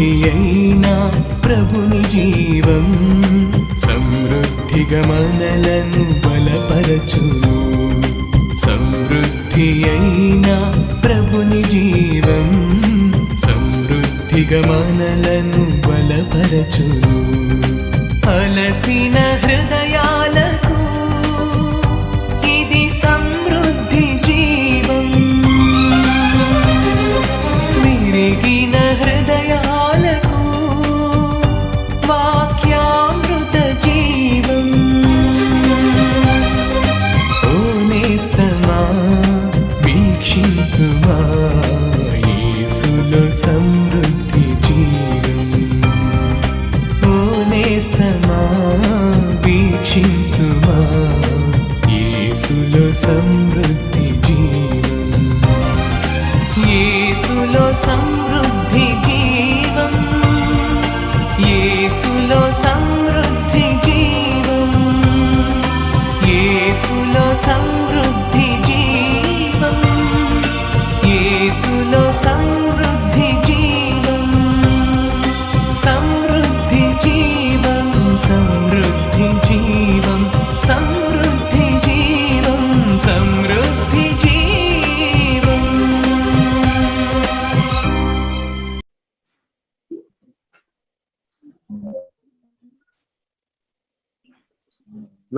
సమృద్ధి అయినా ప్రభుని జీవం సమృద్ధిగా మనలను బలపరచును. సమృద్ధి అయినా ప్రభుని జీవం సమృద్ధిగా మనలను బలపరచును. అలసిన హృదయాలకు ఇది సమృద్ధి జీవం. విరిగిన హృదయాలకు వాక్యామృత జీవం. ఓ నేస్తమా వీక్షించుమా యేసులో సమృద్ధి జీవం. ఓ నేస్తమా వీక్షించుమా యేసులో సమృద్ధి జీవం. యేసులో సమృద్ధి జీవం. యేసులో సమృద్ధి జీవం. యేసులో సమృద్ధి జీవం. యేసులో సమృద్ధి జీవం. సమృద్ధి జీవం. సమృద్ధి జీవం. సమృద్ధి జీవం. సమృద్ధి జీవం.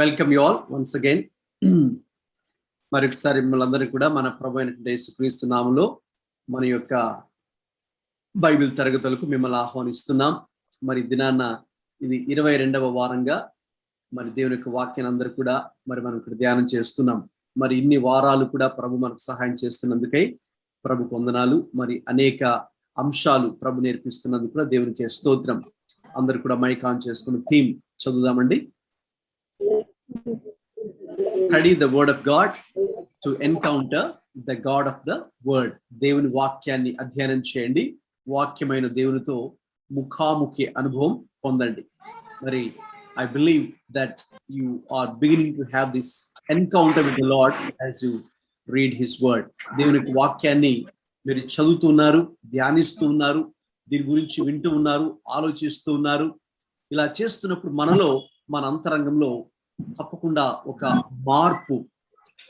Welcome you all once again. మరొకసారి మిమ్మల్ని అందరికీ కూడా మన ప్రభు అయినటువంటి యేసుక్రీస్తు నామములో మన యొక్క బైబిల్ తరగతులకు మిమ్మల్ని ఆహ్వానిస్తున్నాం. మరి దినాన్న ఇది 22వ వారంగా మరి దేవుని యొక్క వాక్యాన్ని అందరూ కూడా మరి మనం ఇక్కడ ధ్యానం చేస్తున్నాం. మరి ఇన్ని వారాలు కూడా ప్రభు మనకు సహాయం చేస్తున్నందుకై ప్రభుకు వందనాలు. మరి అనేక అంశాలు ప్రభు నేర్పిస్తున్నందుకు కూడా దేవునికి స్తోత్రం. అందరూ కూడా మైక్ ఆన్ చేసుకుని theme చదువుదామండి. Study the word of God to encounter the God of the word. దేవుని వాక్యాన్ని అధ్యయనం చేయండి. వాక్యమైన దేవునితో ముఖాముఖి అనుభవం పొందండి. మరి I believe that you are beginning to have this encounter with the Lord as you read his word. దేవుని వాక్యాన్ని మీరు చదువుతున్నారు, ధ్యానిస్తూ ఉన్నారు, దీని గురించి వింటూ ఉన్నారు, ఆలోచిస్తూ ఉన్నారు. ఇలా చేస్తున్నప్పుడు మనలో మన అంతరంగంలో తప్పకుండా ఒక మార్పు,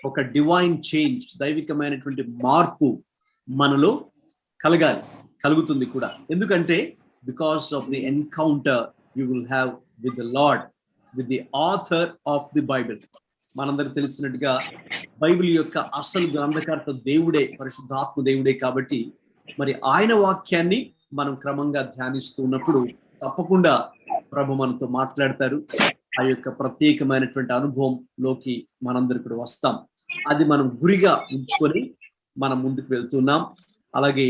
ఒక డివైన్ చేంజ్, దైవికమైనటువంటి మార్పు మనలో కలుగుతుంది కూడా. ఎందుకంటే because of the encounter you will have with the Lord, with the author of the Bible. మనందరికి తెలిసినట్టుగా బైబిల్ యొక్క అసలు గ్రంథకర్త దేవుడే, పరిశుద్ధాత్మ దేవుడే. కాబట్టి మరి ఆయన వాక్యాన్ని మనం క్రమంగా ధ్యానిస్తూ ఉన్నప్పుడు తప్పకుండా ప్రభు మనతో మాట్లాడతారు. ఆ యొక్క ప్రత్యేకమైనటువంటి అనుభవంలోకి మనందరూ కూడా వస్తాం. అది మనం గురిగా ఉంచుకొని మనం ముందుకు వెళ్తున్నాం. అలాగే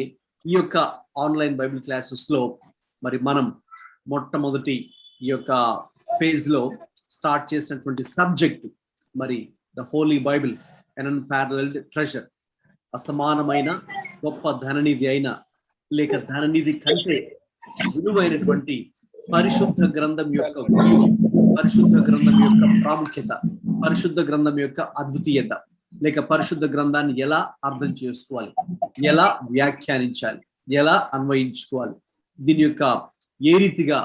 ఈ యొక్క ఆన్లైన్ బైబిల్ క్లాసెస్ లో మరి మనం మొట్టమొదటి ఈ యొక్క ఫేజ్ లో స్టార్ట్ చేసినటువంటి సబ్జెక్ట్ మరి the holy Bible and unparalleled treasure. అసమానమైన గొప్ప ధననిధి అయిన, లేక ధననిధి కంటే విలువైనటువంటి పరిశుద్ధ గ్రంథం యొక్క విలువ, పరిశుద్ధ గ్రంథం యొక్క ప్రాముఖ్యత, పరిశుద్ధ గ్రంథం యొక్క అద్వితీయత, లేక పరిశుద్ధ గ్రంథాన్ని ఎలా అర్థం చేసుకోవాలి, ఎలా వ్యాఖ్యానించాలి, ఎలా అన్వయించుకోవాలి, దీని యొక్క ఏ రీతిగా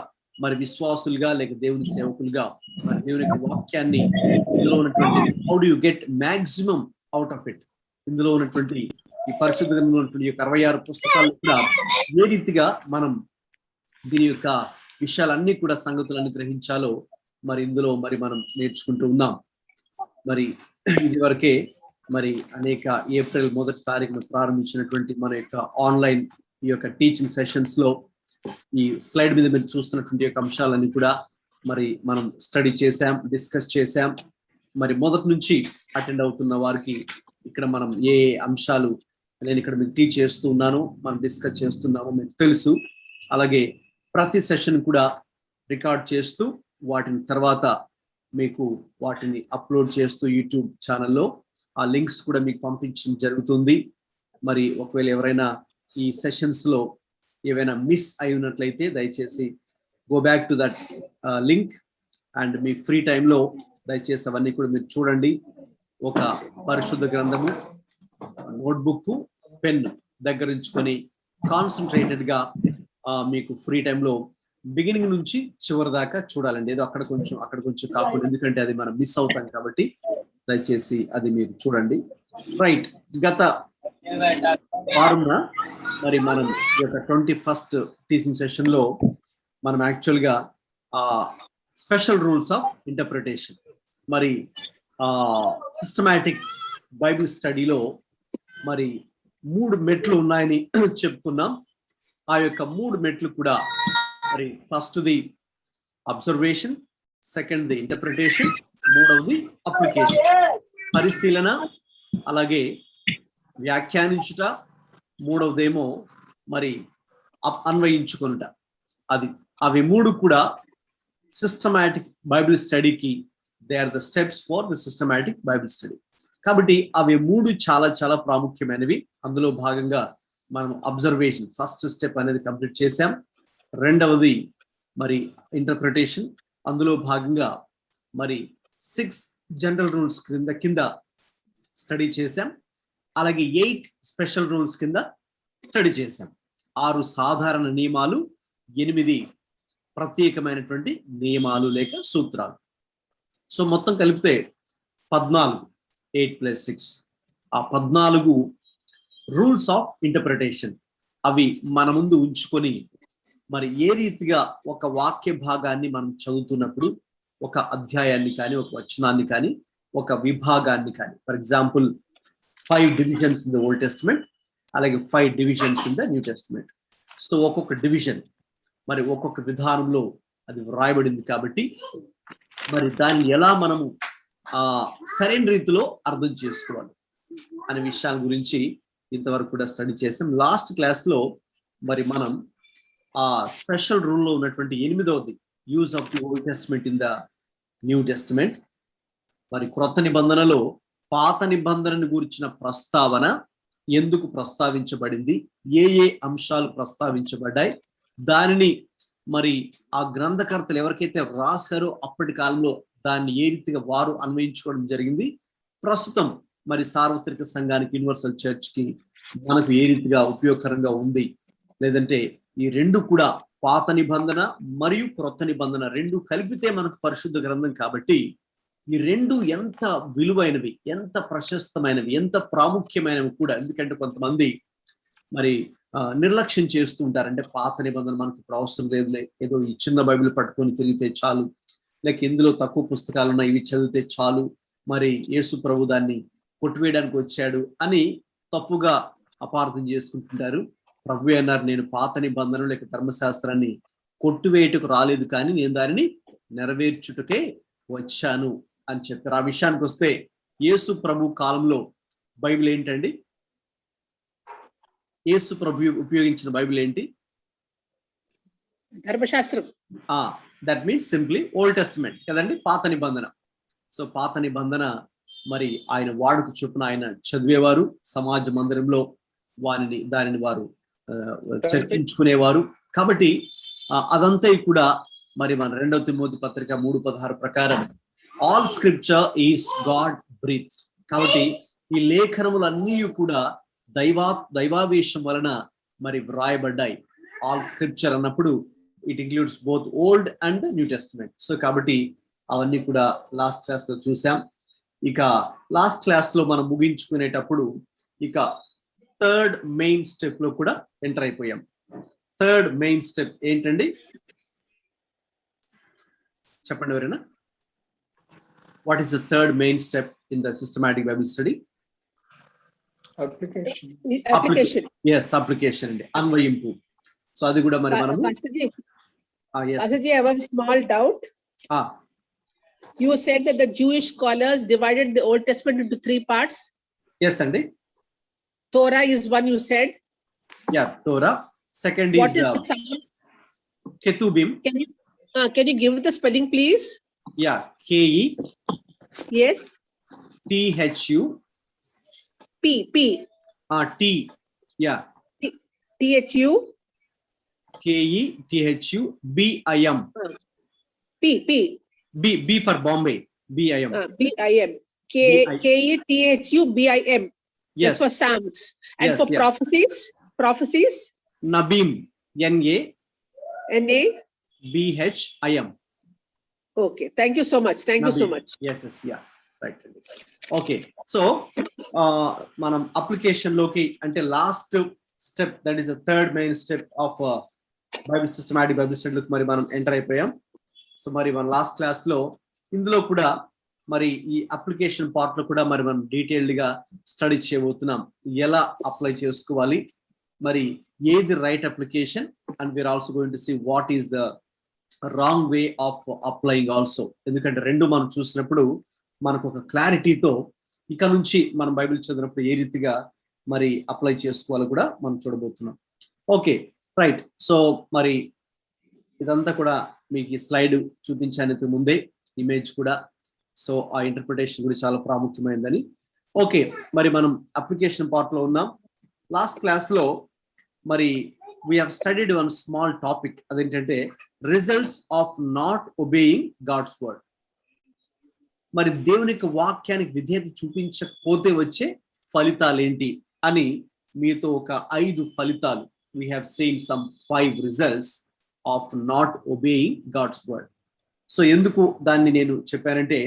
మరి విశ్వాసులుగా లేక దేవుని సేవకులుగా మరి దేవుని యొక్క వాక్యాన్ని ఇందులో ఉన్నటువంటి how do you get maximum out of it, ఇందులో ఉన్నటువంటి ఈ పరిశుద్ధ గ్రంథంలో ఉన్నటువంటి 66 పుస్తకాలు కూడా ఏ రీతిగా మనం దీని యొక్క విషయాలన్నీ కూడా సంగతులన్నీ గ్రహించాలో మరి ఇందులో మరి మనం నేర్చుకుంటూ ఉన్నాం. మరి ఇది వరకే మరి అనేక ఏప్రిల్ 1వ తారీఖున ప్రారంభించినటువంటి మన యొక్క ఆన్లైన్ ఈ యొక్క టీచింగ్ సెషన్స్ లో ఈ స్లైడ్ మీద మీరు చూస్తున్నటువంటి యొక్క అంశాలన్నీ కూడా మరి మనం స్టడీ చేశాం, డిస్కస్ చేశాం. మరి మొదటి నుంచి అటెండ్ అవుతున్న వారికి ఇక్కడ మనం ఏ అంశాలు నేను ఇక్కడ మీకు టీచ్ చేస్తూ ఉన్నాను, మనం డిస్కస్ చేస్తున్నామో మీకు తెలుసు. అలాగే ప్రతి సెషన్ కూడా రికార్డ్ చేస్తూ వాటిని తర్వాత మీకు వాటిని అప్లోడ్ చేస్తూ యూట్యూబ్ ఛానల్లో ఆ లింక్స్ కూడా మీకు పంపించడం జరుగుతుంది. మరి ఒకవేళ ఎవరైనా ఈ సెషన్స్ లో ఏవైనా మిస్ అయి ఉన్నట్లయితే దయచేసి go back to that link and me free టైంలో దయచేసి అవన్నీ కూడా మీరు చూడండి. ఒక పరిశుద్ధ గ్రంథము, నోట్బుక్, పెన్ దగ్గర ఉంచుకొని కాన్సన్ట్రేటెడ్ గా మీకు ఫ్రీ టైంలో బిగినింగ్ నుంచి చివరి దాకా చూడాలండి. ఏదో అక్కడ కొంచెం కాకుండా, ఎందుకంటే అది మనం మిస్ అవుతాం కాబట్టి దయచేసి అది మీరు చూడండి. రైట్, గత వారంన మరి మనం ఈ యొక్క 21st టీచింగ్ సెషన్ లో మనం యాక్చువల్గా స్పెషల్ రూల్స్ ఆఫ్ ఇంటర్ప్రిటేషన్, మరి సిస్టమాటిక్ బైబిల్ స్టడీలో మరి 3 మెట్లు ఉన్నాయని చెప్పుకున్నాం. ఆ యొక్క 3 మెట్లు కూడా మరి ఫస్ట్ది అబ్జర్వేషన్, సెకండ్ది ఇంటర్ప్రిటేషన్, మూడవది అప్లికేషన్, పరిశీలన, అలాగే వ్యాఖ్యానించుట, మూడవదేమో మరి అన్వయించుకొనుట. అవి 3 కూడా సిస్టమాటిక్ బైబిల్ స్టడీకి they are the steps for the systematic Bible study. కాబట్టి అవి 3 చాలా చాలా ప్రాముఖ్యమైనవి. అందులో భాగంగా మనం అబ్జర్వేషన్ ఫస్ట్ స్టెప్ అనేది కంప్లీట్ చేశాం. రెండవది మరి ఇంటర్ప్రిటేషన్, అందులో భాగంగా మరి 6 జనరల్ రూల్స్ కింద స్టడీ చేశాం. అలాగే 8 స్పెషల్ రూల్స్ కింద స్టడీ చేశాం. 6 సాధారణ నియమాలు, 8 ప్రత్యేకమైనటువంటి నియమాలు లేక సూత్రాలు. సో మొత్తం కలిపితే 14, 8 + 6, ఆ 14 రూల్స్ ఆఫ్ ఇంటర్ప్రిటేషన్ అవి మన ముందు ఉంచుకొని మరి ఏ రీతిగా ఒక వాక్య భాగాన్ని మనం చదువుతున్నప్పుడు, ఒక అధ్యాయాన్ని కానీ, ఒక వచనాన్ని కానీ, ఒక విభాగాన్ని కానీ, for example 5 divisions in the old testament, అలాగే 5 divisions in the New testament. So ఒక్కొక్క డివిజన్ మరి ఒక్కొక్క విధానంలో అది వ్రాయబడింది కాబట్టి మరి దాన్ని ఎలా మనము సరైన రీతిలో అర్థం చేసుకోవాలి అనే విషయాల గురించి ఇంతవరకు కూడా స్టడీ చేసాం. లాస్ట్ క్లాస్లో మరి మనం ఆ స్పెషల్ రూల్లో ఉన్నటువంటి 8వది use of the Old Testament in the New Testament, మరి క్రొత్త నిబంధనలో పాత నిబంధనను గురించిన ప్రస్తావన ఎందుకు ప్రస్తావించబడింది, ఏ అంశాలు ప్రస్తావించబడ్డాయి, దానిని మరి ఆ గ్రంథకర్తలు ఎవరికైతే రాశారో అప్పటి కాలంలో దాన్ని ఏ రీతిగా వారు అన్వయించుకోవడం జరిగింది, ప్రస్తుతం మరి సార్వత్రిక సంఘానికి, యూనివర్సల్ చర్చ్ కి మనకు ఏ రీతిగా ఉపయోగకరంగా ఉంది, లేదంటే ఈ 2 కూడా పాత నిబంధన మరియు క్రొత్త నిబంధన 2 కలిపితే మనకు పరిశుద్ధ గ్రంథం కాబట్టి ఈ 2 ఎంత విలువైనవి, ఎంత ప్రశస్తమైనవి, ఎంత ప్రాముఖ్యమైనవి కూడా. ఎందుకంటే కొంతమంది మరి నిర్లక్ష్యం చేస్తూ ఉంటారు. అంటే పాత నిబంధన మనకు ఇప్పుడు అవసరం లేదులే, ఏదో ఈ చిన్న బైబిల్ పట్టుకొని తిరిగితే చాలు, లేక ఇందులో తక్కువ పుస్తకాలు ఉన్నాయి, ఇవి చదివితే చాలు, మరి యేసు ప్రభు దాన్ని కొట్టివేయడానికి వచ్చాడు అని తప్పుగా అపార్థం చేసుకుంటుంటారు. ప్రభు అన్నారు, నేను పాత నిబంధన లేక ధర్మశాస్త్రాన్ని కొట్టివేయటకు రాలేదు, కానీ నేను దానిని నెరవేర్చుటకే వచ్చాను అని చెప్పారు. ఆ విషయానికి వస్తే యేసు ప్రభు కాలంలో బైబిల్ ఏంటండి? యేసు ప్రభు ఉపయోగించిన బైబిల్ ఏంటి? ధర్మశాస్త్రం. That means simply old testament కదండి, పాత నిబంధన. సో పాత నిబంధన మరి ఆయన వాడుకు చొప్పున ఆయన చదివేవారు, సమాజ మందిరంలో దానిని వారు చర్చించుకునేవారు. కాబట్టి అదంతా కూడా మరి మన 2వ తిమోతి పత్రిక 3:16 ప్రకారం all scripture is God breathed. కాబట్టి ఈ లేఖనములన్నీ కూడా దైవావేశం వలన మరి వ్రాయబడ్డాయి. ఆల్ స్క్రిప్చర్ అన్నప్పుడు it includes both old and new testament. So కాబట్టి అవన్నీ కూడా లాస్ట్ క్లాస్ లో చూసాం. ఇక లాస్ట్ క్లాస్ లో మనం ముగించుకునేటప్పుడు ఇక 3rd మెయిన్ స్టెప్ లో కూడా ఎంటర్ అయిపోయాం. 3rd మెయిన్ స్టెప్ ఏంటండి? చెప్పండి ఎవరైనా. What is the 3rd main step in the systematic Bible study? Application. Application అండి, అన్వయింపు. సో అది కూడా మరి మనం I have a small doubt. You said that the Jewish scholars divided the Old Testament into 3 parts. Yes, Andy. Torah is one, you said. Yeah, Torah. Second what is Ketubim. Can you give the spelling, please? Yeah, K-E. Yes. T-H-U. P. T. Yeah. T-H-U. K-E, T-H-U, B-I-M. B for Bombay. B-I-M. B-I-M. K-E, T-H-U, B-I-M. Yes. For Psalms. And yes, for prophecies? Nabim. N-A-B-I-M. N-A? B-H-I-M. Okay, thank you so much. Thank you so much. Yes, yeah, right. Okay, so మనం application లోకి అంటే last step, that is the third main step of Bible systematic Bible study లోకి మరి మనం enter అయిపోయాం. So మరి మన last class లో ఇందులో కూడా మరి ఈ అప్లికేషన్ పార్ట్ లో కూడా మరి మనం డీటెయిల్డ్ గా స్టడీ చేయబోతున్నాం. ఎలా అప్లై చేసుకోవాలి, మరి ఏది right application, and we're also going to see what is the wrong way of applying also. ఎందుకంటే రెండు మనం చూసినప్పుడు మనకు ఒక క్లారిటీతో ఇక నుంచి మనం బైబిల్ చదివినప్పుడు ఏ రీతిగా మరి అప్లై చేసుకోవాలో కూడా మనం చూడబోతున్నాం. Okay, right. సో మరి ఇదంతా కూడా మీకు ఈ స్లైడ్ చూపించానికి ముందే ఇమేజ్ కూడా, సో ఆ ఇంటర్ప్రిటేషన్ కూడా చాలా ప్రాముఖ్యమైనదని. ఓకే, మరి మనం అప్లికేషన్ పార్ట్ లో ఉన్నాం. లాస్ట్ క్లాస్ లో మరి we have studied one small topic, అదేంటంటే results of not obeying God's word. మరి దేవుని యొక్క వాక్యానికి విధేయత చూపించకపోతే వచ్చే ఫలితాలు ఏంటి అని మీతో ఒక 5 ఫలితాలు, we have seen some 5 results of not obeying God's word. So ఎందుకు దాన్ని నేను చెప్పానంటే,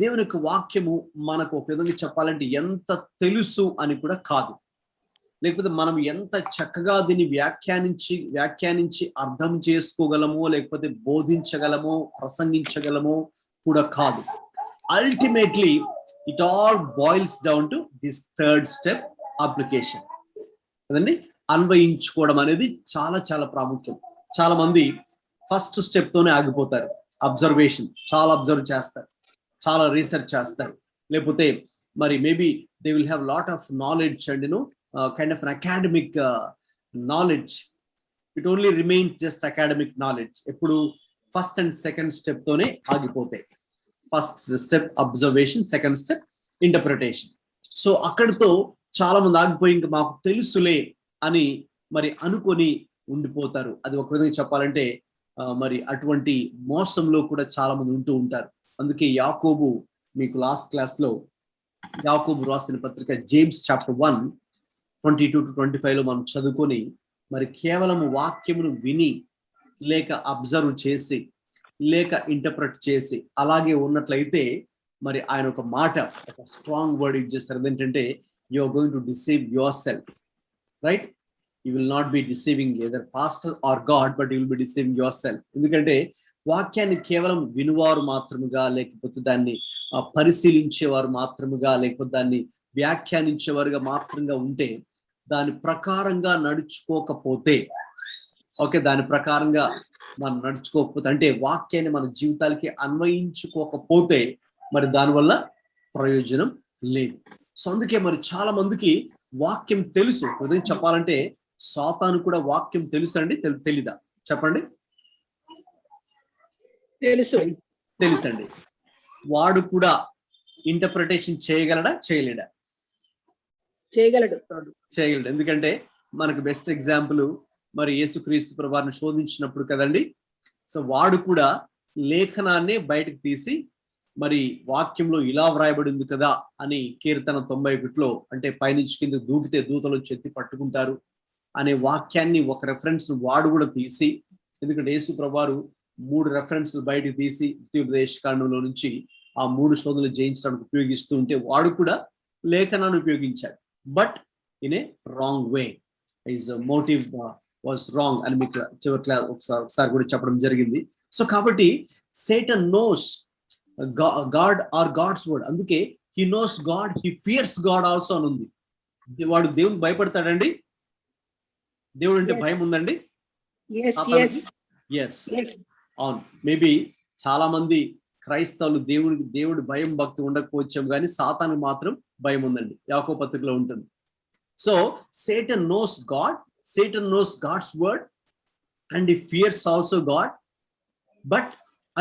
దేవుని యొక్క వాక్యము మనకు ఒక విధంగా చెప్పాలంటే ఎంత తెలుసు అని కూడా కాదు, లేకపోతే మనం ఎంత చక్కగా దీన్ని వ్యాఖ్యానించి అర్థం చేసుకోగలమో, లేకపోతే బోధించగలమో, ప్రసంగించగలమో కూడా కాదు. Ultimately it all boils down to this third step, application. కదండి, అన్వయించుకోవడం అనేది చాలా చాలా ప్రాముఖ్యం. చాలా మంది ఫస్ట్ స్టెప్ తోనే ఆగిపోతారు. అబ్జర్వేషన్, చాలా అబ్జర్వ్ చేస్తారు, చాలా రీసెర్చ్ చేస్తారు, లేకపోతే మరి maybe they will have lot of knowledge and kind of academic knowledge. It only remains just academic knowledge. ఎప్పుడు ఫస్ట్ అండ్ సెకండ్ స్టెప్ తోనే ఆగిపోతాయి. First step observation, second step interpretation. So అక్కడితో చాలా మంది ఆగిపోయి ఇంకా మాకు తెలుసులే అని మరి అనుకొని ఉండిపోతారు. అది ఒక విధంగా చెప్పాలంటే మరి అటువంటి మోసంలో కూడా చాలా మంది ఉంటూ ఉంటారు. అందుకే యాకోబు, మీకు లాస్ట్ క్లాస్ లో యాకోబు రాసిన పత్రిక జేమ్స్ చాప్టర్ 1:22-25 లో మనం చదువుకొని, మరి కేవలము వాక్యమును విని లేక అబ్జర్వ్ చేసి లేక ఇంటర్ప్రెట్ చేసి అలాగే ఉన్నట్లయితే మరి ఆయన ఒక మాట, ఒక స్ట్రాంగ్ వర్డ్ యూజ్ చేస్తారు. అదేంటంటే you are going to deceive yourself, right? You will not be deceiving either pastor or God, but you will be deceiving yourself. ఎందుకంటే వాక్యాన్ని కేవలం వినువారు మాత్రముగా, లేకపోతే దాన్ని పరిశీలించేవారు మాత్రముగా, లేకపోతే దాన్ని వ్యాఖ్యానించేవారుగా మాత్రంగా ఉంటే, దాని ప్రకారంగా నడుచుకోకపోతే, ఓకే, దాని ప్రకారంగా మనం నడుచుకోకపోతే, అంటే వాక్యాన్ని మన జీవితాలకి అన్వయించుకోకపోతే మరి దానివల్ల ప్రయోజనం లేదు. సో అందుకే మరి చాలా మందికి వాక్యం తెలుసు. ఉదయం చెప్పాలంటే సాతాను కూడా వాక్యం తెలుసు అండి, తెలీదా? చెప్పండి. తెలుసండి. వాడు కూడా ఇంటర్ప్రిటేషన్ చేయగలడా, చేయలేడా? చేయగలడు. ఎందుకంటే మనకు బెస్ట్ ఎగ్జాంపుల్ మరి యేసుక్రీస్తు ప్రభువారిని శోధించినప్పుడు కదండి. సో వాడు కూడా లేఖనాన్ని బయటకు తీసి మరి వాక్యంలో ఇలా వ్రాయబడింది కదా అని కీర్తన 91లో, అంటే పైనుంచి కింద దూకితే దూతలు చెత్తి పట్టుకుంటారు అనే వాక్యాన్ని ఒక రెఫరెన్స్ వాడు కూడా తీసి, ఎందుకంటే యేసు ప్రభువారు 3 రెఫరెన్స్లు బయటకు తీసి ద్వితీయోపదేశకాండంలో నుంచి ఆ 3 శోధనలు జయించడానికి ఉపయోగిస్తూ ఉంటే వాడు కూడా లేఖనాన్ని ఉపయోగించాడు, but in a wrong way. His motive was wrong అని మీకు చివరి క్లాస్ ఒకసారి కూడా చెప్పడం జరిగింది. సో కాబట్టి Satan knows God or God's word. అందుకే he knows God, he fears God also అని ఉంది. వాడు దేవుని భయపడతాడండి. దేవుడు అంటే భయం ఉందండి. అవును, మేబీ చాలా మంది క్రైస్తవులు దేవుడి భయం భక్తి ఉండకపోవచ్చాం, కానీ సాతాను మాత్రం భయం ఉందండి. యాకోబు పత్రికలో ఉంటుంది. So Satan knows God, Satan knows God's word and he fears also God. But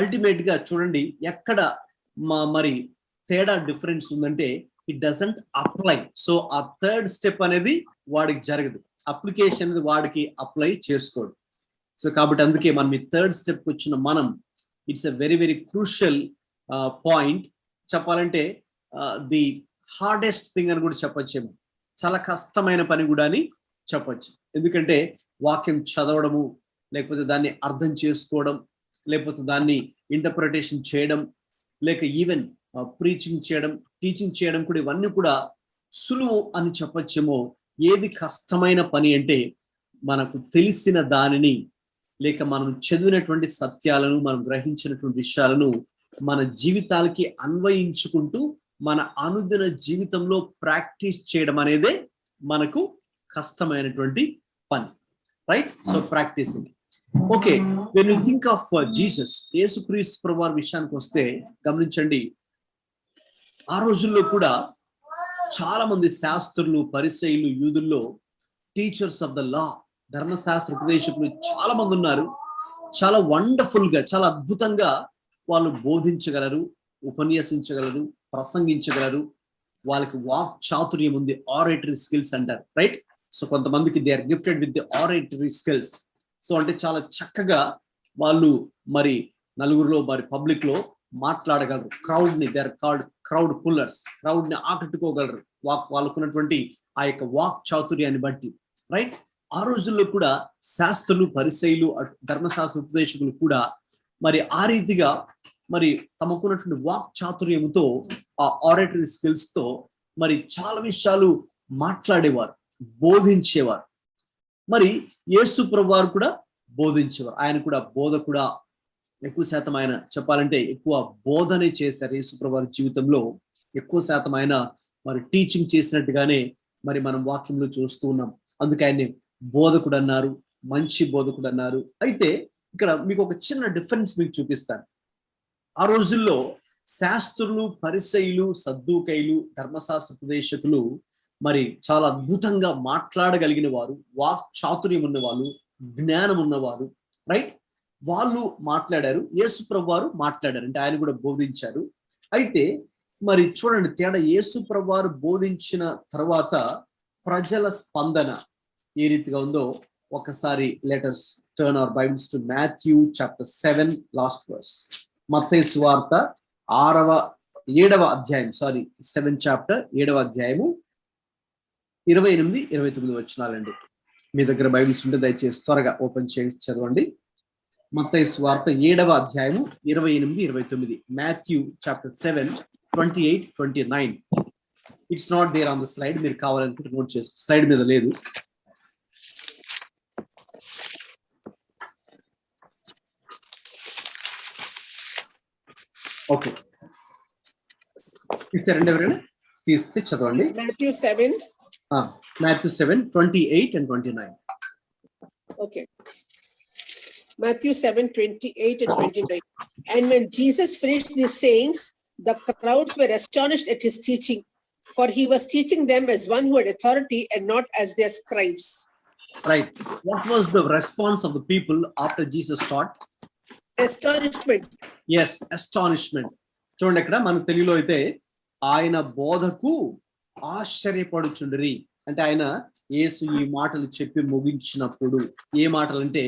ultimate గా చూడండి ఎక్కడ మరి తేడా డిఫరెన్స్ ఉందంటే, ఇట్ డజంట్ అప్లై. సో ఆ థర్డ్ స్టెప్ అనేది వాడికి జరగదు, అప్లికేషన్ అనేది వాడికి అప్లై చేసుకోడు. సో కాబట్టి అందుకే మనం ఈ థర్డ్ స్టెప్ వచ్చిన మనం, it's a very very crucial point. చెప్పాలంటే ది హార్డెస్ట్ థింగ్ అని కూడా చెప్పొచ్చేమో, చాలా కష్టమైన పని కూడా అని చెప్పొచ్చు. ఎందుకంటే వాక్యం చదవడము, లేకపోతే దాన్ని అర్థం చేసుకోవడం, లేకపోతే దాన్ని ఇంటర్ప్రిటేషన్ చేయడం, లేక ఈవెన్ ప్రీచింగ్ చేయడం, టీచింగ్ చేయడం కూడా, ఇవన్నీ కూడా సులువు అని చెప్పొచ్చేమో. ఏది కష్టమైన పని అంటే మనకు తెలిసిన దానిని, లేక మనం చదివినటువంటి సత్యాలను, మనం గ్రహించినటువంటి విషయాలను మన జీవితాలకి అన్వయించుకుంటూ మన అనుదిన జీవితంలో ప్రాక్టీస్ చేయడం అనేదే మనకు కష్టమైనటువంటి పని, right? So practising. Okay, when you think of Jesus, యేసుక్రీస్తు ప్రభువారి విషయానికి వస్తే గమనించండి, ఆ రోజుల్లో కూడా చాలా మంది శాస్త్రులు, పరిసయ్యులు, యూదుల్లో టీచర్స్ ఆఫ్ ద లా, ధర్మశాస్త్ర ఉపదేశకులు చాలా మంది ఉన్నారు. చాలా వండర్ఫుల్ గా, చాలా అద్భుతంగా వాళ్ళు బోధించగలరు, ఉపన్యసించగలరు, ప్రసంగించగలరు. వాళ్ళకి వాక్ చాతుర్యం ఉంది, ఆరేటరీ స్కిల్స్ అంటారు, రైట్? సో కొంతమందికి they are gifted with the oratory skills. So అంటే చాలా చక్కగా వాళ్ళు మరి నలుగురిలో, మరి పబ్లిక్ లో మాట్లాడగలరు. క్రౌడ్ ని, they are called crowd pullers, crowd ని ఆకట్టుకోగలరు వాళ్ళకున్నటువంటి ఆ యొక్క వాక్ చాతుర్యాన్ని బట్టి, రైట్? ఆ రోజుల్లో కూడా శాస్త్రులు, పరిసయ్యులు, ధర్మశాస్త్ర ఉపదేశకులు కూడా మరి ఆ రీతిగా మరి తమకున్నటువంటి వాక్ చాతుర్యముతో, ఆ ఆరేటరీ స్కిల్స్ తో మరి చాలా విషయాలు మాట్లాడేవారు, బోధించేవారు. మరి యేసు ప్రభువారు కూడా బోధించేవారు. ఆయన కూడా బోధ కూడా ఎక్కువ శాతం ఆయన చెప్పాలంటే ఎక్కువ బోధనే చేశారు. యేసు ప్రభువారి జీవితంలో ఎక్కువ శాతం ఆయన మరి టీచింగ్ చేసినట్టుగానే మరి మనం వాక్యంలో చూస్తూ ఉన్నాం. అందుకే ఆయన్ని బోధకుడు అన్నారు, మంచి బోధకుడు అన్నారు. అయితే ఇక్కడ మీకు ఒక చిన్న డిఫరెన్స్ మీకు చూపిస్తాను. ఆ రోజుల్లో శాస్త్రులు, పరిసయ్యులు, సద్దూకైలు, ధర్మశాస్త్ర ఉపదేశకులు మరి చాలా అద్భుతంగా మాట్లాడగలిగిన వారు, వాక్ చాతుర్యం ఉన్నవాళ్ళు, జ్ఞానం ఉన్నవారు, రైట్? వాళ్ళు మాట్లాడారు, యేసు ప్రభువారు మాట్లాడారు, అంటే ఆయన కూడా బోధించారు. అయితే మరి చూడండి తేడా, యేసు ప్రభువారు బోధించిన తర్వాత ప్రజల స్పందన ఏ రీతిగా ఉందో ఒకసారి let us turn our Bibles to Matthew chapter 7 last verse. మత్తయి సువార్త 7వ అధ్యాయం, 7th chapter 7వ అధ్యాయము 28-29 వచనాలండి. మీ దగ్గర బైబిల్స్ ఉంటే దయచేసి త్వరగా ఓపెన్ చేసి చదవండి. మత్తయి సువార్త 7వ అధ్యాయము 28-29. Matthew chapter 7 28-29. It's not there on the slide. మీరు కావాలనుకుంటే నోట్ చేసుకో, స్లైడ్ మీద లేదు. ఓకే, తీసారండి ఎవరైనా? తీస్తే చదవండి. Matthew 7. Matthew 7 28 and 29. Okay. Matthew 7 28 and 29. And when Jesus finished these sayings, the crowds were astonished at his teaching, for he was teaching them as one who had authority and not as their scribes. Right. What was the response of the people after Jesus taught? Astonishment. Yes, astonishment. చూడండి, ఇక్కడ మన తెలుగులో అయితే ఆయన బోధకు ఆశ్చర్యపడుచుండిరి. అంటే ఆయన యేసు ఈ మాటలు చెప్పి ముగించినప్పుడు, ఏ మాటలు అంటే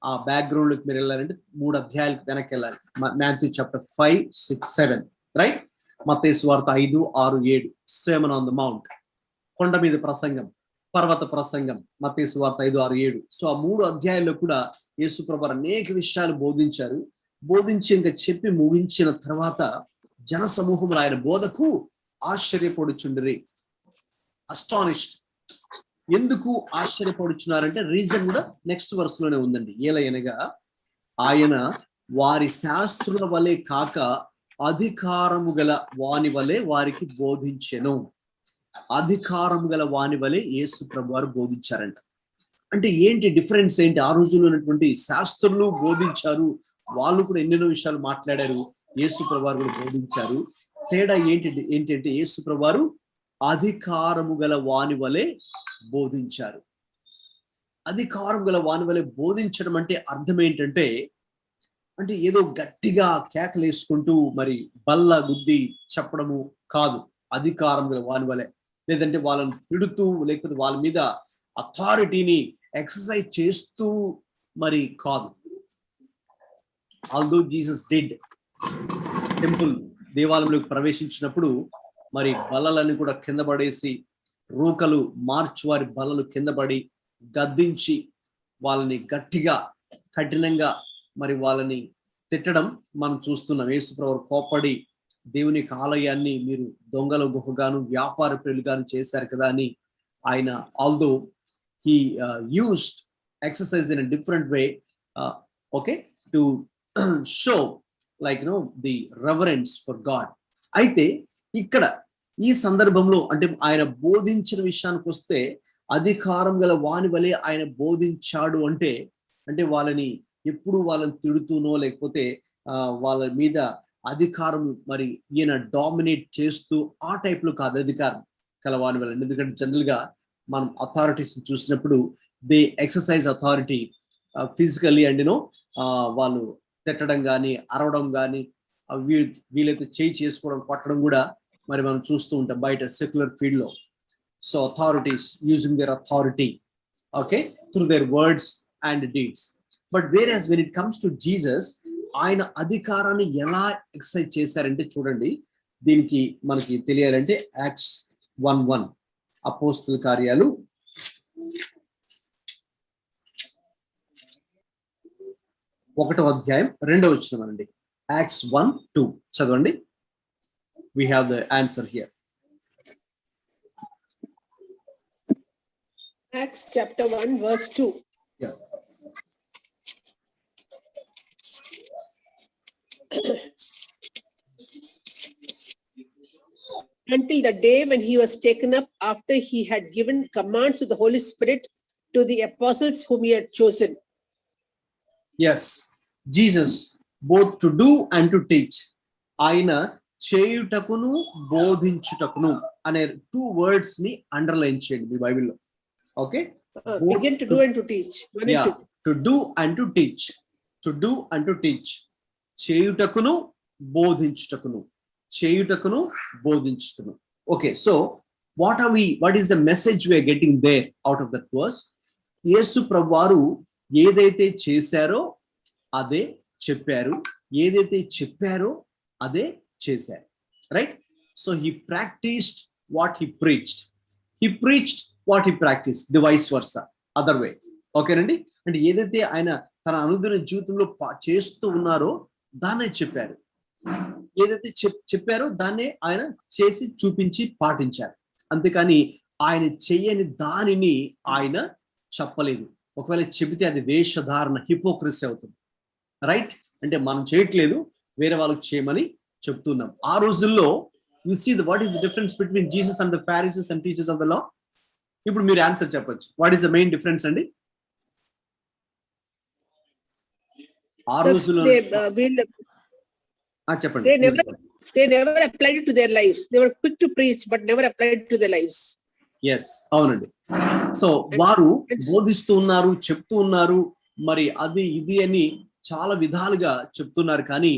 ఆ బ్యాక్గ్రౌండ్ లోకి మీరు వెళ్ళాలంటే 3 అధ్యాయాలకు వెనక్కి వెళ్ళాలి. Matthew chapter 5, 6, 7, right? మత్తయి సువార్త 5, 6, 7 Sermon on the Mount, కొండ మీద ప్రసంగం, పర్వత ప్రసంగం, మత్తయి సువార్త 5, 6, 7. సో ఆ 3 అధ్యాయాల్లో కూడా యేసు ప్రభువు అనేక విషయాలు బోధించారు. బోధించి ఇంకా చెప్పి ముగించిన తర్వాత జన సమూహములు ఆయన బోధకు ఆశ్చర్యపడుచుండిరి. అస్టానిష్డ్. ఎందుకు ఆశ్చర్యపడుచున్నారంటే రీజన్ కూడా నెక్స్ట్ వర్స్ లోనే ఉందండి. ఏలయనగా ఆయన వారి శాస్త్రుల వలె కాక అధికారము గల వాని వలె వారికి బోధించెను. అధికారము గల వాని వలె యేసు ప్రభువారు బోధించారంట. అంటే ఏంటి డిఫరెన్స్ ఏంటి? ఆ రోజుల్లో ఉన్నటువంటి శాస్త్రులు బోధించారు, వాళ్ళు కూడా ఎన్నెన్నో విషయాలు మాట్లాడారు, యేసు ప్రభువారు కూడా బోధించారు. తేడా ఏంటంటే యేసు ప్రభువారు అధికారము గల వాని వలె బోధించారు. అధికారం గల వాని వలె బోధించడం అంటే అర్థం ఏంటంటే, అంటే ఏదో గట్టిగా కేకలేసుకుంటూ మరి బల్ల గుద్ది చెప్పడము కాదు. అధికారం గల వాని వలె, లేదంటే వాళ్ళని తిడుతూ, లేకపోతే వాళ్ళ మీద అథారిటీని ఎక్సర్సైజ్ చేస్తూ మరి కాదు. ఆల్దో జీసస్ డిడ్, టెంపుల్ దేవాలయంలోకి ప్రవేశించినప్పుడు మరి బల్లలన్నీ కూడా కింద పడేసి, రూకలు మార్చి వారి బల్లలు కింద పడి గద్దించి వాళ్ళని గట్టిగా కఠినంగా మరి వాళ్ళని తిట్టడం మనం చూస్తున్నాం. యేసు ప్రభువు కోపడి దేవుని ఆలయాన్ని మీరు దొంగల గుహగాను వ్యాపార ప్రియులుగాను చేశారు కదా అని ఆయన, although he used exercise in a different way, okay, to show like the reverence for God. అయితే ఇక్కడ ఈ సందర్భంలో అంటే ఆయన బోధించిన విషయానికి వస్తే అధికారం గల వాని వలె ఆయన బోధించాడు అంటే వాళ్ళని ఎప్పుడు వాళ్ళని తిడుతూనో లేకపోతే వాళ్ళ మీద అధికారం మరి ఈయన డామినేట్ చేస్తూ ఆ టైప్ లో కాదు అధికారం కలవాని వల్ల. ఎందుకంటే జనరల్ గా మనం అథారిటీస్ చూసినప్పుడు they exercise authority physically and వాళ్ళు తిట్టడం కానీ అరవడం కానీ వీలైతే చేయి చేసుకోవడం కొట్టడం కూడా మరి మనం చూస్తూ ఉంటాం బయట సెక్యులర్ ఫీల్డ్ లో. So authorities using there authority, okay, through their words and deeds. But where when it comes to Jesus, ఆయన అధికారాన్ని ఎలా ఎక్సర్సైజ్ చేశారంటే చూడండి, దీనికి మనకి తెలియాలంటే యాక్ట్స్ 1:1 అపోస్తుల కార్యాలు 1వ అధ్యాయం 2వ వచనం అండి. యాక్ట్స్ 1:2 చదవండి. We have the answer here. Acts chapter 1 verse 2. Yeah. Until the day when he was taken up, after he had given commands to the Holy Spirit to the apostles whom he had chosen. Yes, Jesus both to do and to teach. ఆయన చేయుటకును బోధించుటకును అనే 2 words ని underline చేయండి మీ బైబిల్లో. Okay, begin to do and to teach. To do and to teach. To do and to teach. చేయుటకును బోధించుటకును, చేయుటకును బోధించుటకును. Okay, so what is the message we are getting there out of that verse? యేసు ప్రభువారు ఏదైతే చేశారో అదే చెప్పారు, ఏదైతే చెప్పారో అదే చేశారు. Right? So he practiced what he preached. He preached what he practiced, the vice versa, other way. ఓకేనండి? అంటే ఏదైతే ఆయన తన అనుదిన జీవితంలో చేస్తూ ఉన్నారో దాన్నే చెప్పారు, ఏదైతే చెప్పారో దాన్నే ఆయన చేసి చూపించి పాటించారు. అంతేకాని ఆయన చెయ్యని దానిని ఆయన చెప్పలేదు. ఒకవేళ చెబితే అది వేషధారణ, హిపోక్రసీ అవుతుంది. రైట్? అంటే మనం చేయట్లేదు, వేరే వాళ్ళకి చేయమని చెప్తున్నాం. ఆ రోజుల్లో you see what is the difference between Jesus and the Pharisees and teachers of the law. ఇప్పుడు మీరు ఆన్సర్ చెప్పొచ్చు. What is the main difference అండి? ఆ రోజుల్లో చెప్పండి. They never applied it to their lives. They were quick to preach but never applied it to their lives. Yes, అవునండి. So వారు బోధిస్తూ ఉన్నారు, చెప్తూ ఉన్నారు, మరి అది ఇది అని చాలా విధాలుగా చెప్తున్నారు, కానీ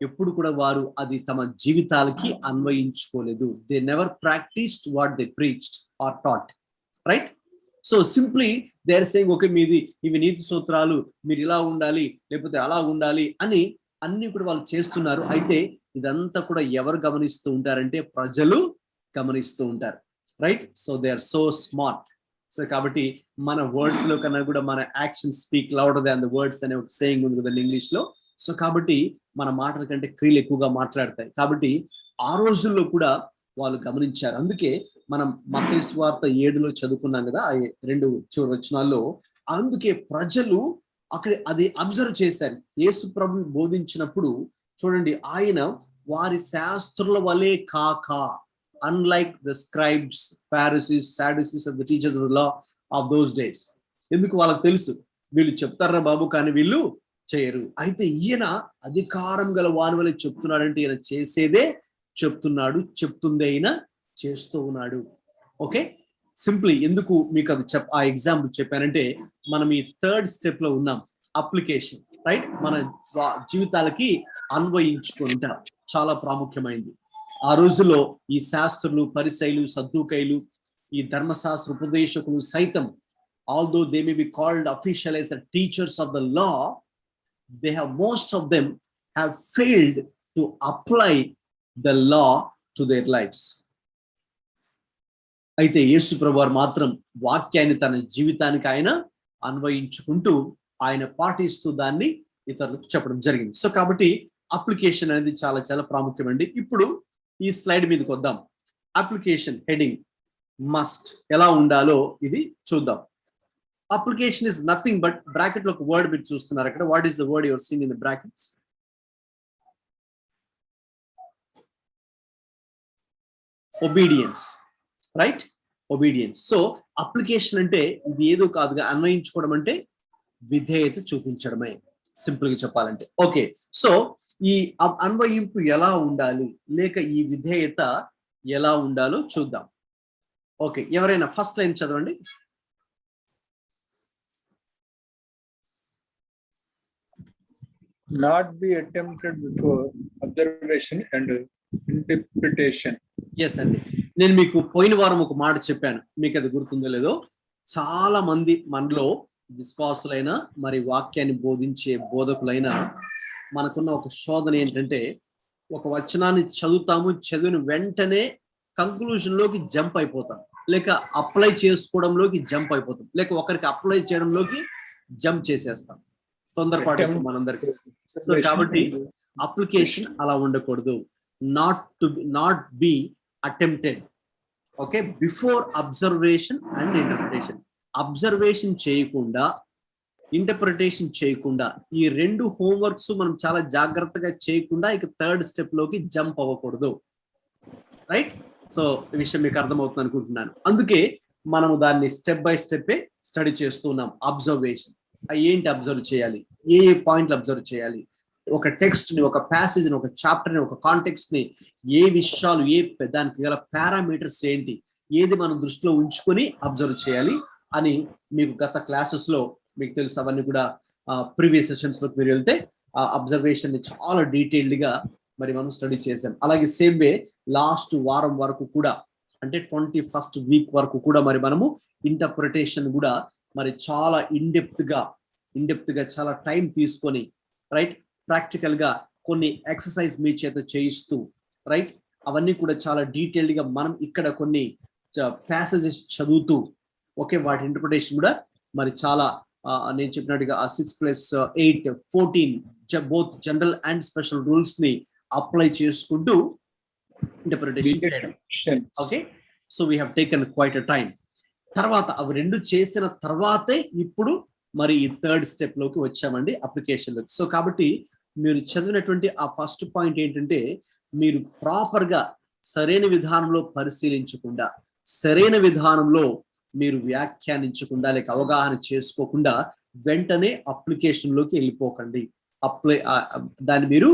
ఎప్పుడు కూడా వారు అది తమ జీవితాలకి అన్వయించుకోలేదు. They never practised what they preached or taught. Right? So simply they are saying, okay, మీది ఇవి నీతి సూత్రాలు, మీరు ఇలా ఉండాలి లేకపోతే అలా ఉండాలి అని అన్ని కూడా వాళ్ళు చేస్తున్నారు. అయితే ఇదంతా కూడా ఎవరు గమనిస్తూ ఉంటారంటే ప్రజలు గమనిస్తూ ఉంటారు. Right? So they are so smart. So కాబట్టి మన వర్డ్స్ లో కన్నా కూడా మన action speak louder than the words అనే ఒక సేయింగ్ ఉంది కదండి ఇంగ్లీష్ లో. సో కాబట్టి మన మాటల కంటే క్రియలు ఎక్కువగా మాట్లాడతాయి. కాబట్టి ఆ రోజుల్లో కూడా వాళ్ళు గమనించారు. అందుకే మనం మత్తయి సువార్త 7లో చదువుకున్నాం కదా, ఆ 2 చివరి వచనాల్లో. అందుకే ప్రజలు అక్కడ అది అబ్జర్వ్ చేశారు. యేసు ప్రభువు బోధించినప్పుడు చూడండి, ఆయన వారి శాస్త్రుల వలె కాక, unlike the scribes, Pharisees, Sadducees of the teachers of the law of those days. ఎందుకు? వాళ్ళకి తెలుసు వీళ్ళు చెప్తారా బాబు కానీ వీళ్ళు చేయరు. అయితే ఈయన అధికారం గల వాని వలె చెప్తున్నాడంటే ఈయన చేసేదే చెప్తున్నాడు, చెప్తుందే ఈయన చేస్తూ ఉన్నాడు. ఓకే, సింప్లీ ఎందుకు మీకు అది ఆ ఎగ్జాంపుల్ చెప్పానంటే, మనం ఈ 3rd స్టెప్ లో ఉన్నాం, అప్లికేషన్. రైట్? మన జీవితాలకి అన్వయించుకుంటాం, చాలా ప్రాముఖ్యమైనది. ఆ రోజుల్లో ఈ శాస్త్రులు, పరిసయ్యులు, సద్దూకయ్యులు, ఈ ధర్మశాస్త్ర ఉపదేశకులు సైతం, although they may be called official as the teachers of the law, they have, most of them have failed to apply the law to their lives. అయితే యేసు ప్రభువారు మాత్రం వాక్యాన్ని తన జీవితానికి ఆయన అన్వయించుకుంటూ ఆయన పాటిస్తూ దాన్ని ఇతరులకు చెప్పడం జరిగింది. సో కాబట్టి అప్లికేషన్ అనేది చాలా చాలా ప్రాముఖ్యమండి. ఇప్పుడు ఈ స్లైడ్ మీదకి వద్దాం. అప్లికేషన్ హెడింగ్ మస్ట్ ఎలా ఉండాలో ఇది చూద్దాం. Application is nothing but bracket లో ఒక వర్డ్ మీరు చూస్తున్నారు అక్కడ. What is the word your seeing in the brackets? Obedience, right? Obedience. So application అంటే ఇది ఏదో కాదుగా, అన్వయించుకోవడం అంటే విధేయత చూపించడమే, సింపుల్ గా చెప్పాలంటే. ఓకే, సో ఈ అన్వయింపు ఎలా ఉండాలి లేక ఈ విధేయత ఎలా ఉండాలో చూద్దాం. ఓకే, ఎవరైనా ఫస్ట్ లైన్ చదవండి. Not be attempted before observation and interpretation. Yes అండి, నేను మీకు పోయిన వారం ఒక మాట చెప్పాను, మీకు అది గుర్తుందో లేదో. చాలా మంది మనలో విశ్వాసులైన మరి వాక్యాన్ని బోధించే బోధకులైన మనకున్న ఒక శోధన ఏంటంటే, ఒక వచనాన్ని చదువుతాము, చదివిన వెంటనే కంక్లూజన్ లోకి జంప్ అయిపోతాం, లేక అప్లై చేసుకోవడంలోకి జంప్ అయిపోతాం, లేక ఒకరికి అప్లై చేయడంలోకి జంప్ చేసేస్తాం. తొందరపాటు మనందరికి. సో కాబట్టి అప్లికేషన్ అలా ఉండకూడదు. Not be attempted. Okay, before observation and interpretation. Observation చేయకుండా, ఇంటర్ప్రిటేషన్ చేయకుండా, ఈ రెండు హోంవర్క్స్ మనం చాలా జాగ్రత్తగా చేయకుండా ఇక థర్డ్ స్టెప్ లోకి జంప్ అవ్వకూడదు. రైట్? సో ఈ విషయం మీకు అర్థమవుతుంది అనుకుంటున్నాను. అందుకే మనము దాన్ని స్టెప్ బై స్టెప్ స్టడీ చేస్తున్నాం. అబ్జర్వేషన్, ఏంటి అబ్జర్వ్ చేయాలి, ఏ పాయింట్లు అబ్జర్వ్ చేయాలి, ఒక టెక్స్ట్ ని, ఒక ప్యాసేజ్ ని, ఒక చాప్టర్ ని, ఒక కాంటెక్స్ట్ ని, ఏ విషయాలు, దానికి గల పారామీటర్స్ ఏంటి, ఏది మనం దృష్టిలో ఉంచుకొని అబ్జర్వ్ చేయాలి అని మీకు గత క్లాసెస్ లో మీకు తెలుసు. అవన్నీ కూడా ప్రీవియస్ సెషన్స్ లోకి మీరు వెళ్తే ఆ అబ్జర్వేషన్ ని చాలా డీటెయిల్డ్ గా మరి మనం స్టడీ చేసాం. అలాగే సేమ్ వే లాస్ట్ వారం వరకు కూడా, అంటే 21st వీక్ వరకు కూడా మరి మనము ఇంటర్ప్రిటేషన్ కూడా మరి చాలా ఇన్డెప్త్ గా చాలా టైం తీసుకొని, రైట్, ప్రాక్టికల్ గా కొన్ని ఎక్సర్సైజ్ మీ చేత చేయిస్తూ, రైట్, అవన్నీ కూడా చాలా డీటెయిల్డ్ గా మనం ఇక్కడ కొన్ని ప్యాసేజెస్ చదువుతూ, ఓకే, వాటి ఇంటర్ప్రిటేషన్ కూడా మరి చాలా నేను చెప్పినట్టుగా 6+8 14 both general and special rules ని అప్లై చేసుకుంటూ ఇంటర్ప్రిటేషన్ చేయడం. Okay, so we have taken quite a time. తర్వాత అవి రెండు చేసిన తర్వాతే ఇప్పుడు మరి ఈ థర్డ్ స్టెప్ లోకి వచ్చామండి, అప్లికేషన్ లోకి. సో కాబట్టి మీరు చదివినటువంటి ఆ ఫస్ట్ పాయింట్ ఏంటంటే, మీరు ప్రాపర్ గా సరైన విధానంలో పరిశీలించకుండా, సరైన విధానంలో మీరు వ్యాఖ్యానించకుండా, లేక అవగాహన చేసుకోకుండా వెంటనే అప్లికేషన్ లోకి వెళ్ళిపోకండి. దాన్ని మీరు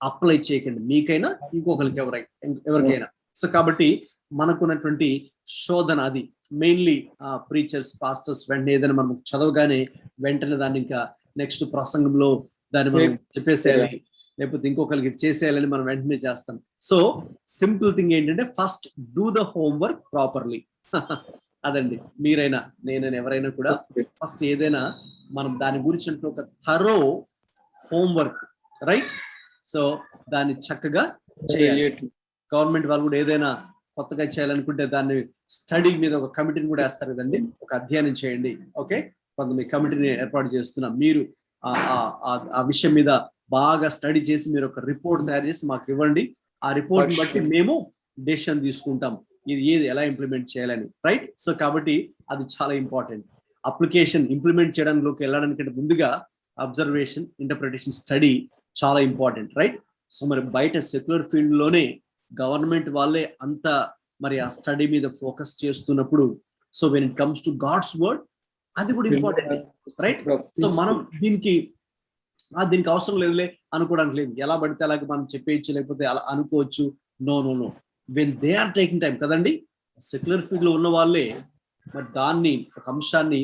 అప్లై చేయకండి, మీకైనా ఇంకొకరికి ఎవరికైనా. సో కాబట్టి మనకున్నటువంటి శోధన అది. మెయిన్లీ ప్రీచర్స్, పాస్టర్స్ వెంటనే ఏదైనా మనం చదవగానే వెంటనే దాన్ని ఇంకా నెక్స్ట్ ప్రసంగంలో దాన్ని మనం చెప్పేసేయాలి, లేకపోతే ఇంకొకరికి చేసేయాలని మనం వెంటనే చేస్తాం. సో సింపుల్ థింగ్ ఏంటంటే, first do the homework properly. అదండి, మీరైనా నేనైనా ఎవరైనా కూడా ఫస్ట్ ఏదైనా మనం దాని గురించి ఒక థరో హోంవర్క్, రైట్, సో దాన్ని చక్కగా చేయాలి. గవర్నమెంట్ వాళ్ళు కూడా ఏదైనా కొత్తగా చేయాలనుకుంటే దాన్ని స్టడీ మీద ఒక కమిటీని కూడా వేస్తారు కదండి, ఒక అధ్యయనం చేయండి. ఓకే, కొంత మీ కమిటీని ఏర్పాటు చేస్తున్నాం. మీరు ఆ విషయం మీద బాగా స్టడీ చేసి మీరు ఒక రిపోర్ట్ తయారు చేసి మాకు ఇవ్వండి. ఆ రిపోర్ట్ బట్టి మేము డెసిషన్ తీసుకుంటాం ఇది ఏది ఎలా ఇంప్లిమెంట్ చేయాలని, రైట్? సో కాబట్టి అది చాలా ఇంపార్టెంట్. అప్లికేషన్ ఇంప్లిమెంట్ చేయడంలోకి వెళ్ళడానికంటే ముందుగా అబ్జర్వేషన్, ఇంటర్ప్రిటేషన్ స్టడీ చాలా ఇంపార్టెంట్, రైట్? సో మరి బయట సెక్యులర్ ఫీల్డ్ లోనే గవర్నమెంట్ వాళ్ళే అంత మరి ఆ స్టడీ మీద ఫోకస్ చేస్తున్నప్పుడు, so when it comes to God's word అది కూడా ఇంపార్టెంట్, రైట్? సో మనం దీనికి అవసరం లేదులే అనుకోవడానికి లేదు. ఎలా పడితే అలాగే మనం చెప్పేయచ్చు, లేకపోతే అలా అనుకోవచ్చు. No no no, when they are taking time కదండి. సెక్యులర్ ఫీల్డ్ లో ఉన్న వాళ్ళే మరి దాన్ని, ఒక అంశాన్ని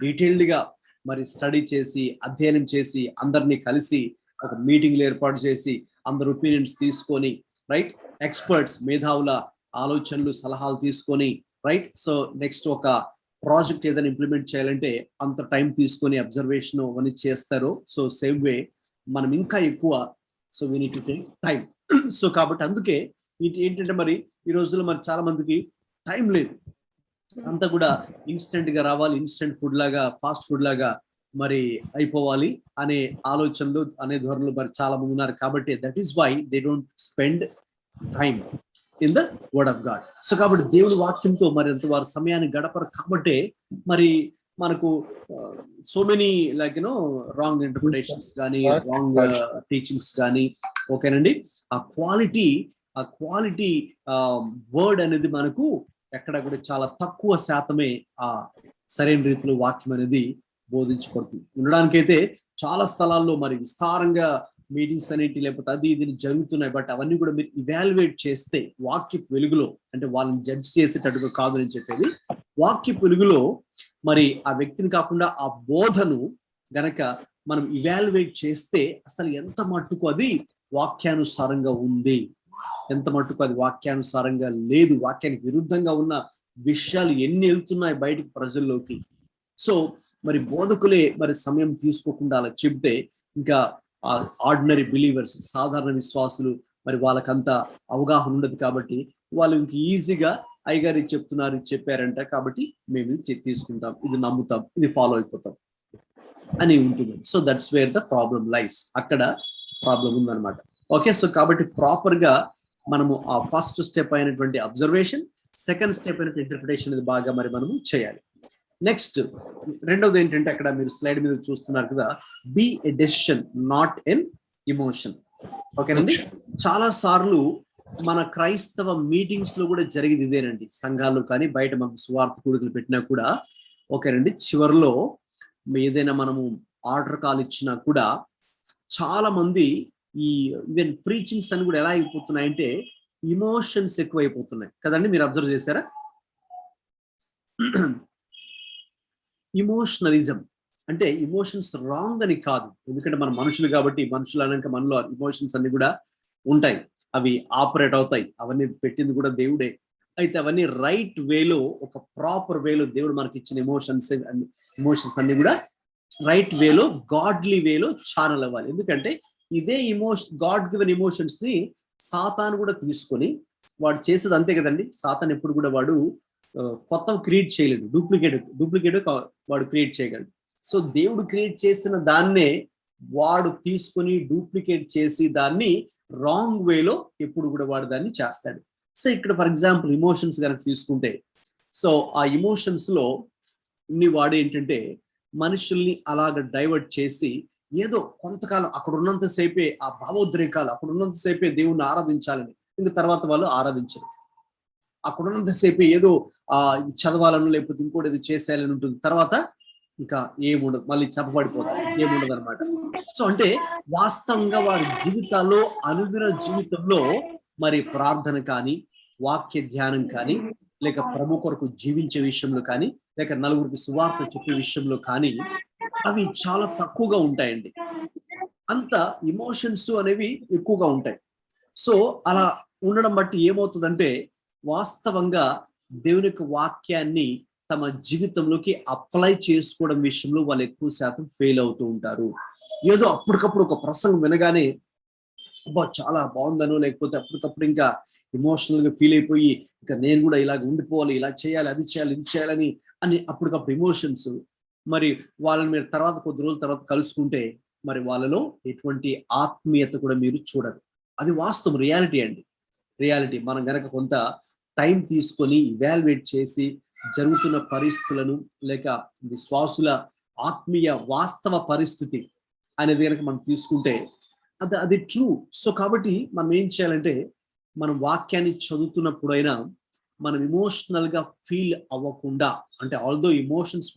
డీటెయిల్డ్ గా మరి స్టడీ చేసి, అధ్యయనం చేసి, అందరినీ కలిసి ఒక మీటింగ్లు ఏర్పాటు చేసి, అందరు ఒపీనియన్స్ తీసుకొని, రైట్, ఎక్స్పర్ట్స్, మేధావుల ఆలోచనలు, సలహాలు తీసుకొని, రైట్, సో నెక్స్ట్ ఒక ప్రాజెక్ట్ ఏదైనా ఇంప్లిమెంట్ చేయాలంటే అంత టైం తీసుకొని అబ్జర్వేషన్ అవన్నీ చేస్తారు. సో సేమ్ వే మనం ఇంకా ఎక్కువ, so we need to take time. So కాబట్టి అందుకే ఏంటంటే మరి ఈ రోజుల్లో మరి చాలా మందికి టైం లేదు, అంతా కూడా ఇన్స్టెంట్ గా రావాలి, ఇన్స్టెంట్ ఫుడ్ లాగా, ఫాస్ట్ ఫుడ్ లాగా మరి అయిపోవాలి అనే ఆలోచనలు అనే ధోరణులు మరి చాలా మంది ఉన్నారు. కాబట్టి that is why they don't spend time in the word of God. So కాబట్టి దేవుడి వాక్యంతో మరి అంత వారి సమయాన్ని గడపరు. కాబట్టి మరి మనకు so many like wrong interpretations కానీ రాంగ్ టీచింగ్స్ కానీ ఓకేనండి. ఆ క్వాలిటీ వర్డ్ అనేది మనకు ఎక్కడ కూడా చాలా తక్కువ శాతమే ఆ సరైన రీతిలో వాక్యం అనేది బోధించబడుతుంది. ఉండడానికైతే చాలా స్థలాల్లో మరి విస్తారంగా మీటింగ్స్ అనేటి లేకపోతే అది ఇది జరుగుతున్నాయి. బట్ అవన్నీ కూడా మీరు ఇవాల్యుయేట్ చేస్తే వాక్య వెలుగులో, అంటే వాళ్ళని జడ్జ్ చేసేటట్టుగా కాదు అని చెప్పేది, వాక్య వెలుగులో మరి ఆ వ్యక్తిని కాకుండా ఆ బోధను గనక మనం ఇవాల్యుయేట్ చేస్తే అసలు ఎంత మట్టుకు అది వాక్యానుసారంగా ఉంది, ఎంత మట్టుకు అది వాక్యానుసారంగా లేదు, వాక్యానికి విరుద్ధంగా ఉన్న విషయాలు ఎన్ని వెళ్తున్నాయి బయటికి ప్రజల్లోకి. సో మరి బోధకులే మరి సమయం తీసుకోకుండా అలా చెబితే ఇంకా ఆర్డినరీ బిలీవర్స్, సాధారణ విశ్వాసులు మరి వాళ్ళకంత అవగాహన ఉండదు. కాబట్టి వాళ్ళు ఇంక ఈజీగా అయ్యగారు ఇది చెప్తున్నారు, ఇది చెప్పారంట కాబట్టి మేము ఇది తీసుకుంటాం, ఇది నమ్ముతాం, ఇది ఫాలో అయిపోతాం అని ఉంటుంది. So that's where the problem lies. అక్కడ ప్రాబ్లం ఉందన్నమాట. ఓకే, సో కాబట్టి ప్రాపర్ గా మనము ఆ ఫస్ట్ స్టెప్ అయినటువంటి అబ్జర్వేషన్, సెకండ్ స్టెప్ అయినటువంటి ఇంటర్ప్రిటేషన్ ఇది బాగా మరి మనము చేయాలి. నెక్స్ట్ రెండవది ఏంటంటే అక్కడ మీరు స్లైడ్ మీద చూస్తున్నారు కదా, be a decision not an emotion. ఓకేనండి. చాలా సార్లు మన క్రైస్తవ మీటింగ్స్ లో కూడా జరిగేది ఇదేనండి. సంఘాల్లో కానీ బయట మనకు సువార్త కూడికలు పెట్టినా కూడా ఓకేనండి, చివరిలో ఏదైనా మనము ఆర్డర్ కాల్ ఇచ్చినా కూడా చాలా మంది ఈ ఈవెన్ ప్రీచింగ్స్ అని కూడా ఎలా అయిపోతున్నాయంటే ఇమోషన్స్ ఎక్కువ అయిపోతున్నాయి కదండి. మీరు అబ్జర్వ్ చేశారా? ఇమోషనలిజం అంటే ఇమోషన్స్ రాంగ్ అని కాదు, ఎందుకంటే మన మనుషులు కాబట్టి మనుషులు అనక మనలో ఇమోషన్స్ అన్ని కూడా ఉంటాయి, అవి ఆపరేట్ అవుతాయి, అవన్నీ పెట్టింది కూడా దేవుడే. అయితే అవన్నీ రైట్ వేలో, ఒక ప్రాపర్ వేలో దేవుడు మనకి ఇచ్చిన ఇమోషన్స్ అన్ని కూడా రైట్ వేలో, గాడ్లీ వేలో ఛానల్ అవ్వాలి. ఎందుకంటే ఇదే గాడ్ గివెన్ ఇమోషన్స్ ని సాతాను కూడా తీసుకొని వాడు చేసేది అంతే కదండి. సాతాను ఎప్పుడు కూడా వాడు కొత్తవి క్రియేట్ చేయలేడు, డూప్లికేట్ వాడు క్రియేట్ చేయగలడు. సో దేవుడు క్రియేట్ చేసిన దాన్నే వాడు తీసుకొని డూప్లికేట్ చేసి దాన్ని రాంగ్ వేలో ఎప్పుడు కూడా వాడు దాన్ని చేస్తాడు. సో ఇక్కడ ఫర్ ఎగ్జాంపుల్ ఇమోషన్స్ కనుక తీసుకుంటే, సో ఆ ఇమోషన్స్ లో వాడు ఏంటంటే మనుషుల్ని అలాగ డైవర్ట్ చేసి ఏదో కొంతకాలం అక్కడ ఉన్నంతసేపే ఆ భావోద్రేకాలు, అక్కడ ఉన్నంతసేపే దేవుణ్ణి ఆరాధించాలని, ఇంకా తర్వాత వాళ్ళు ఆరాధించరు. అక్కడ ఉన్నంతసేపే ఏదో ఇది చదవాలను లేకపోతే ఇంకోటి ఇది చేసేయాలని ఉంటుంది, తర్వాత ఇంకా ఏముండదు, మళ్ళీ చెప్పబడిపోతారు, ఏముండదు అనమాట. సో అంటే వాస్తవంగా వారి జీవితాల్లో, అనుదిన జీవితంలో మరి ప్రార్థన కానీ, వాక్య ధ్యానం కానీ, లేక ప్రభు కొరకు జీవించే విషయంలో కానీ, లేక నలుగురికి సువార్త చెప్పే విషయంలో కానీ అవి చాలా తక్కువగా ఉంటాయండి. అంత ఇమోషన్స్ అనేవి ఎక్కువగా ఉంటాయి. సో అలా ఉండడం బట్టి ఏమవుతుందంటే వాస్తవంగా దేవుని యొక్క వాక్యాన్ని తమ జీవితంలోకి అప్లై చేసుకోవడం విషయంలో వాళ్ళు ఎక్కువ శాతం ఫెయిల్ అవుతూ ఉంటారు. ఏదో అప్పటికప్పుడు ఒక ప్రసంగం వినగానే అబ్బా చాలా బాగుందనో, లేకపోతే అప్పటికప్పుడు ఇంకా ఎమోషనల్ గా ఫీల్ అయిపోయి ఇంకా నేను కూడా ఇలాగ ఉండిపోవాలి, ఇలా చేయాలి, అది చేయాలి, ఇది చేయాలని అని అప్పటికప్పుడు ఎమోషన్స్, మరి వాళ్ళని మీరు తర్వాత కొద్ది రోజుల తర్వాత కలుసుకుంటే మరి వాళ్ళలో ఎటువంటి ఆత్మీయత కూడా మీరు చూడరు. అది వాస్తవం, రియాలిటీ అండి, రియాలిటీ. మనం గనక కొంత టైం తీసుకొని ఇవాల్యుయేట్ చేసి జరుగుతున్న పరిస్థితులను, లేక విశ్వాసుల ఆత్మీయ వాస్తవ పరిస్థితి అనేది కనుక మనం తీసుకుంటే అది ట్రూ. సో కాబట్టి మనం ఏం చేయాలంటే మనం వాక్యాన్ని చదువుతున్నప్పుడైనా మనం ఇమోషనల్ గా ఫీల్ అవ్వకుండా, అంటే although emotions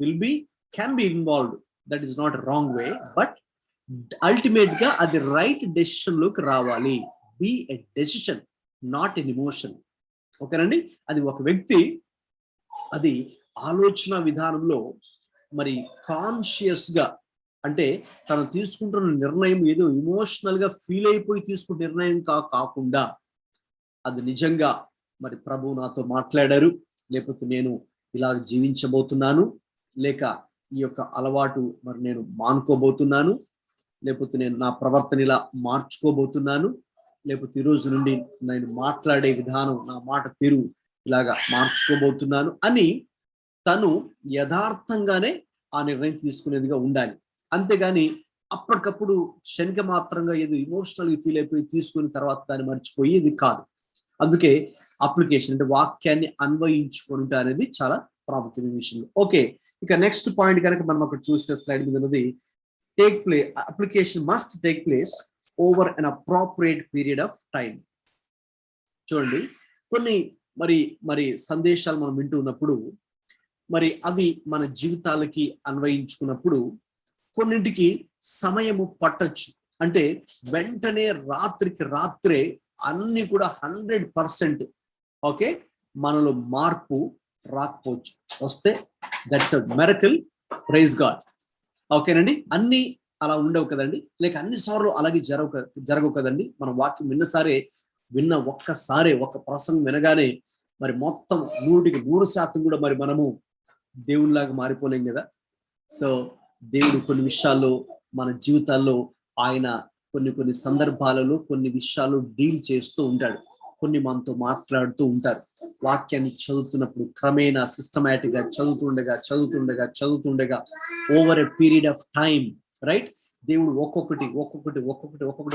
can be involved, that is not a wrong way, but ultimate గా అది రైట్ డెసిషన్ లోకి రావాలి. Be a decision not an emotion. ఓకేనండి. అది ఒక వ్యక్తి అది ఆలోచన విధానంలో మరి కాన్షియస్ గా, అంటే తను తీసుకుంటున్న నిర్ణయం ఏదో ఇమోషనల్ గా ఫీల్ అయిపోయి తీసుకున్న నిర్ణయం కాకుండా అది నిజంగా మరి ప్రభు నాతో మాట్లాడారు, లేకపోతే నేను ఇలా జీవించబోతున్నాను, లేక ఈ యొక్క అలవాటు మరి నేను మానుకోబోతున్నాను, లేకపోతే నేను నా ప్రవర్తన ఇలా మార్చుకోబోతున్నాను, లేకపోతే ఈ రోజు నుండి నేను మాట్లాడే విధానం, నా మాట తీరు ఇలాగా మార్చుకోబోతున్నాను అని తను యథార్థంగానే ఆ నిర్ణయం తీసుకునేదిగా ఉండాలి. అంతేగాని అప్పటికప్పుడు క్షణిక మాత్రంగా ఏదో ఇమోషనల్ ఫీల్ అయిపోయి తీసుకుని తర్వాత దాన్ని మర్చిపోయి ఇది కాదు. అందుకే అప్లికేషన్ అంటే వాక్యాన్ని అన్వయించుకుంటా అనేది చాలా ప్రాముఖ్యమైన విషయం. ఓకే, ఇక నెక్స్ట్ పాయింట్ కనుక మనం అక్కడ చూస్తే స్లైడ్ మీద ఉన్నది, application must take place over an appropriate period of time. చూడండి, కొన్ని మరి సందేశాలు మనం వింటూ ఉన్నప్పుడు మరి అవి మన జీవితాలకి అన్వయించుకున్నప్పుడు కొన్నింటికి సమయము పట్టొచ్చు. అంటే వెంటనే రాత్రికి రాత్రే అన్ని కూడా 100% ఓకే మనలో మార్పు రాకపోవచ్చు. వస్తే that's a miracle, praise God. ఓకేనండి, అన్ని అలా ఉండవు కదండి, లేక అన్ని సార్లు అలాగే జరగవు కదండి. మనం వాక్యం విన్న ఒక్కసారే ఒక ప్రసంగం వినగానే మరి మొత్తం 100% కూడా మరి మనము దేవునిలాగా మారిపోలేం కదా. సో దేవుడు కొన్ని విషయాల్లో మన జీవితాల్లో ఆయన కొన్ని సందర్భాలలో కొన్ని విషయాలు డీల్ చేస్తూ ఉంటాడు, కొన్ని మనతో మాట్లాడుతూ ఉంటారు. వాక్యాన్ని చదువుతున్నప్పుడు క్రమేణా సిస్టమేటిక్ గా చదువుతుండగా over a period of time, right, దేవుడు ఒక్కొక్కటి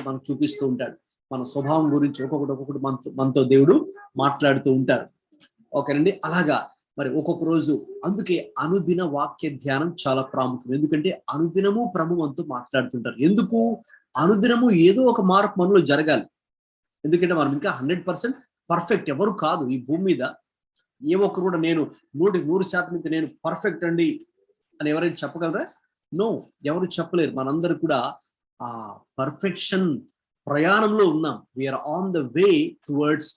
మనకు చూపిస్తూ ఉంటాడు. మన స్వభావం గురించి ఒక్కొక్కటి మనతో దేవుడు మాట్లాడుతూ ఉంటారు. ఓకేనండి, అలాగా మరి ఒక్కొక్క రోజు. అందుకే అనుదిన వాక్య ధ్యానం చాలా ప్రాముఖ్యం. ఎందుకంటే అనుదినము ప్రభు మనతో మాట్లాడుతుంటారు. ఎందుకు? అనుదినము ఏదో ఒక మార్పు మనలో జరగాలి. ఎందుకంటే మనం ఇంకా 100% పర్ఫెక్ట్ ఎవరు కాదు ఈ భూమి మీద. ఏ ఒక్కరు కూడా నేను 100% ఇంకా నేను పర్ఫెక్ట్ అండి అని ఎవరైనా చెప్పగలరా? నో, ఎవరు చెప్పలేరు. మనందరూ కూడా ఆ పర్ఫెక్షన్ ప్రయాణంలో ఉన్నాం. We are on the way towards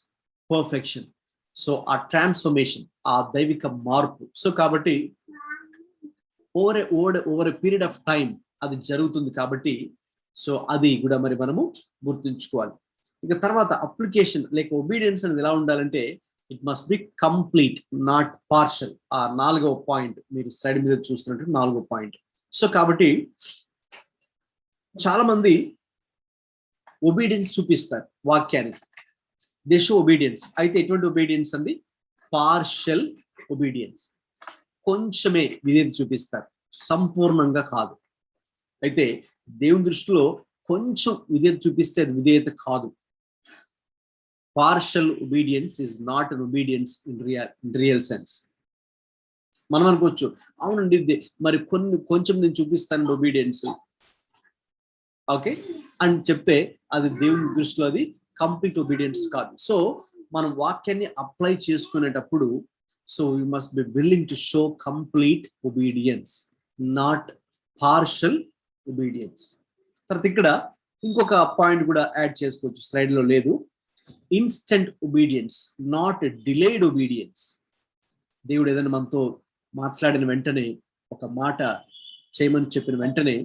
perfection. So ఆ ట్రాన్స్ఫర్మేషన్, ఆ దైవిక మార్పు. సో కాబట్టి over a period of time అది జరుగుతుంది. కాబట్టి సో అది కూడా మరి మనము గుర్తుంచుకోవాలి. ఇక తర్వాత అప్లికేషన్ లేక ఒబీడియన్స్ అనేది ఎలా ఉండాలంటే it must B complete, not partial. ఆ 4వ పాయింట్ మీరు స్లైడ్ మీద చూస్తున్నట్టు 4వ పాయింట్. సో కాబట్టి చాలా మంది ఒబీడియన్స్ చూపిస్తారు వాక్యానికి, దే షో ఒబీడియన్స్. అయితే ఎటువంటి ఒబీడియన్స్ అండి? Partial obedience. కొంచెమే విధేయత చూపిస్తారు, సంపూర్ణంగా కాదు. అయితే దేవుని దృష్టిలో కొంచెం విధేయత చూపిస్తే అది విధేయత కాదు. Partial obedience is not an obedience in real sense. మనం అనుకోవచ్చు, అవునండి మరి కొంచెం నేను చూపిస్తాను ఒబీడియన్స్, ఓకే అని చెప్తే అది దేవుని దృష్టిలో అది కంప్లీట్ ఒబీడియన్స్ కాదు. సో మనం వాక్యాన్ని అప్లై చేసుకునేటప్పుడు so you must be willing to show complete obedience, not partial obedience. తర్వాత ఇక్కడ ఇంకొక పాయింట్ కూడా యాడ్ చేసుకోవచ్చు, స్లైడ్ లో లేదు. Instant obedience, not delayed obedience. దేవుడు ఏదైనా మనతో మాట్లాడిన వెంటనే, ఒక మాట చేయమని చెప్పిన వెంటనే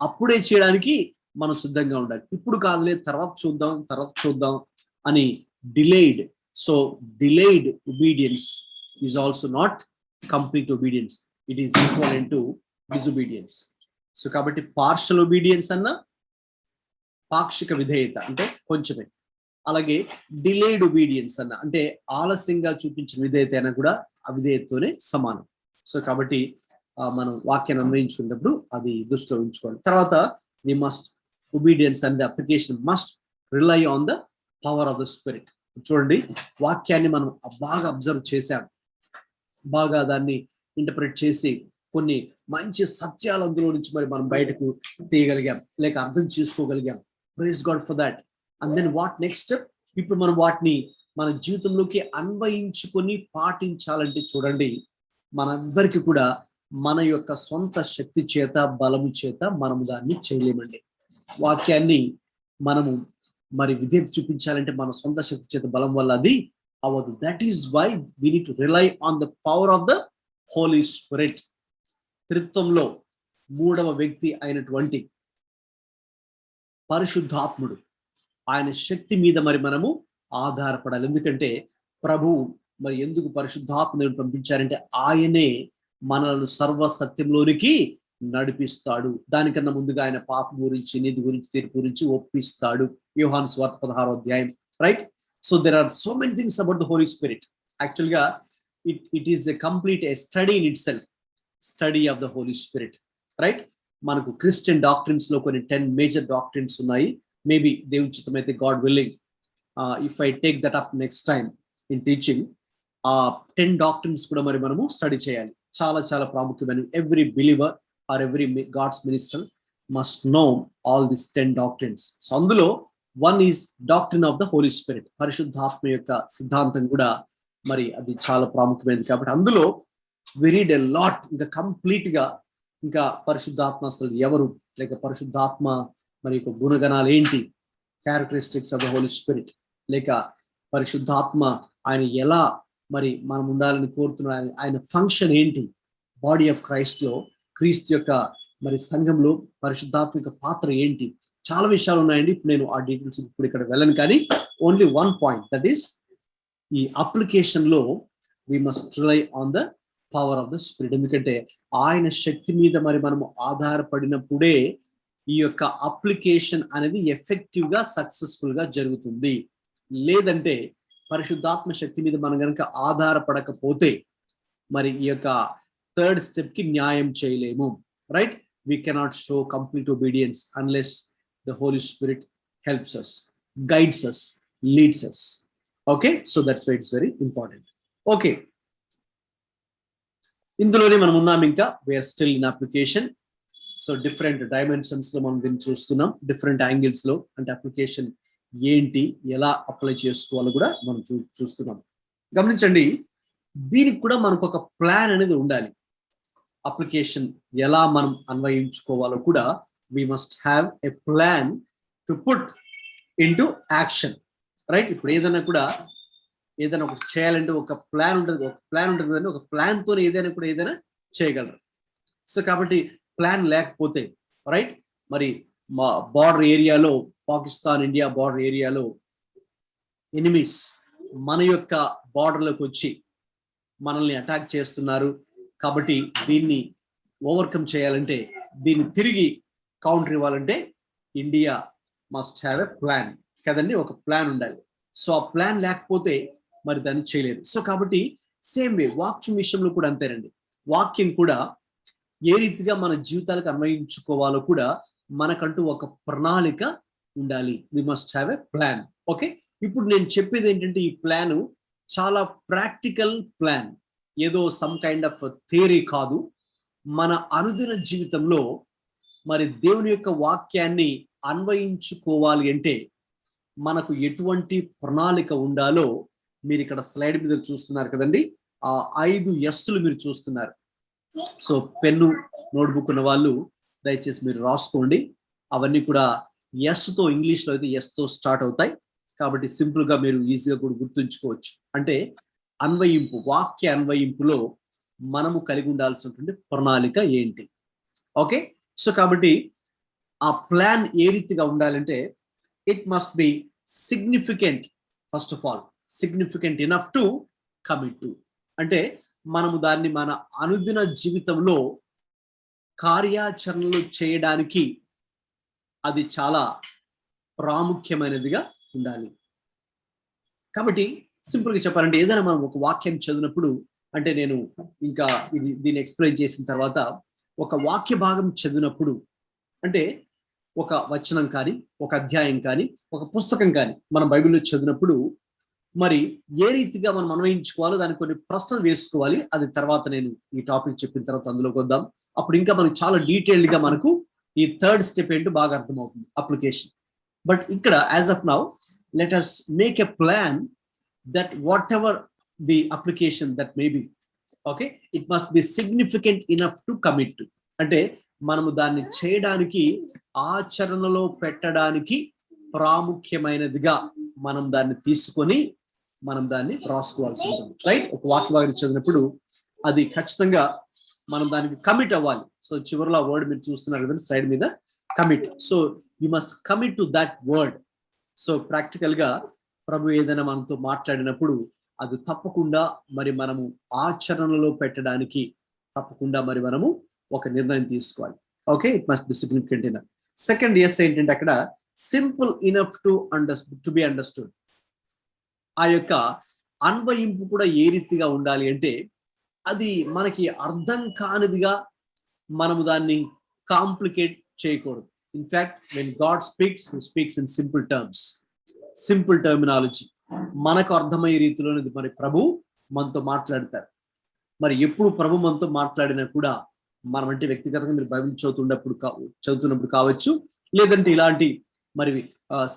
అప్పుడే చేయడానికి మనం సిద్ధంగా ఉండాలి. ఇప్పుడు కాదులే, తర్వాత చూద్దాం అని delayed. So delayed obedience is also not complete obedience. It is equivalent to disobedience. So కాబట్టి పార్షల్ ఒబీడియన్స్ అన్న పాక్షిక విధేయత అంటే కొంచెమే. అలాగే డిలేడ్ ఒబీడియన్స్ అన్న అంటే ఆలస్యంగా చూపించిన విధేయత అయినా కూడా అవిధేయతతోనే సమానం. సో కాబట్టి మనం వాక్యాన్ని అన్వయించుకున్నప్పుడు అది దృష్టిలో ఉంచుకోవాలి. తర్వాత we must obedience and the application must rely on the power of the spirit. చూడండి, వాక్యాన్ని మనం బాగా అబ్జర్వ్ చేశాం, బాగా దాన్ని ఇంటర్ప్రిట్ చేసి కొన్ని మంచి సత్యాలు అందులో నుంచి మరి మనం బయటకు తీయగలిగాం, లేక అర్థం చేసుకోగలిగాం. Praise God for that. And then what next step? ఇప్పుడు మనం వాటిని మన జీవితంలోకి అన్వయించుకొని పాటించాలంటే చూడండి, మనందరికీ కూడా మన యొక్క సొంత శక్తి చేత, బలము చేత మనము దాన్ని చేయలేమండి. వాక్యాన్ని మనము మరి విధేయత చూపించాలంటే మన సొంత శక్తి చేత, బలం వల్ల అది అవ్వదు. That is why we need to rely on the power of the Holy Spirit. త్రిత్వంలో 3వ వ్యక్తి అయినటువంటి పరిశుద్ధాత్ముడు, ఆయన శక్తి మీద మరి మనము ఆధారపడాలి. ఎందుకంటే ప్రభు మరి ఎందుకు పరిశుద్ధాత్మను పంపించారంటే ఆయనే మనలను సర్వ సత్యంలోనికి నడిపిస్తాడు. దానికన్నా ముందుగా ఆయన పాపం గురించి, నీతి గురించి, తీర్పు గురించి ఒప్పిస్తాడు. యోహాను సువార్త 16వ అధ్యాయం, right? So there are so many things about the Holy Spirit. Actual గా it is a complete study in itself, study of the Holy Spirit, right? మనకు క్రిస్టియన్ డాక్ట్రిన్స్ లో కొన్ని 10 మేజర్ డాక్ట్రిన్స్ ఉన్నాయి. మేబీ దేవుని చిత్తం అయితే, God willing, if I take that up next time in teaching, 10 doctrines కూడా మరి మనము స్టడీ చేయాలి. చాలా చాలా ప్రాముఖ్యమైన. Every believer or every God's minister must know all this 10 doctrines. So అందులో one is doctrine of the Holy Spirit, పరిశుద్ధాత్మ యొక్క సిద్ధాంతం కూడా మరి అది చాలా ప్రాముఖ్యమైనది. కాబట్టి అందులో వి రీడ్ ఎ లాట్. ఇంకా కంప్లీట్ గా ఇంకా పరిశుద్ధాత్మ అసలు ఎవరు, లేక పరిశుద్ధాత్మ మరి యొక్క గుణగణాలు ఏంటి, characteristics of the Holy Spirit, లేక పరిశుద్ధాత్మ ఆయన ఎలా మరి మనం ఉండాలని కోరుతున్నారు, ఆయన ఫంక్షన్ ఏంటి, బాడీ ఆఫ్ క్రైస్ట్ లో, క్రీస్తు యొక్క మరి సంఘంలో పరిశుద్ధాత్మ యొక్క పాత్ర ఏంటి, చాలా విషయాలు ఉన్నాయండి. ఇప్పుడు నేను ఆ డీటెయిల్స్ ఇప్పుడు ఇక్కడ వెళ్ళను. కానీ only one point, that is ఈ అప్లికేషన్ లో we must rely on the power of the spirit. ఎందుకంటే ఆయన శక్తి మీద మరి మనము ఆధారపడినప్పుడే ఈ యొక్క అప్లికేషన్ అనేది ఎఫెక్టివ్ గా సక్సెస్ఫుల్ గా జరుగుతుంది. లేదంటే పరిశుద్ధాత్మ శక్తి మీద మనం కనుక ఆధారపడకపోతే మరి ఈ యొక్క 3rd స్టెప్ కి న్యాయం చేయలేము. Right, we cannot show complete obedience unless the Holy Spirit helps us, guides us, leads us. Okay, so that's why it's very important. Okay, ఇందులోనే మనం ఉన్నాం. ఇంకా we are still in application. So different dimensions లో మనం దీన్ని చూస్తున్నాం, different angles లో. అంటే అప్లికేషన్ ఏంటి, ఎలా అప్లై చేసుకోవాలో కూడా మనం చూస్తున్నాం. గమనించండి, దీనికి కూడా మనకు ఒక ప్లాన్ అనేది ఉండాలి. అప్లికేషన్ ఎలా మనం అన్వయించుకోవాలో కూడా we must have a plan to put into action. Right, ఇప్పుడు ఏదైనా కూడా ఏదైనా ఒకటి చేయాలంటే ఒక ప్లాన్ ఉంటుంది, కానీ ఒక ప్లాన్ తో ఏదైనా కూడా ఏదైనా చేయగలరు. సో కాబట్టి ప్లాన్ లేకపోతే, రైట్, మరి మా బార్డర్ ఏరియాలో, పాకిస్తాన్ ఇండియా బార్డర్ ఏరియాలో ఎనిమీస్ మన యొక్క బార్డర్లోకి వచ్చి మనల్ని అటాక్ చేస్తున్నారు. కాబట్టి దీన్ని ఓవర్కమ్ చేయాలంటే, దీన్ని తిరిగి కౌంటర్ ఇవ్వాలంటే India must have a plan కదండి, ఒక ప్లాన్ ఉండాలి. సో ఆ ప్లాన్ లేకపోతే మరి దాన్ని చేయలేరు. సో కాబట్టి సేమ్ వే వాక్యం విషయంలో కూడా అంతేనండి. వాక్యం కూడా ఏ రీతిగా మన జీవితాలకు అన్వయించుకోవాలో కూడా మనకంటూ ఒక ప్రణాళిక ఉండాలి. We must have a plan. Okay, ఇప్పుడు నేను చెప్పేది ఏంటంటే ఈ ప్లాన్ చాలా ప్రాక్టికల్ ప్లాన్, ఏదో సమ్ కైండ్ ఆఫ్ థియరీ కాదు. మన అనుదిన జీవితంలో మరి దేవుని యొక్క వాక్యాన్ని అన్వయించుకోవాలి అంటే మనకు ఎటువంటి ప్రణాళిక ఉండాలో మీరు ఇక్కడ స్లైడ్ మీద చూస్తున్నారు కదండి. ఆ 5 ఎస్లు మీరు చూస్తున్నారు. సో పెన్ను, నోట్బుక్ ఉన్న వాళ్ళు దయచేసి మీరు రాసుకోండి. అవన్నీ కూడా ఎస్తో, ఇంగ్లీష్లో అయితే ఎస్తో స్టార్ట్ అవుతాయి. కాబట్టి సింపుల్ గా మీరు ఈజీగా కూడా గుర్తుంచుకోవచ్చు. అంటే అన్వయింపు, వాక్య అన్వయింపులో మనము కలిగి ఉండాల్సినటువంటి ప్రణాళిక ఏంటి. ఓకే, సో కాబట్టి ఆ ప్లాన్ ఏ రీతిగా ఉండాలంటే it must be significant. First of all significant enough to commit to, అంటే మనము దాన్ని మన అనుదిన జీవితంలో కార్యాచరణలు చేయడానికి అది చాలా ప్రాముఖ్యమైనదిగా ఉండాలి. కాబట్టి సింపుల్గా చెప్పాలంటే ఏదైనా మనం ఒక వాక్యం చదివినప్పుడు, అంటే నేను ఇంకా దీన్ని ఎక్స్ప్లెయిన్ చేసిన తర్వాత, ఒక వాక్య భాగం చదివినప్పుడు, అంటే ఒక వచనం కానీ, ఒక అధ్యాయం కానీ, ఒక పుస్తకం కానీ మనం బైబిల్లో చదివినప్పుడు మరి ఏ రీతిగా మనం అన్వయించుకోవాలో దానికి కొన్ని ప్రశ్నలు వేసుకోవాలి. అది తర్వాత నేను ఈ టాపిక్ చెప్పిన తర్వాత అందులోకి వద్దాం. అప్పుడు ఇంకా మనకు చాలా డీటెయిల్డ్ గా మనకు ఈ 3rd స్టెప్ ఏంటో బాగా అర్థమవుతుంది, అప్లికేషన్. బట్ ఇక్కడ as of now let us make a plan that what ever the application that may be, okay, it must be significant enough to commit to. అంటే మనము దాన్ని చేయడానికి, ఆచరణలో పెట్టడానికి ప్రాముఖ్యమైనదిగా మనం దాన్ని తీసుకొని మనం దాన్ని రాసుకోవాల్సి ఉంటుంది. రైట్, ఒక వాక్యభాగం చదివినప్పుడు అది ఖచ్చితంగా మనం దానికి కమిట్ అవ్వాలి. సో చివరిలో ఆ వర్డ్ మీరు చూస్తున్నారు కదా స్లైడ్ మీద, commit. So you must commit to that word. So practical గా ప్రభు ఏదైనా మనతో మాట్లాడినప్పుడు అది తప్పకుండా మరి మనము ఆచరణలో పెట్టడానికి తప్పకుండా మరి మనము ఒక నిర్ణయం తీసుకోవాలి. Okay, it must be significant enough. Second S ఏంటంటే అక్కడ simple enough to be understood. ఆ యొక్క అన్వయింపు కూడా ఏ రీతిగా ఉండాలి అంటే అది మనకి అర్థం కానిదిగా మనము దాన్ని కాంప్లికేట్ చేయకూడదు. In fact when God speaks, he speaks in simple terms, simple terminology, మనకు అర్థమయ్యే రీతిలోనేది మరి ప్రభు మనతో మాట్లాడతారు. మరి ఎప్పుడు ప్రభు మనతో మాట్లాడినా కూడా మనం అంటే వ్యక్తిగతంగా మీరు బైబిల్ చదువుతున్నప్పుడు కావచ్చు, లేదంటే ఇలాంటి మరి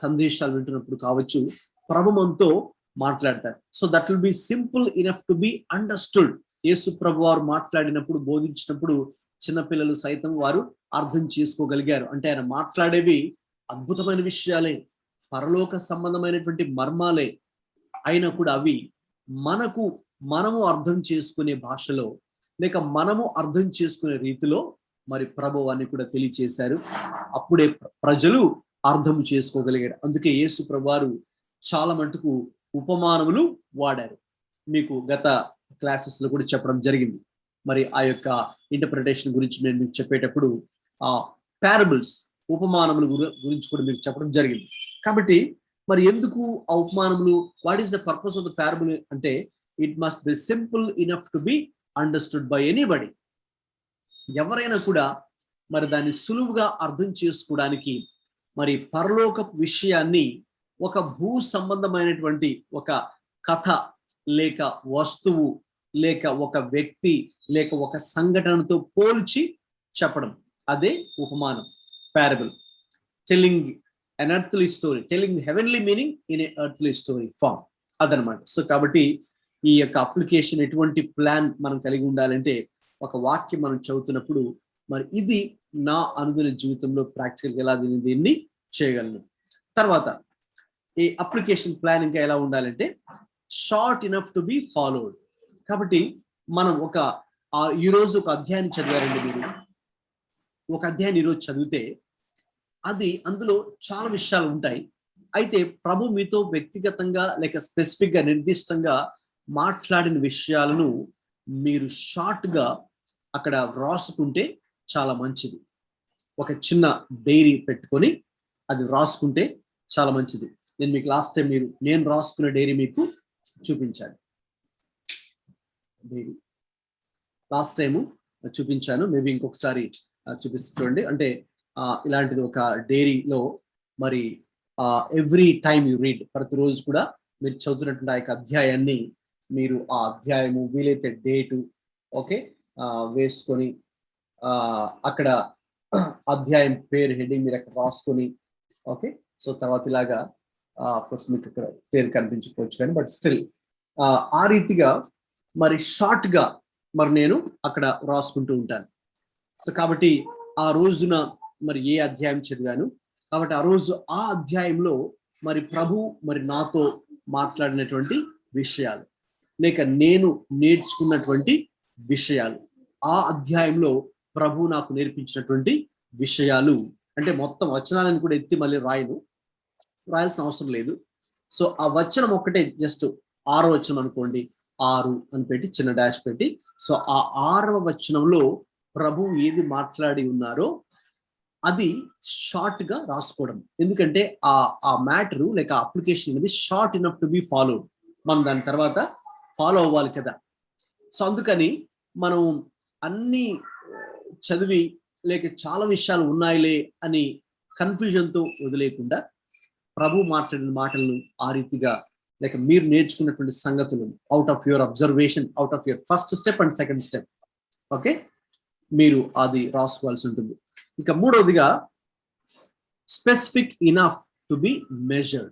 సందేశాలు వింటున్నప్పుడు కావచ్చు, ప్రభు మనతో మాట్లాడతారు. So that will be simple enough to be understood. యేసు ప్రభు వారు మాట్లాడినప్పుడు, బోధించినప్పుడు చిన్నపిల్లలు సైతం వారు అర్థం చేసుకోగలిగారు. అంటే ఆయన మాట్లాడేవి అద్భుతమైన విషయాలే, పరలోక సంబంధమైనటువంటి మర్మాలే అయినా కూడా అవి మనము అర్థం చేసుకునే భాషలో, లేక మనము అర్థం చేసుకునే రీతిలో మరి ప్రభు అని కూడా తెలియచేశారు. అప్పుడే ప్రజలు అర్థం చేసుకోగలిగారు. అందుకే యేసు ప్రభు వారు చాలా మటుకు ఉపమానములు వాడారు. మీకు గత క్లాసెస్ లో కూడా చెప్పడం జరిగింది. మరి ఆ యొక్క ఇంటర్ప్రిటేషన్ గురించి నేను మీకు చెప్పేటప్పుడు ఆ పారబుల్స్, ఉపమానముల గురించి కూడా మీకు చెప్పడం జరిగింది. కాబట్టి మరి ఎందుకు ఆ ఉపమానములు, what is the purpose of the parable అంటే it must be simple enough to be understood by anybody. ఎవరైనా కూడా మరి దాన్ని సులువుగా అర్థం చేసుకోవడానికి, మరి పరలోక విషయాన్ని ఒక భూ సంబంధమైనటువంటి ఒక కథ, లేక వస్తువు, లేక ఒక వ్యక్తి, లేక ఒక సంఘటనతో పోల్చి చెప్పడం, అదే ఉపమానం, parable. Telling an earthly story, telling the heavenly meaning in a earthly story form, అదనమాట. సో కాబట్టి ఈ యొక్క అప్లికేషన్ ఎటువంటి ప్లాన్ మనం కలిగి ఉండాలంటే, ఒక వాక్యం మనం చదువుతున్నప్పుడు మరి ఇది నా అనుదిన జీవితంలో ప్రాక్టికల్గా ఎలా దీన్ని చేయగలను. తర్వాత ఈ అప్లికేషన్ ప్లాన్ ఇంకా ఎలా ఉండాలంటే short enough to be followed. కాబట్టి మనం ఈరోజు ఒక అధ్యాయాన్ని చదివారండి, మీరు ఒక అధ్యాయాన్ని ఈరోజు చదివితే అందులో చాలా విషయాలు ఉంటాయి. అయితే ప్రభు మీతో వ్యక్తిగతంగా లేక స్పెసిఫిక్ గా నిర్దిష్టంగా మాట్లాడిన విషయాలను మీరు షార్ట్ గా అక్కడ రాసుకుంటే చాలా మంచిది. ఒక చిన్న డైరీ పెట్టుకొని అది రాసుకుంటే చాలా మంచిది. నేను మీకు లాస్ట్ టైం నేను రాసుకున్న డైరీ మీకు చూపించాను. డైరీ లాస్ట్ టైము చూపించాను, మేబీ ఇంకొకసారి చూపిస్తుంది. అంటే ఇలాంటిది ఒక డైరీలో మరి ఎవ్రీ టైమ్ యూ రీడ్, ప్రతిరోజు కూడా మీరు చదువుతున్నటువంటి ఆ యొక్క అధ్యాయాన్ని మీరు ఆ అధ్యాయము వీలైతే డేటు ఓకే వేసుకొని అక్కడ అధ్యాయం పేరు హెడ్డింగ్ మీరు అక్కడ రాసుకొని ఓకే. సో తర్వాత ఇలాగా అఫ్కోర్స్ మీకు ఇక్కడ పేరు కనిపించకపోవచ్చు కానీ బట్ స్టిల్ ఆ రీతిగా మరి షార్ట్ గా మరి నేను అక్కడ రాసుకుంటూ ఉంటాను. సో కాబట్టి ఆ రోజున మరి ఏ అధ్యాయం చదివాను కాబట్టి ఆ రోజు ఆ అధ్యాయంలో మరి ప్రభు మరి నాతో మాట్లాడినటువంటి విషయాలు, లేక నేను నేర్చుకున్నటువంటి విషయాలు, ఆ అధ్యాయంలో ప్రభు నాకు నేర్పించినటువంటి విషయాలు, అంటే మొత్తం వచనాలను కూడా ఎత్తి మళ్ళీ రాయాల్సిన అవసరం లేదు. సో ఆ వచనం ఒక్కటే జస్ట్ 6వ వచనం అనుకోండి, 6 అని పెట్టి చిన్న డాష్ పెట్టి, సో ఆ 6వ వచనంలో ప్రభు ఏది మాట్లాడి ఉన్నారో అది షార్ట్ గా రాసుకోవడం. ఎందుకంటే ఆ మ్యాటరు లేక అప్లికేషన్ అనేది short enough to be followed. మనం దాని తర్వాత ఫాలో అవ్వాలి కదా. సో అందుకని మనం అన్ని చదివి లేక చాలా విషయాలు ఉన్నాయిలే అని కన్ఫ్యూజన్తో వదిలేకుండా ప్రభు మాట్లాడిన మాటలను ఆ రీతిగా లేక మీరు నేర్చుకున్నటువంటి సంగతులను out of your observation, out of your first step and second step okay మీరు అది రాసుకోవాల్సి ఉంటుంది. ఇక మూడవదిగా specific enough to be measured.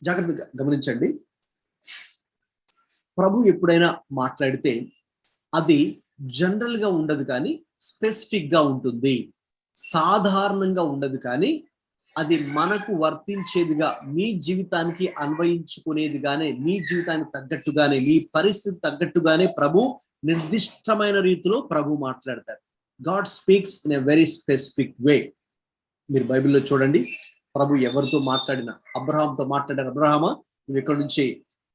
జాగ్రత్తగా గమనించండి, ప్రభు ఎప్పుడైనా మాట్లాడితే అది జనరల్ గా ఉండదు కానీ స్పెసిఫిక్ గా ఉంటుంది, సాధారణంగా ఉండదు కానీ అది మనకు వర్తించేదిగా, మీ జీవితానికి అన్వయించుకునేదిగానే, మీ జీవితానికి తగ్గట్టుగానే, మీ పరిస్థితి తగ్గట్టుగానే ప్రభు నిర్దిష్టమైన రీతిలో ప్రభు మాట్లాడతారు. God speaks in a very specific way. మీరు బైబిల్లో చూడండి, ప్రభు ఎవరితో మాట్లాడినా, అబ్రహాంతో మాట్లాడారు, అబ్రహామా నువ్వు ఇక్కడ నుంచి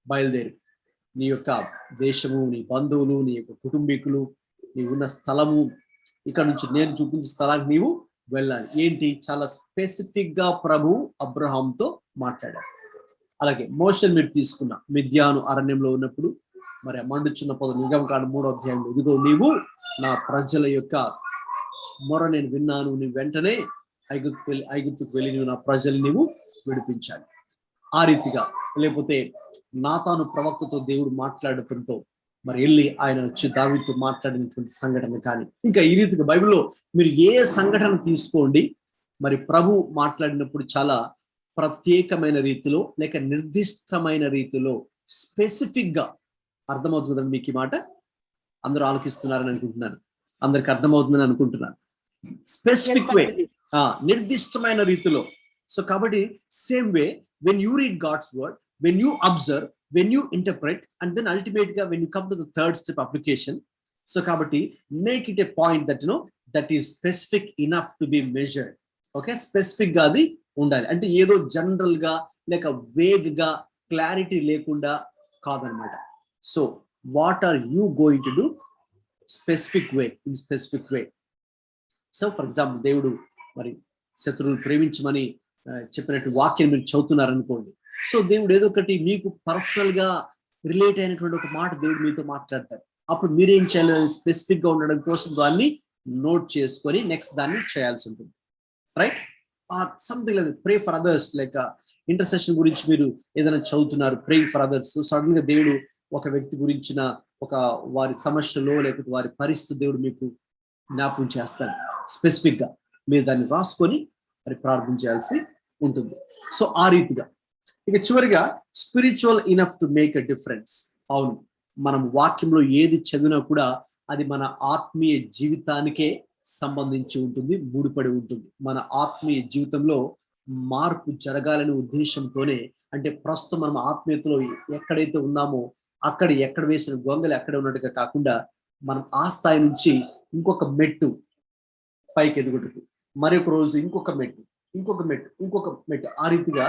బయలుదేరు, నీ యొక్క దేశము, నీ బంధువులు, నీ యొక్క కుటుంబీకులు, నీవు ఉన్న స్థలము, ఇక్కడ నుంచి నేను చూపించే స్థలానికి నీవు వెళ్ళాలి. ఏంటి, చాలా స్పెసిఫిక్ గా ప్రభు అబ్రహాంతో మాట్లాడారు. అలాగే మోషే మీరు తీసుకున్న మిద్యాను అరణ్యంలో ఉన్నప్పుడు మరి మండుచున్న పొద, నిర్గమకాండం 3వ అధ్యాయంలో, ఇదిగో నీవు నా ప్రజల యొక్క మొర నేను విన్నాను, నీ వెంటనే ఐగుప్తుకు వెళ్ళి నువ్వు నా ప్రజల్ని నీవు విడిపించాలి. ఆ రీతిగా, లేకపోతే నాతాను ప్రవక్తతో దేవుడు మాట్లాడటంతో మరి వెళ్ళి ఆయన వచ్చి దావీదుతో మాట్లాడినటువంటి సంఘటన కానీ, ఇంకా ఈ రీతిగా బైబిల్లో మీరు ఏ సంఘటన తీసుకోండి, మరి ప్రభు మాట్లాడినప్పుడు చాలా ప్రత్యేకమైన రీతిలో లేక నిర్దిష్టమైన రీతిలో స్పెసిఫిక్ గా అర్థమవుతుందని మీకు ఈ మాట అందరూ ఆలోచిస్తున్నారని అనుకుంటున్నాను, అందరికి అర్థమవుతుందని అనుకుంటున్నాను. స్పెసిఫిక్ వే, నిర్దిష్టమైన రీతిలో. సో కాబట్టి same way when you read God's word, when you observe, when you interpret, and then ultimately when you come to the third step application, so kabatti make it a point that that is specific enough to be measured. Okay, specific ga adi undali, ante edo general ga leka vague ga clarity lekunda kadanamata. So what are you going to do? Specific way, in specific way. So for example, దేవుడు మరి శత్రువులు ప్రేమించమని చెప్పినట్టు వాక్యం మీరు చదువుతున్నారనుకోండి. So దేవుడు ఏదో ఒకటి మీకు పర్సనల్ గా రిలేట్ అయినటువంటి ఒక మాట దేవుడు మీతో మాట్లాడతారు. అప్పుడు మీరేం చేయాలి? స్పెసిఫిక్ గా ఉండడం కోసం దాన్ని నోట్ చేసుకొని నెక్స్ట్ దాన్ని చేయాల్సి ఉంటుంది. Right? Something like pray for others, like intercession గురించి మీరు ఏదైనా చదువుతున్నారు, ప్రేయింగ్ ఫర్ అదర్స్. సడన్ గా దేవుడు ఒక వ్యక్తి గురించిన ఒక వారి సమస్యలో లేకపోతే వారి పరిస్థితి దేవుడు మీకు జ్ఞాపకం చేస్తాడు. స్పెసిఫిక్ గా మీరు దాన్ని రాసుకొని మరి ప్రార్థన చేయాల్సి ఉంటుంది. సో ఆ రీతిగా ఇక చివరిగా spiritual enough to make a difference. అవును, మనం వాక్యంలో ఏది చదివినా కూడా అది మన ఆత్మీయ జీవితానికే సంబంధించి ఉంటుంది, ముడిపడి ఉంటుంది. మన ఆత్మీయ జీవితంలో మార్పు జరగాలనే ఉద్దేశంతోనే, అంటే ప్రస్తుతం మనం ఆత్మీయతలో ఎక్కడైతే ఉన్నామో ఎక్కడ వేసిన గొంగలు ఎక్కడ ఉన్నట్టుగా కాకుండా మనం ఆ స్థాయి నుంచి ఇంకొక మెట్టు పైకి ఎదుగుటకు, మరొక రోజు ఇంకొక మెట్టు, ఆ రీతిగా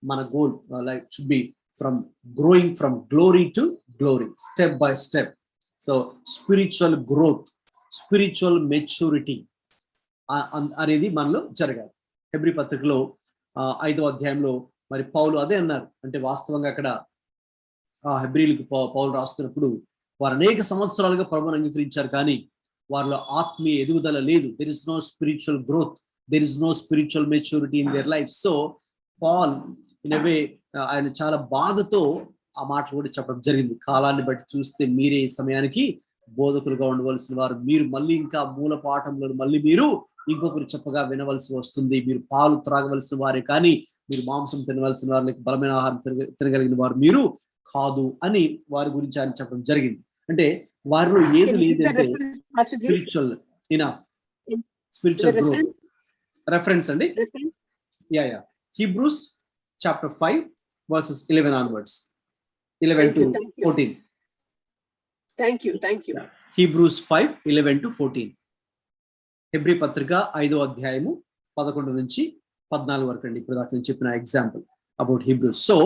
మన goal like should be from growing from glory to glory, step by step. So spiritual growth, spiritual maturity అనేది మనలో జరగాలి. హెబ్రీ పత్రికలో 5వ అధ్యాయంలో మరి పౌలు అదే అన్నారు. అంటే వాస్తవంగా అక్కడ హెబ్రీలకు పౌలు రాస్తున్నప్పుడు వారు అనేక సంవత్సరాలుగా ప్రభువును అంగీకరించారు, కానీ వారిలో ఆత్మీయ ఎదుగుదల లేదు. There is no spiritual growth, there is no spiritual maturity in their life. So Paul in a way ఆయన చాలా బాధతో ఆ మాటలు కూడా చెప్పడం జరిగింది. కాలాన్ని బట్టి చూస్తే మీరే ఈ సమయానికి బోధకులుగా ఉండవలసిన వారు, మీరు మళ్ళీ ఇంకా మూల పాఠంలో మళ్ళీ మీరు ఇంకొకరు చెప్పగా వినవలసి వస్తుంది. మీరు పాలు త్రాగవలసిన వారే కానీ మీరు మాంసం తినవలసిన వారు, లేక బలమైన ఆహారం తినగలిగిన వారు మీరు కాదు అని వారి గురించి ఆయన చెప్పడం జరిగింది. అంటే వారిలో ఏది లేదంటే spiritual enough, spiritual growth. Reference అండి, yeah Hebrews chapter 5 verses 11 onwards, 11 to 14. Thank you. Hebrews 5, 11 to 14. Hebrew పత్రిక 5వ అధ్యాయము 11 నుంచి 14 వరకు అండి. ఇప్పుడు దాకా నేను చెప్పిన example about Hebrews. So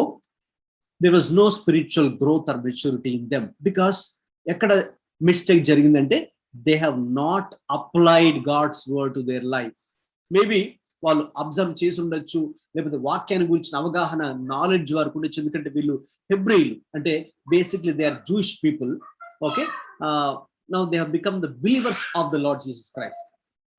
there was no spiritual growth or maturity in them because ఎక్కడ మిస్టేక్ జరిగిందంటే they have not applied God's word to their life. Maybe వాళ్ళు అబ్జర్వ్ చేసి ఉండొచ్చు, లేకపోతే వాక్యాన్ని గురించిన అవగాహన, నాలెడ్జ్ వరకు ఉండొచ్చు. ఎందుకంటే వీళ్ళు హెబ్రీలు, అంటే basically they are Jewish people. Okay, now they have become the believers of the Lord Jesus Christ.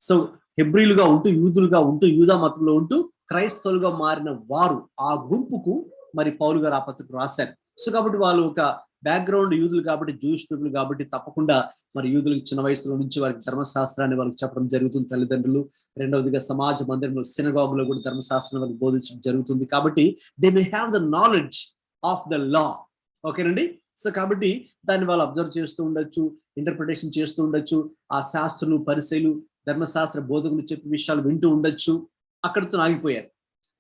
So హెబ్రీలుగా ఉంటూ, యూదులుగా ఉంటూ, యూదా మతంలో ఉంటూ క్రైస్తవులుగా మారిన వారు, ఆ గుంపుకు మరి పౌలు గారు ఆ పత్రిక రాశారు. సో కాబట్టి వాళ్ళు ఒక బ్యాక్గ్రౌండ్ యూదులు కాబట్టి, జూయిష్ పీపుల్ కాబట్టి తప్పకుండా మరి యూదులకు చిన్న వయసులో నుంచి వారికి ధర్మశాస్త్రాన్ని వాళ్ళకి చెప్పడం జరుగుతుంది, తల్లిదండ్రులు. రెండవదిగా సమాజ మందిరంలో, సినగాగులో కూడా ధర్మశాస్త్రం వాళ్ళకి బోధించడం జరుగుతుంది. కాబట్టి they may have the knowledge of the లా. ఓకేనండి. సో కాబట్టి దాన్ని వాళ్ళు అబ్జర్వ్ చేస్తూ ఉండొచ్చు, ఇంటర్ప్రిటేషన్ చేస్తూ ఉండొచ్చు, ఆ శాస్త్రులు, పరిసయ్యులు, ధర్మశాస్త్ర బోధకులు చెప్పే విషయాలు వింటూ ఉండొచ్చు. అక్కడితో ఆగిపోయారు.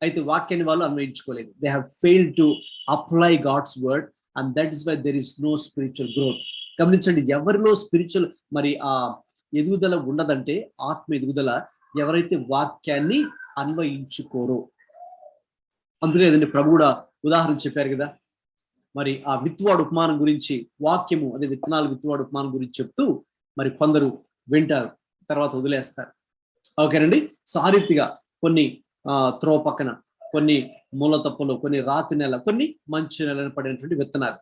అయితే వాక్యాన్ని వాళ్ళు అన్వయించుకోలేదు. They have failed to apply God's word and that is why there is no spiritual growth. గమనించండి, ఎవరిలో స్పిరిచువల్ మరి ఆ ఎదుగుదల ఉండదంటే, ఆత్మ ఎదుగుదల, ఎవరైతే వాక్యాన్ని అన్వయించుకోరో. అందుకే కదండి ప్రభు కూడా ఉదాహరణ చెప్పారు కదా, మరి ఆ విత్తువాడు ఉపమానం గురించి, వాక్యము అదే విత్తనాలు విత్తువాడు ఉపమానం గురించి చెప్తూ మరి కొందరు వింటారు, తర్వాత వదిలేస్తారు. ఓకేనండి. సో ఆ రీతిగా కొన్ని త్రోవ పక్కన, కొన్ని మూల తప్పులు, కొన్ని రాతి నెల, కొన్ని మంచి నెలను పడినటువంటి విత్తనాలు.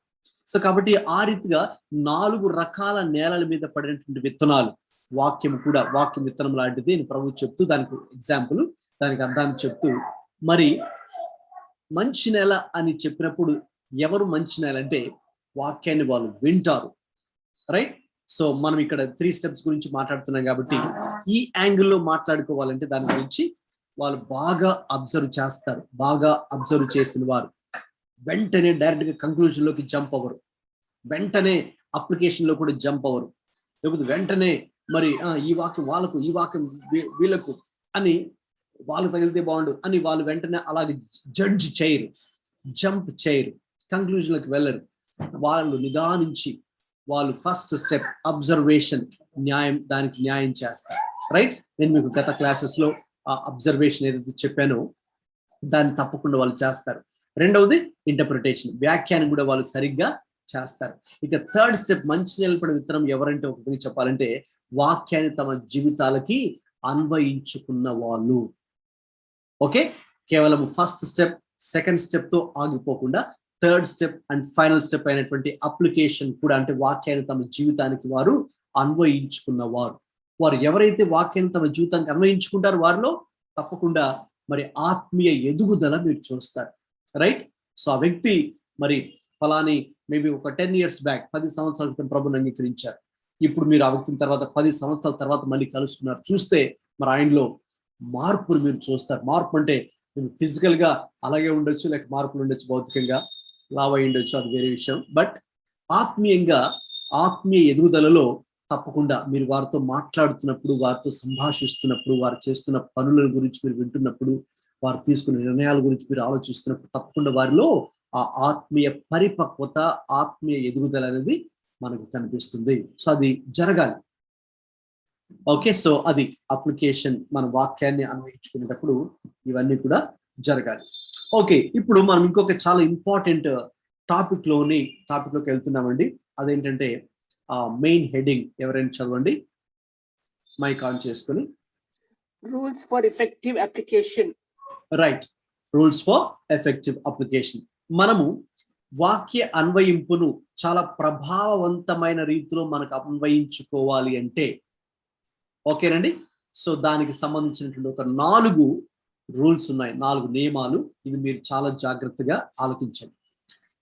సో కాబట్టి ఆ రీతిగా 4 రకాల నేలల మీద పడినటువంటి విత్తనాలు వాక్యం కూడా వాక్యం విత్తనం లాంటిది అని ప్రభు చెప్తూ దానికి ఎగ్జాంపుల్, దానికి అర్థాన్ని చెప్తూ, మరి మంచి నేల అని చెప్పినప్పుడు ఎవరు మంచి నేల అంటే వాక్యాన్ని వాళ్ళు వింటారు, రైట్? సో మనం ఇక్కడ 3 స్టెప్స్ గురించి మాట్లాడుతున్నాం కాబట్టి ఈ యాంగిల్లో మాట్లాడుకోవాలంటే దాని గురించి వాళ్ళు బాగా అబ్జర్వ్ చేస్తారు. బాగా అబ్జర్వ్ చేసిన వారు వెంటనే డైరెక్ట్ గా కంక్లూజన్ లోకి జంప్ అవ్వరు, వెంటనే అప్లికేషన్ లో కూడా జంప్ అవ్వరు, లేకపోతే వెంటనే మరి ఈ వాక్యం వాళ్ళకు, ఈ వాక్యం వీళ్ళకు అని, వాళ్ళకు తగిలితే బాగుండు అని వాళ్ళు వెంటనే అలాగే జడ్జ్ చేయరు, జంప్ చేయరు, కంక్లూజన్ లోకి వెళ్ళరు. వాళ్ళు నిదానించి వాళ్ళు ఫస్ట్ స్టెప్ అబ్జర్వేషన్, దానికి న్యాయం చేస్తారు, రైట్? నేను మీకు గత క్లాసెస్ లో ఆ అబ్జర్వేషన్ ఏదైతే చెప్పానో దాన్ని తప్పకుండా వాళ్ళు చేస్తారు. రెండవది ఇంటర్ప్రిటేషన్, వ్యాఖ్యానం కూడా వాళ్ళు సరిగ్గా చేస్తారు. ఇక థర్డ్ స్టెప్ మంచి నిలబడిన విత్తనం ఎవరంటే ఒకటి చెప్పాలంటే వాక్యాన్ని తమ జీవితాలకి అన్వయించుకున్న వాళ్ళు. ఓకే, కేవలం ఫస్ట్ స్టెప్, సెకండ్ స్టెప్ తో ఆగిపోకుండా third step and final step అయినటువంటి అప్లికేషన్ కూడా, అంటే వాక్యాన్ని తమ జీవితానికి వారు అన్వయించుకున్న వారు. వారు ఎవరైతే వాక్యాన్ని తమ జీవితానికి అన్వయించుకుంటారో వారిలో తప్పకుండా మరి ఆత్మీయ ఎదుగుదల మీరు చూస్తారు, రైట్? సో ఆ వ్యక్తి మరి ఫలాని మేబీ ఒక 10 years బ్యాక్, 10 సంవత్సరాల క్రితం ప్రభుని అంగీకరించారు. ఇప్పుడు మీరు ఆ వ్యక్తిని తర్వాత 10 సంవత్సరాల తర్వాత మళ్ళీ కలుసుకున్నారు. చూస్తే మరి ఆయనలో మార్పులు మీరు చూస్తారు. మార్పు అంటే ఫిజికల్ గా అలాగే ఉండొచ్చు, లేక మార్పులు ఉండొచ్చు, భౌతికంగా లావ్ అయి ఉండొచ్చు, అది వేరే విషయం. బట్ ఆత్మీయంగా, ఆత్మీయ ఎదుగుదలలో తప్పకుండా మీరు వారితో మాట్లాడుతున్నప్పుడు, వారితో సంభాషిస్తున్నప్పుడు, వారు చేస్తున్న పనుల గురించి మీరు వింటున్నప్పుడు, వారు తీసుకునే నిర్ణయాల గురించి మీరు ఆలోచిస్తున్నప్పుడు తప్పకుండా వారిలో ఆ ఆత్మీయ పరిపక్వత, ఆత్మీయ ఎదుగుదల అనేది మనకు కనిపిస్తుంది. సో అది జరగాలి. ఓకే, సో అది అప్లికేషన్, మన వాక్యాన్ని అన్వయించుకునేటప్పుడు ఇవన్నీ కూడా జరగాలి. ఓకే, ఇప్పుడు మనం ఇంకొక చాలా ఇంపార్టెంట్ టాపిక్ లోకి వెళ్తున్నామండి. అదేంటంటే మెయిన్ హెడ్డింగ్ ఎవరైనా చదవండి, మైక్ ఆన్ చేసుకొని. Rules for effective application. Right, rules for effective application. మనము వాక్య అన్వయింపును చాలా ప్రభావవంతమైన రీతిలో మనకు అన్వయించుకోవాలి అంటే, ఓకేనండి, సో దానికి సంబంధించినటువంటి ఒక 4 రూల్స్ ఉన్నాయి, 4 నియమాలు. ఇవి మీరు చాలా జాగ్రత్తగా ఆలోచించండి.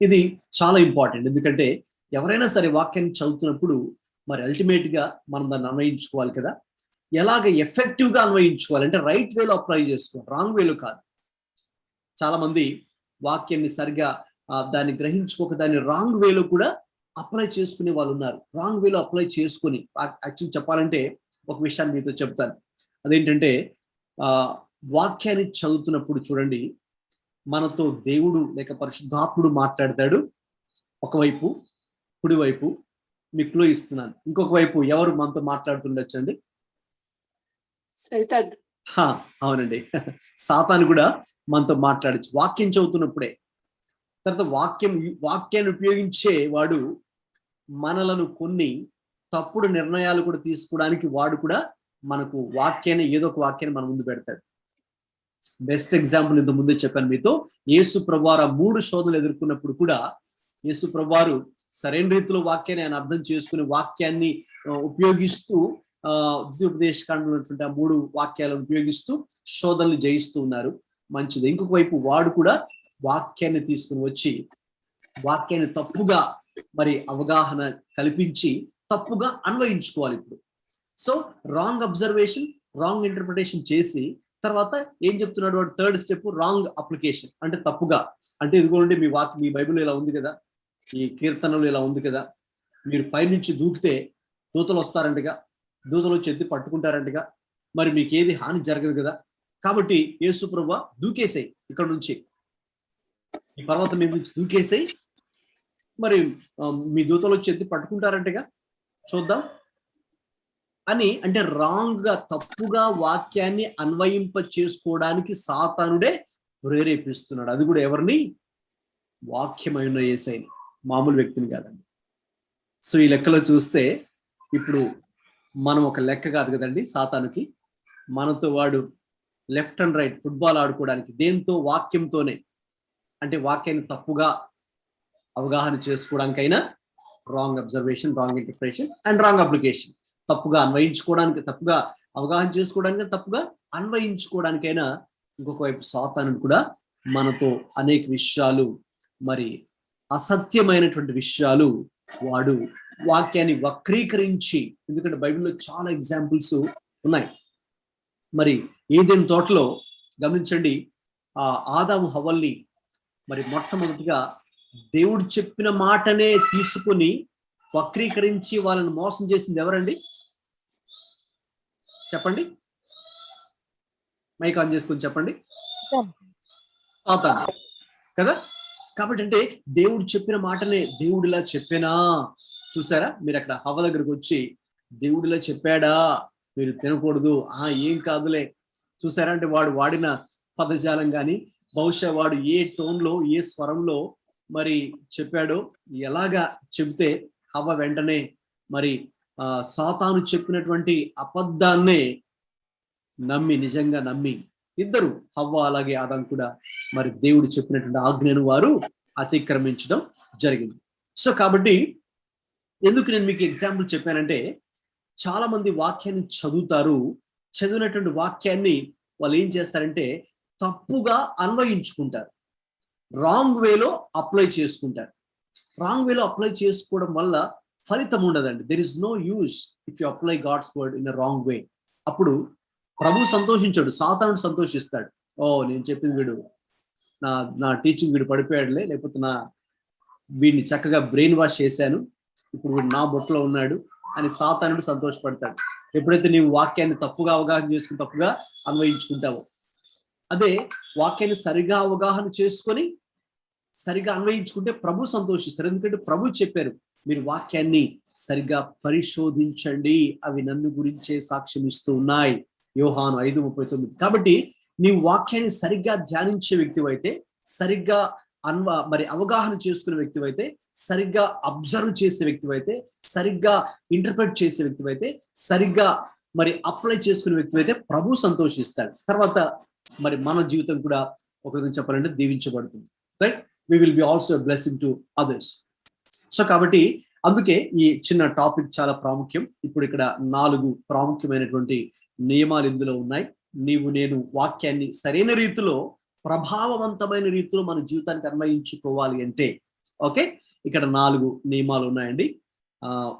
ఇది చాలా ఇంపార్టెంట్, ఎందుకంటే ఎవరైనా సరే వాక్యాన్ని చదువుతున్నప్పుడు మరి అల్టిమేట్ గా మనం దాన్ని అన్వయించుకోవాలి కదా. ఎలాగ ఎఫెక్టివ్ గా అన్వయించుకోవాలి అంటే రైట్ వేలో అప్లై చేసుకోవాలి, రాంగ్ వేలో కాదు. చాలా మంది వాక్యాన్ని సరిగా దాన్ని గ్రహించుకోక దాన్ని రాంగ్ వేలో కూడా అప్లై చేసుకునే వాళ్ళు ఉన్నారు. రాంగ్ వేలో అప్లై చేసుకుని, యాక్చువల్లీ చెప్పాలంటే ఒక విషయాన్ని మీతో చెప్తాను. అదేంటంటే వాక్యాన్ని చదువుతున్నప్పుడు చూడండి, మనతో దేవుడు లేక పరిశుద్ధాత్ముడు మాట్లాడతాడు. ఒకవైపు కుడివైపు మీకు క్లూ ఇస్తున్నాను, ఇంకొక వైపు ఎవరు మనతో మాట్లాడుతుండొచ్చు అండి? సైతాన్. అవునండి, సాతాను కూడా మనతో మాట్లాడచ్చు వాక్యం చదువుతున్నప్పుడే. తర్వాత వాక్యాన్ని ఉపయోగించే వాడు మనలను కొన్ని తప్పుడు నిర్ణయాలు కూడా తీసుకోవడానికి వాడు కూడా మనకు వాక్యాన్ని, ఏదో ఒక వాక్యాన్ని మన ముందు పెడతాడు. బెస్ట్ ఎగ్జాంపుల్ ఇంత ముందే చెప్పాను మీతో. యేసు ప్రభువారు 3 శోధనలు ఎదుర్కొన్నప్పుడు కూడా యేసు ప్రభువారు సరైన రీతిలో వాక్యాన్ని ఆయన అర్థం చేసుకుని వాక్యాన్ని ఉపయోగిస్తూ ద్వితీయోపదేశకాండంలో ఉన్నటువంటి 3 వాక్యాలను ఉపయోగిస్తూ శోధనలు జయిస్తూ ఉన్నారు. మంచిది. ఇంకొక వైపు వాడు కూడా వాక్యాన్ని తీసుకుని వచ్చి వాక్యాన్ని తప్పుగా మరి అవగాహన కల్పించి తప్పుగా అన్వయించుకోవాలి. ఇప్పుడు so wrong observation, wrong interpretation చేసి తర్వాత ఏం చెప్తున్నాడు వాడు? Third step wrong application. అంటే తప్పుగా, అంటే ఇదిగోండి మీ బైబిల్ ఇలా ఉంది కదా, ఈ కీర్తనలు ఇలా ఉంది కదా, మీరు పైనుంచి దూకితే దూతలు వస్తారంటగా, దూతలు వచ్చి ఎత్తి పట్టుకుంటారంటగా, మరి మీకు ఏది హాని జరగదు కదా, కాబట్టి యేసు ప్రభువా దూకేసాయి, ఇక్కడ నుంచి ఈ పర్వతం మీద నుంచి దూకేసాయి, మరి మీ దూతలు వచ్చి ఎత్తి పట్టుకుంటారంటగా, చూద్దాం అని. అంటే రాంగ్ గా, తప్పుగా వాక్యాన్ని అన్వయింప చేసుకోవడానికి సాతానుడే ప్రేరేపిస్తున్నాడు. అది కూడా ఎవరిని? వాక్యమైన యేసయ్యని, మామూలు వ్యక్తిని కాదండి. సో ఈ లెక్కలో చూస్తే ఇప్పుడు మనం ఒక లెక్క కాదు కదండి సాతానుకి. మనతో వాడు లెఫ్ట్ అండ్ రైట్ ఫుట్బాల్ ఆడుకోవడానికి దేంతో? వాక్యంతోనే. అంటే వాక్యాన్ని తప్పుగా అవగాహన చేసుకోవడానికైనా wrong observation, wrong interpretation and wrong application. తప్పుగా అన్వయించుకోవడానికి, తప్పుగా అవగాహన చేసుకోవడానికి, తప్పుగా అన్వయించుకోవడానికైనా ఇంకొక వైపు సాతానుడు కూడా మనతో అనేక విషయాలు, మరి అసత్యమైనటువంటి విషయాలు వాడు వాక్యాన్ని వక్రీకరించి, ఎందుకంటే బైబిల్లో చాలా ఎగ్జాంపుల్స్ ఉన్నాయి. మరి ఏదెన్ తోటలో గమనించండి, ఆదాము హవ్వల్ని మరి మొట్టమొదటిగా దేవుడు చెప్పిన మాటనే తీసుకుని వక్రీకరించి వాళ్ళని మోసం చేసింది ఎవరండి? చెప్పండి, మైక్ ఆన్ చేసుకొని చెప్పండి. సాతాను కదా. కాబట్టి అంటే దేవుడు చెప్పిన మాటనే దేవుడిలా చెప్పినా, చూసారా మీరు అక్కడ హవ్వ దగ్గరకు వచ్చి దేవుడిలా చెప్పాడా, మీరు తినకూడదు, ఏం కాదులే. చూసారా అంటే వాడు వాడిన పదజాలం కానీ, బహుశా వాడు ఏ టోన్లో, ఏ స్వరంలో మరి చెప్పాడో, ఎలాగా చెబితే హవ్వ వెంటనే మరి సాతాను చెప్పినటువంటి అబద్ధాన్నే నమ్మి, నిజంగా నమ్మి, ఇద్దరు హవ్వ అలాగే ఆదాము కూడా మరి దేవుడు చెప్పినటువంటి ఆజ్ఞను వారు అతిక్రమించడం జరిగింది. సో కాబట్టి ఎందుకు నేను మీకు ఎగ్జాంపుల్ చెప్పానంటే, చాలా మంది వాక్యాన్ని చదువుతారు, చదివినటువంటి వాక్యాన్ని వాళ్ళు ఏం చేస్తారంటే తప్పుగా అన్వయించుకుంటారు, రాంగ్ వేలో అప్లై చేసుకుంటారు. రాంగ్ వేలో అప్లై చేసుకోవడం వల్ల ఫలితం ఉండదండి. There is no use if you apply God's word in a wrong way. అప్పుడు ప్రభు సంతోషించాడు, సాతానుడు సంతోషిస్తాడు. నేను చెప్పింది వీడు, నా టీచింగ్ వీడు పడిపోయాడులే, లేకపోతే వీడిని చక్కగా బ్రెయిన్ వాష్ చేశాను, ఇప్పుడు వీడు నా బొట్టలో ఉన్నాడు అని సాతానుడు సంతోషపడతాడు. ఎప్పుడైతే నీవు వాక్యాన్ని తప్పుగా అవగాహన చేసుకుని తప్పుగా అన్వయించుకుంటావో, అదే వాక్యాన్ని సరిగా అవగాహన చేసుకొని సరిగా అన్వయించుకుంటే ప్రభు సంతోషిస్తారు. ఎందుకంటే ప్రభు చెప్పారు, మీరు వాక్యాన్ని సరిగా పరిశోధించండి, అవి నన్ను గురించే సాక్ష్యం ఇస్తూ ఉన్నాయి, యోహాను 5:39. కాబట్టి నీ వాక్యాన్ని సరిగ్గా ధ్యానించే వ్యక్తివైతే, సరిగ్గా మరి అవగాహన చేసుకునే వ్యక్తివైతే, సరిగ్గా అబ్జర్వ్ చేసే వ్యక్తివైతే, సరిగ్గా ఇంటర్ప్రెట్ చేసే వ్యక్తివైతే, సరిగ్గా మరి అప్లై చేసుకునే వ్యక్తివైతే ప్రభు సంతోషిస్తాడు. తర్వాత మరి మన జీవితం కూడా ఒక విధంగా చెప్పాలంటే దీవించబడుతుంది. Right, we will be also blessing to others. So కాబట్టి అందుకే ఈ చిన్న టాపిక్ చాలా ప్రాముఖ్యం. ఇప్పుడు ఇక్కడ 4 ప్రాముఖ్యమైనటువంటి నియమాలు ఇందులో ఉన్నాయి. నీవు నేను వాక్యాన్ని సరైన రీతిలో, ప్రభావవంతమైన రీతిలో మన జీవితానికి అన్వయించుకోవాలి అంటే, ఓకే, ఇక్కడ 4 నియమాలు ఉన్నాయండి.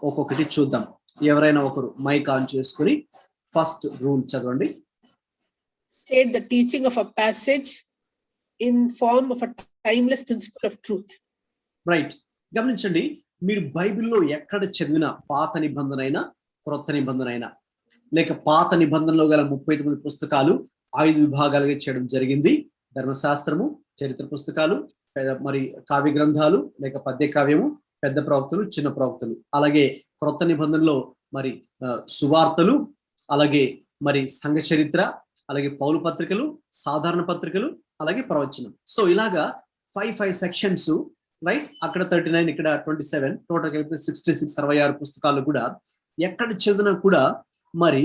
ఒక్కొక్కటి చూద్దాం. ఎవరైనా ఒకరు మైక్ ఆన్ చేసుకుని ఫస్ట్ రూల్ చదవండి. State the teaching of a passage in form of a timeless principle of truth. Right, గమనించండి, మీరు బైబిల్లో ఎక్కడ చదివిన, పాత నిబంధన అయినా క్రొత్త నిబంధన అయినా, లేక పాత నిబంధనలో గల 39 పుస్తకాలు 5 విభాగాలుగా చేయడం జరిగింది. ధర్మశాస్త్రము, చరిత్ర పుస్తకాలు, మరి కావ్య గ్రంథాలు, లేక పద్య కావ్యము, పెద్ద ప్రవక్తలు, చిన్న ప్రవక్తలు. అలాగే క్రొత్త నిబంధనలో మరి సువార్తలు, అలాగే మరి సంఘ చరిత్ర, అలాగే పౌలు పత్రికలు, సాధారణ పత్రికలు, అలాగే ప్రవచనం. సో ఇలాగా 5 సెక్షన్స్, రైట్. అక్కడ 39, ఇక్కడ 27, టోటల్ అయితే 66, 66 పుస్తకాలు కూడా ఎక్కడ చదివినా కూడా మరి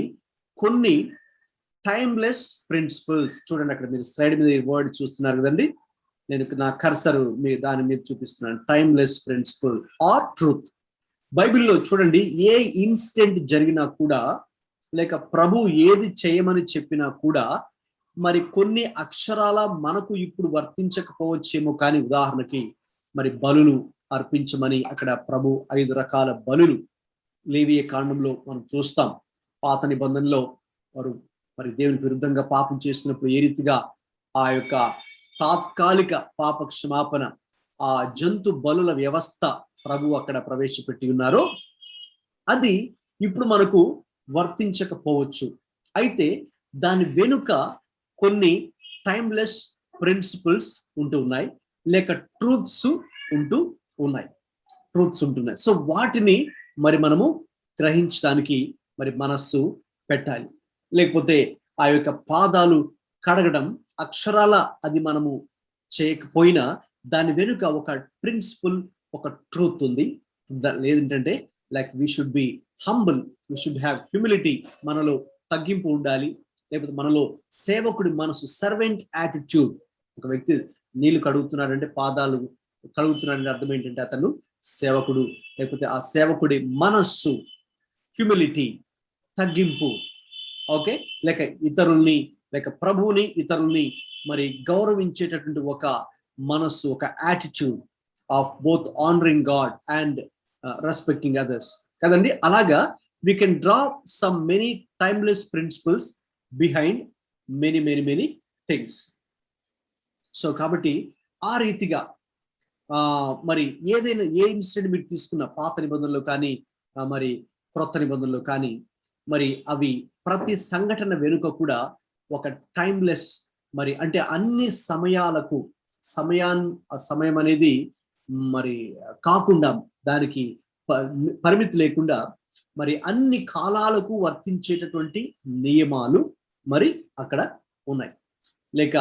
కొన్ని టైమ్లెస్ ప్రిన్సిపల్స్. చూడండి, అక్కడ మీరు స్లైడ్ మీద ఈ వర్డ్ చూస్తున్నారు కదండి, నేను నా కర్సర్ దాని మీద చూపిస్తున్నాను. Timeless principle or truth. బైబిల్లో చూడండి, ఏ ఇన్సిడెంట్ జరిగినా కూడా, లేక ప్రభు ఏది చేయమని చెప్పినా కూడా, మరి కొన్ని అక్షరాల మనకు ఇప్పుడు వర్తించకపోవచ్చేమో, కానీ ఉదాహరణకి మరి బలులు అర్పించమని అక్కడ ప్రభు 5 రకాల బలులు లేవియ కాండంలో మనం చూస్తాం. పాత నిబంధనలో వారు మరి దేవునికి విరుద్ధంగా పాపం చేసినప్పుడు ఏ రీతిగా ఆ యొక్క తాత్కాలిక పాప క్షమాపణ, ఆ జంతు బలుల వ్యవస్థ ప్రభు అక్కడ ప్రవేశపెట్టి ఉన్నారో, అది ఇప్పుడు మనకు వర్తించకపోవచ్చు. అయితే దాని వెనుక కొన్ని టైమ్లెస్ ప్రిన్సిపల్స్ ఉంటూ ఉన్నాయి, లేక ట్రూత్స్ ఉంటున్నాయి. సో వాటిని మరి మనము గ్రహించడానికి మరి మనస్సు పెట్టాలి. లేకపోతే ఆ యొక్క పాదాలు కడగడం అక్షరాల అది మనము చేయకపోయినా దాని వెనుక ఒక ప్రిన్సిపల్, ఒక ట్రూత్ ఉంది. లేదంటే like we should be humble, we should have humility, మనలో తగ్గింపు ఉండాలి. లేకపోతే మనలో సేవకుడి మనసు, సర్వెంట్ యాటిట్యూడ్. ఒక వ్యక్తి నీళ్లు కడుగుతున్నాడంటే, పాదాలు కడుగుతున్నాడంటే అర్థం ఏంటంటే అతను సేవకుడు. లేకపోతే ఆ సేవకుడి మనస్సు, హ్యూమిలిటీ, తగ్గింపు, ఓకే, లేక ఇతరుల్ని, లేక ప్రభువుని ఇతరుల్ని మరి గౌరవించేటటువంటి ఒక మనస్సు, ఒక attitude of both honouring God and respecting others కదండి. అలాగా we can draw some many timeless principles behind many things. So కాబట్టి ఆ రీతిగా మరి ఏదైనా ఏ ఇన్సిడెంట్ మీరు తీసుకున్న పాత నిబంధనలో కానీ మరి క్రొత్త నిబంధనలో కానీ మరి అవి ప్రతి సంఘటన వెనుక కూడా ఒక టైమ్లెస్ మరి అంటే అన్ని సమయాలకు సమయం అనేది మరి కాకుండా దానికి పరిమితి లేకుండా మరి అన్ని కాలాలకు వర్తించేటటువంటి నియమాలు మరి అక్కడ ఉన్నాయి, లేక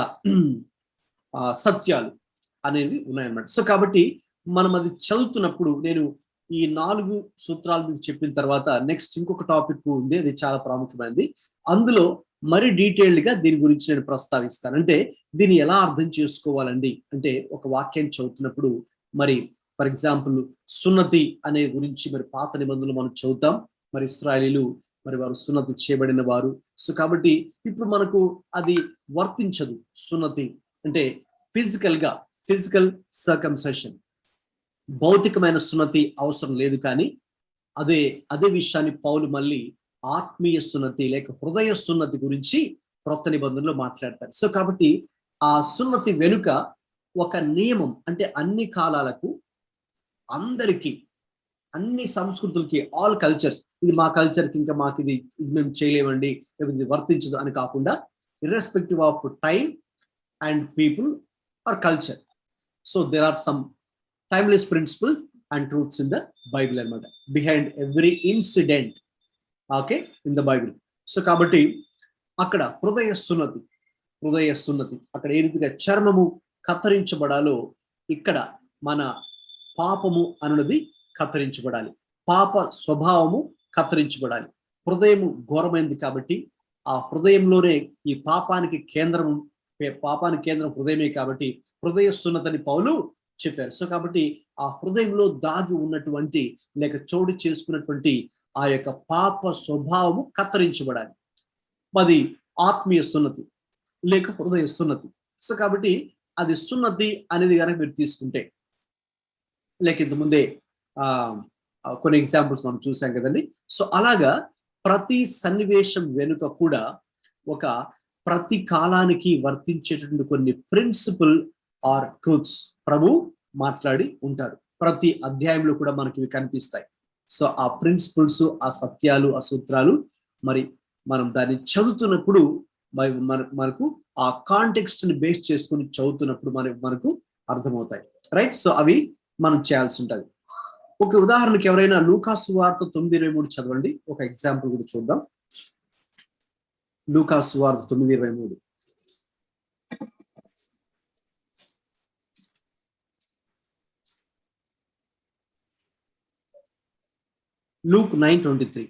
సత్యాలు అనేవి ఉన్నాయన్నమాట. సో కాబట్టి మనం అది చదువుతున్నప్పుడు నేను ఈ 4 సూత్రాలు మీకు చెప్పిన తర్వాత నెక్స్ట్ ఇంకొక టాపిక్ ఉంది, అది చాలా ప్రాముఖ్యమైనది. అందులో మరి డీటెయిల్డ్ గా దీని గురించి నేను ప్రస్తావిస్తాను. అంటే దీన్ని ఎలా అర్థం చేసుకోవాలండి అంటే ఒక వాక్యాన్ని చదువుతున్నప్పుడు మరి ఫర్ ఎగ్జాంపుల్ సున్నతి అనే గురించి మరి పాత నిబంధనలు మనం చదువుతాం. మరి ఇశ్రాయేలీలు మరి వారు సున్నతి చేయబడిన వారు. సో కాబట్టి ఇప్పుడు మనకు అది వర్తించదు. సున్నతి అంటే ఫిజికల్ సర్కంసెషన్, భౌతికమైన సున్నతి అవసరం లేదు. కానీ అదే విషయాన్ని పౌలు మళ్ళీ ఆత్మీయ సున్నతి లేక హృదయ సున్నతి గురించి క్రొత్త నిబంధనలో మాట్లాడతారు. సో కాబట్టి ఆ సున్నతి వెనుక ఒక నియమం, అంటే అన్ని కాలాలకు, అందరికీ, అన్ని సంస్కృతులకి, ఆల్ కల్చర్స్, ఇది మా కల్చర్కి ఇంకా మాకు ఇది మేము చేయలేమండి, ఇది వర్తించదు అని కాకుండా irrespective of time and people or culture. So there are some timeless principles and truths in the Bible అన్నమాట, behind every incident, okay, in the Bible. So కాబట్టి అక్కడ హృదయ సున్నతి అక్కడ ఏ రీతిగా చర్మము కత్తిరించబడాలో ఇక్కడ మన పాపము అనున్నది కత్తిరించబడాలి, పాప స్వభావము కత్తిరించబడాలి. హృదయము ఘోరమైంది కాబట్టి ఆ హృదయంలోనే ఈ పాపానికి కేంద్రం హృదయమే కాబట్టి హృదయ సున్నతిని పౌలు చెప్పారు. సో కాబట్టి ఆ హృదయంలో దాగి ఉన్నటువంటి లేక చోటు చేసుకున్నటువంటి ఆ యొక్క పాప స్వభావము కత్తిరించబడాలి. అది ఆత్మీయ సున్నతి లేక హృదయ సున్నతి. సో కాబట్టి అది సున్నతి అనేది కనుక మీరు తీసుకుంటే, లేక ఇంతకుముందే కొన్ని ఎగ్జాంపుల్స్ మనం చూసాం కదండి. సో అలాగా ప్రతి సన్నివేశం వెనుక కూడా ఒక ప్రతి కాలానికి వర్తించేటటువంటి కొన్ని ప్రిన్సిపల్ ఆర్ ట్రూత్స్ ప్రభు మాట్లాడి ఉంటారు. ప్రతి అధ్యాయంలో కూడా మనకి ఇవి కనిపిస్తాయి. సో ఆ ప్రిన్సిపల్స్, ఆ సత్యాలు, ఆ సూత్రాలు మరి మనం దాన్ని చదువుతున్నప్పుడు మనకు ఆ కాంటెక్స్ట్ ని బేస్ చేసుకుని చదువుతున్నప్పుడు మనకు అర్థమవుతాయి, రైట్. సో అవి మనం చేయాల్సి ఉంటుంది. ఒక ఉదాహరణకి ఎవరైనా లూకా సువార్త 9:23 చదవండి. ఒక ఎగ్జాంపుల్ కూడా చూద్దాం. లూకా సువార్త 9:23. Luke 9:23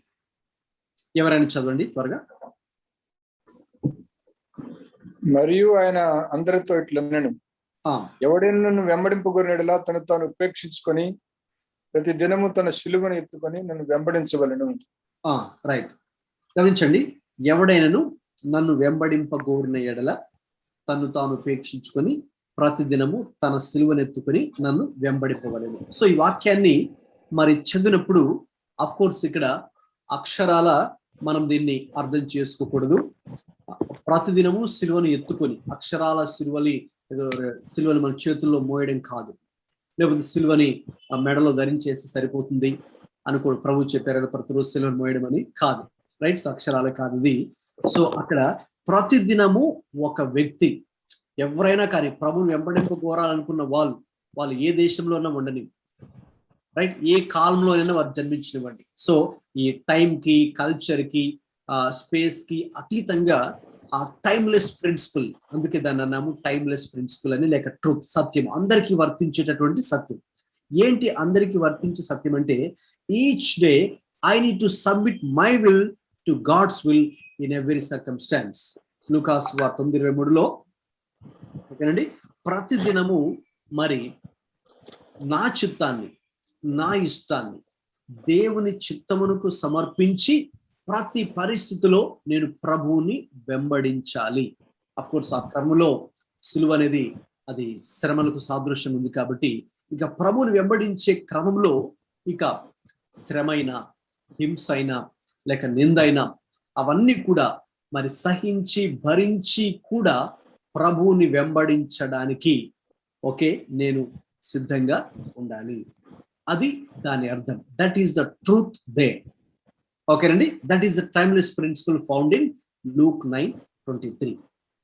ఎవరైనా చదవండి త్వరగా. మరియు ఆయన అందరితో ఇట్లనెను, ఎవడైనా నన్ను వెంబడింపగోరినెడలా తను తాను ఉపేక్షించుకొని ప్రతి దినము తన శిలువను ఎత్తుకొని నన్ను వెంబడించవలెను. రైట్, గమనించండి. ఎవడైనాను నన్ను వెంబడింపగోరిన ఎడల తను తాను ఉపేక్షించుకొని ప్రతి దినము తన శిలువను ఎత్తుకొని నన్ను వెంబడింపవలెను. సో ఈ వాక్యాన్ని మరి చదివినప్పుడు అఫ్ కోర్స్ ఇక్కడ అక్షరాల మనం దీన్ని అర్థం చేసుకోకూడదు. ప్రతిదినము సిలువను ఎత్తుకొని, అక్షరాల సిలువని మన చేతుల్లో మోయడం కాదు, లేకపోతే సిలువని మెడలో ధరించేసి సరిపోతుంది అనుకోడు. ప్రభు చెప్పారు కదా ప్రతిరోజు సిలువను మోయడం అని, కాదు, రైట్. సో అక్షరాలే కాదు ఇది. సో అక్కడ ప్రతిదినము ఒక వ్యక్తి, ఎవరైనా కానీ ప్రభుని వెంబడింపకోరాలనుకున్న వాళ్ళు ఏ దేశంలో ఉన్నా ఉండని, రైట్, ఏ కాలంలో అయినా వారు జన్మించినవ్వండి. సో ఈ టైంకి, కల్చర్కి, స్పేస్కి అతీతంగా ఆ టైమ్లెస్ ప్రిన్సిపల్, అందుకే దాన్ని అన్నాము టైమ్లెస్ ప్రిన్సిపల్ అని, లేక ట్రూత్, సత్యం, అందరికీ వర్తించేటటువంటి సత్యం. ఏంటి అందరికీ వర్తించే సత్యం అంటే, each day I need to submit my will to God's will in every circumstance. లూకా సువార్త 9:23లో, ఓకేనండి, ప్రతిదినము మరి నా చిత్తాన్ని, నా ఇష్టాన్ని దేవుని చిత్తమునకు సమర్పించి ప్రతి పరిస్థితిలో నేను ప్రభువుని వెంబడించాలి. అఫ్ కోర్స్ ఆ క్రమంలో సిలువ అనేది అది శ్రమలకు సాదృశ్యం ఉంది కాబట్టి ఇక ప్రభువుని వెంబడించే క్రమంలో ఇక శ్రమైన, హింస అయినా లేక నిందైనా అవన్నీ కూడా మరి సహించి భరించి కూడా ప్రభువుని వెంబడించడానికి నేను సిద్ధంగా ఉండాలి. అది దాని అర్థం. That is the truth they. ఓకేనండి, that is the timeless principle found in Luke 9:23.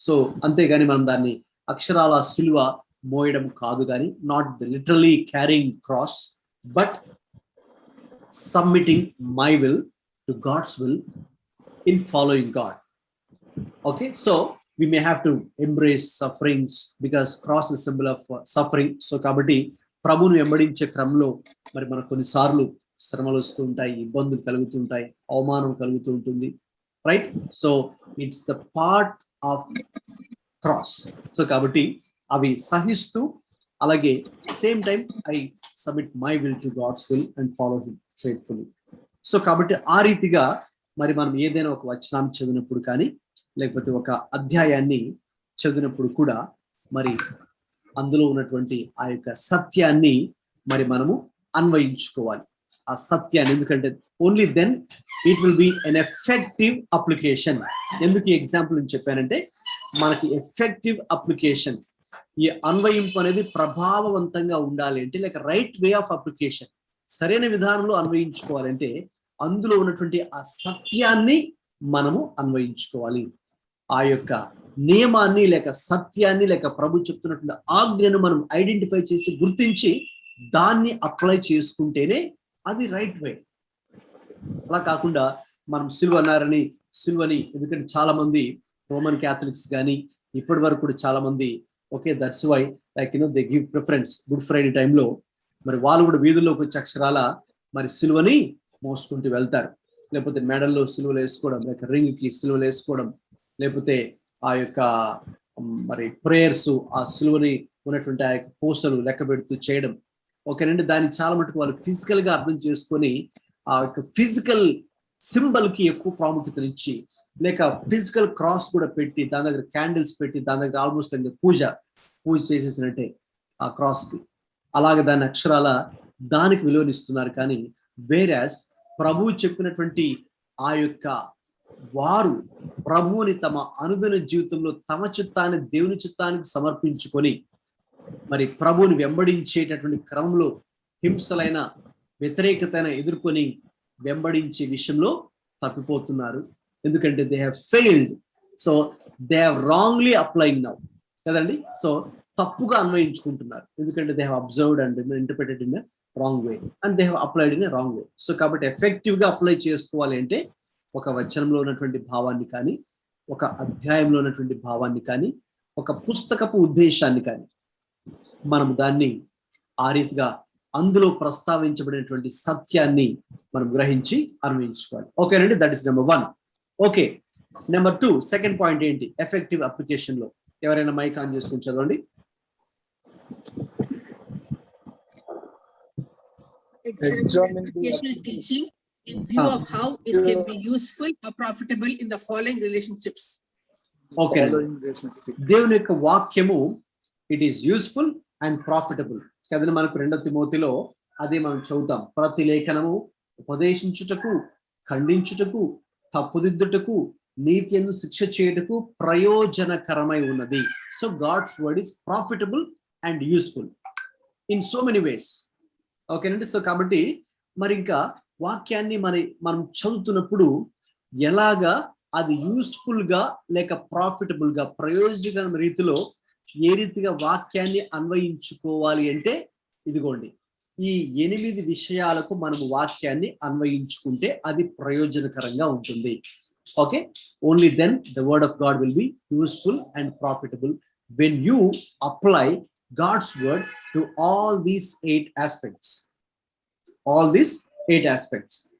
So అంతేగాని మనం దాన్ని అక్షరాల సిలువ మోయడం కాదు, కానీ not the literally carrying cross, but submitting my will to God's will in following God. Okay, so we may have to embrace sufferings because cross is symbol of suffering. So కాబట్టి ప్రభువుని వెంబడించే క్రమంలో మరి మనకు కొన్నిసార్లు శ్రమలు వస్తూ ఉంటాయి, ఇబ్బందులు కలుగుతుంటాయి, అవమానం కలుగుతూ ఉంటుంది, right? So it's the part of cross. So కాబట్టి అవి సహిస్తూ అలాగే same time I submit my will to God's will and follow him faithfully. So కాబట్టి ఆ రీతిగా మరి మనం ఏదైనా ఒక వచనాన్ని చదివినప్పుడు కానీ లేకపోతే ఒక అధ్యాయాన్ని చదివినప్పుడు కూడా మరి అందులో ఉన్నటువంటి ఆ యొక్క సత్యాన్ని మరి మనము అన్వయించుకోవాలి. ఆ సత్యాన్ని, ఎందుకంటే only then it will be an effective application. ఎందుకు ఈ ఎగ్జాంపుల్ నేను చెప్పానంటే మనకి ఎఫెక్టివ్ అప్లికేషన్, ఈ అన్వయింపు అనేది ప్రభావవంతంగా ఉండాలి అంటే like right way of application, సరైన విధానంలో అన్వయించుకోవాలంటే అందులో ఉన్నటువంటి ఆ సత్యాన్ని మనము అన్వయించుకోవాలి. ఆ యొక్క నియమాన్ని లేక సత్యాన్ని లేక ప్రభు చెప్తున్నటువంటి ఆజ్ఞను మనం ఐడెంటిఫై చేసి గుర్తించి దాన్ని అప్లై చేసుకుంటేనే అది రైట్ వే. అలా కాకుండా మనం సిలువ అన్నారని సిలువని, ఎందుకంటే చాలా మంది రోమన్ క్యాథలిక్స్ కానీ ఇప్పటి వరకు కూడా చాలా మంది that's why like they give preference Good Friday టైంలో మరి వాళ్ళు కూడా వీధుల్లోకి వచ్చే అక్షరాల మరి సిలువని మోసుకుంటూ వెళ్తారు, లేకపోతే మెడల్లో సిలువలు వేసుకోవడం, లేక రింగ్కి సిలువలు వేసుకోవడం, లేకపోతే ఆ యొక్క మరి ప్రేయర్స్ ఆ సిలువని ఉన్నటువంటి ఆ యొక్క పోస్టర్లు లెక్క పెడుతూ చేయడం. ఓకేనండి, దాన్ని చాలా మటుకు వాళ్ళు ఫిజికల్ గా అర్థం చేసుకొని ఆ యొక్క ఫిజికల్ సింబల్ కి ఎక్కువ ప్రాముఖ్యతనిచ్చి లేక ఫిజికల్ క్రాస్ కూడా పెట్టి దాని దగ్గర క్యాండిల్స్ పెట్టి దాని దగ్గర ఆల్మోస్ట్ పూజ చేసేసినట్టే ఆ క్రాస్ కి, అలాగే దాని అక్షరాల దానికి విలువనిస్తున్నారు. కానీ వేరాస్ ప్రభువు చెప్పినటువంటి ఆ యొక్క వారు ప్రభువుని తమ అనుదిన జీవితంలో తమ చిత్తాన్ని దేవుని చిత్తానికి సమర్పించుకొని మరి ప్రభువుని వెంబడించేటటువంటి క్రమంలో హింసలైన వ్యతిరేకతను ఎదుర్కొని వెంబడించే విషయంలో తప్పిపోతున్నారు. ఎందుకంటే they have failed, so they have wrongly applying now కదండి. సో తప్పుగా అన్వయించుకుంటున్నారు, ఎందుకంటే they have observed and interpreted in wrong way and they have applied in wrong way. So కాబట్టి ఎఫెక్టివ్ గా అప్లై చేసుకోవాలి అంటే ఒక వచనంలో ఉన్నటువంటి భావాన్ని కానీ, ఒక అధ్యాయంలో ఉన్నటువంటి భావాన్ని కానీ, ఒక పుస్తకపు ఉద్దేశాన్ని కానీ మనం దాన్ని ఆ రీతిగా అందులో ప్రస్తావించబడినటువంటి సత్యాన్ని మనం గ్రహించి అన్వయించుకోవాలి. ఓకేనండి, that is number 1. Okay, number 2 second point ఏంటి ఎఫెక్టివ్ అప్లికేషన్ లో? ఎవరైనా మైక్ ఆన్ చేసుకుని చదవండి. Examinational teaching in view of how it can be useful or profitable in the following relationships. Okay, దేవుని యొక్క వాక్యము it is useful and profitable కదండి. మనకు 2 తిమోతిలో అదే మనం చదువుతాం. ప్రతి లేఖనము ఉపదేశించుటకు, ఖండించుటకు, తప్పుదిద్దుటకు, నీతి యందు శిక్ష చేయుటకు ప్రయోజనకరమై ఉన్నది. So God's word is profitable and useful in so many ways. ఓకేనండి, సో కాబట్టి మరి ఇంకా వాక్యాన్ని మనం చదువుతున్నప్పుడు ఎలాగా అది యూస్ఫుల్ గా లేక ప్రాఫిటబుల్ గా ప్రయోజనకరమైన రీతిలో ఏ రీతిగా వాక్యాన్ని అన్వయించుకోవాలి అంటే ఇదిగోండి ఈ 8 విషయాలకు మనము వాక్యాన్ని అన్వయించుకుంటే అది ప్రయోజనకరంగా ఉంటుంది. Okay, only then the word of God will be useful and profitable when you apply God's word to all these 8 aspects.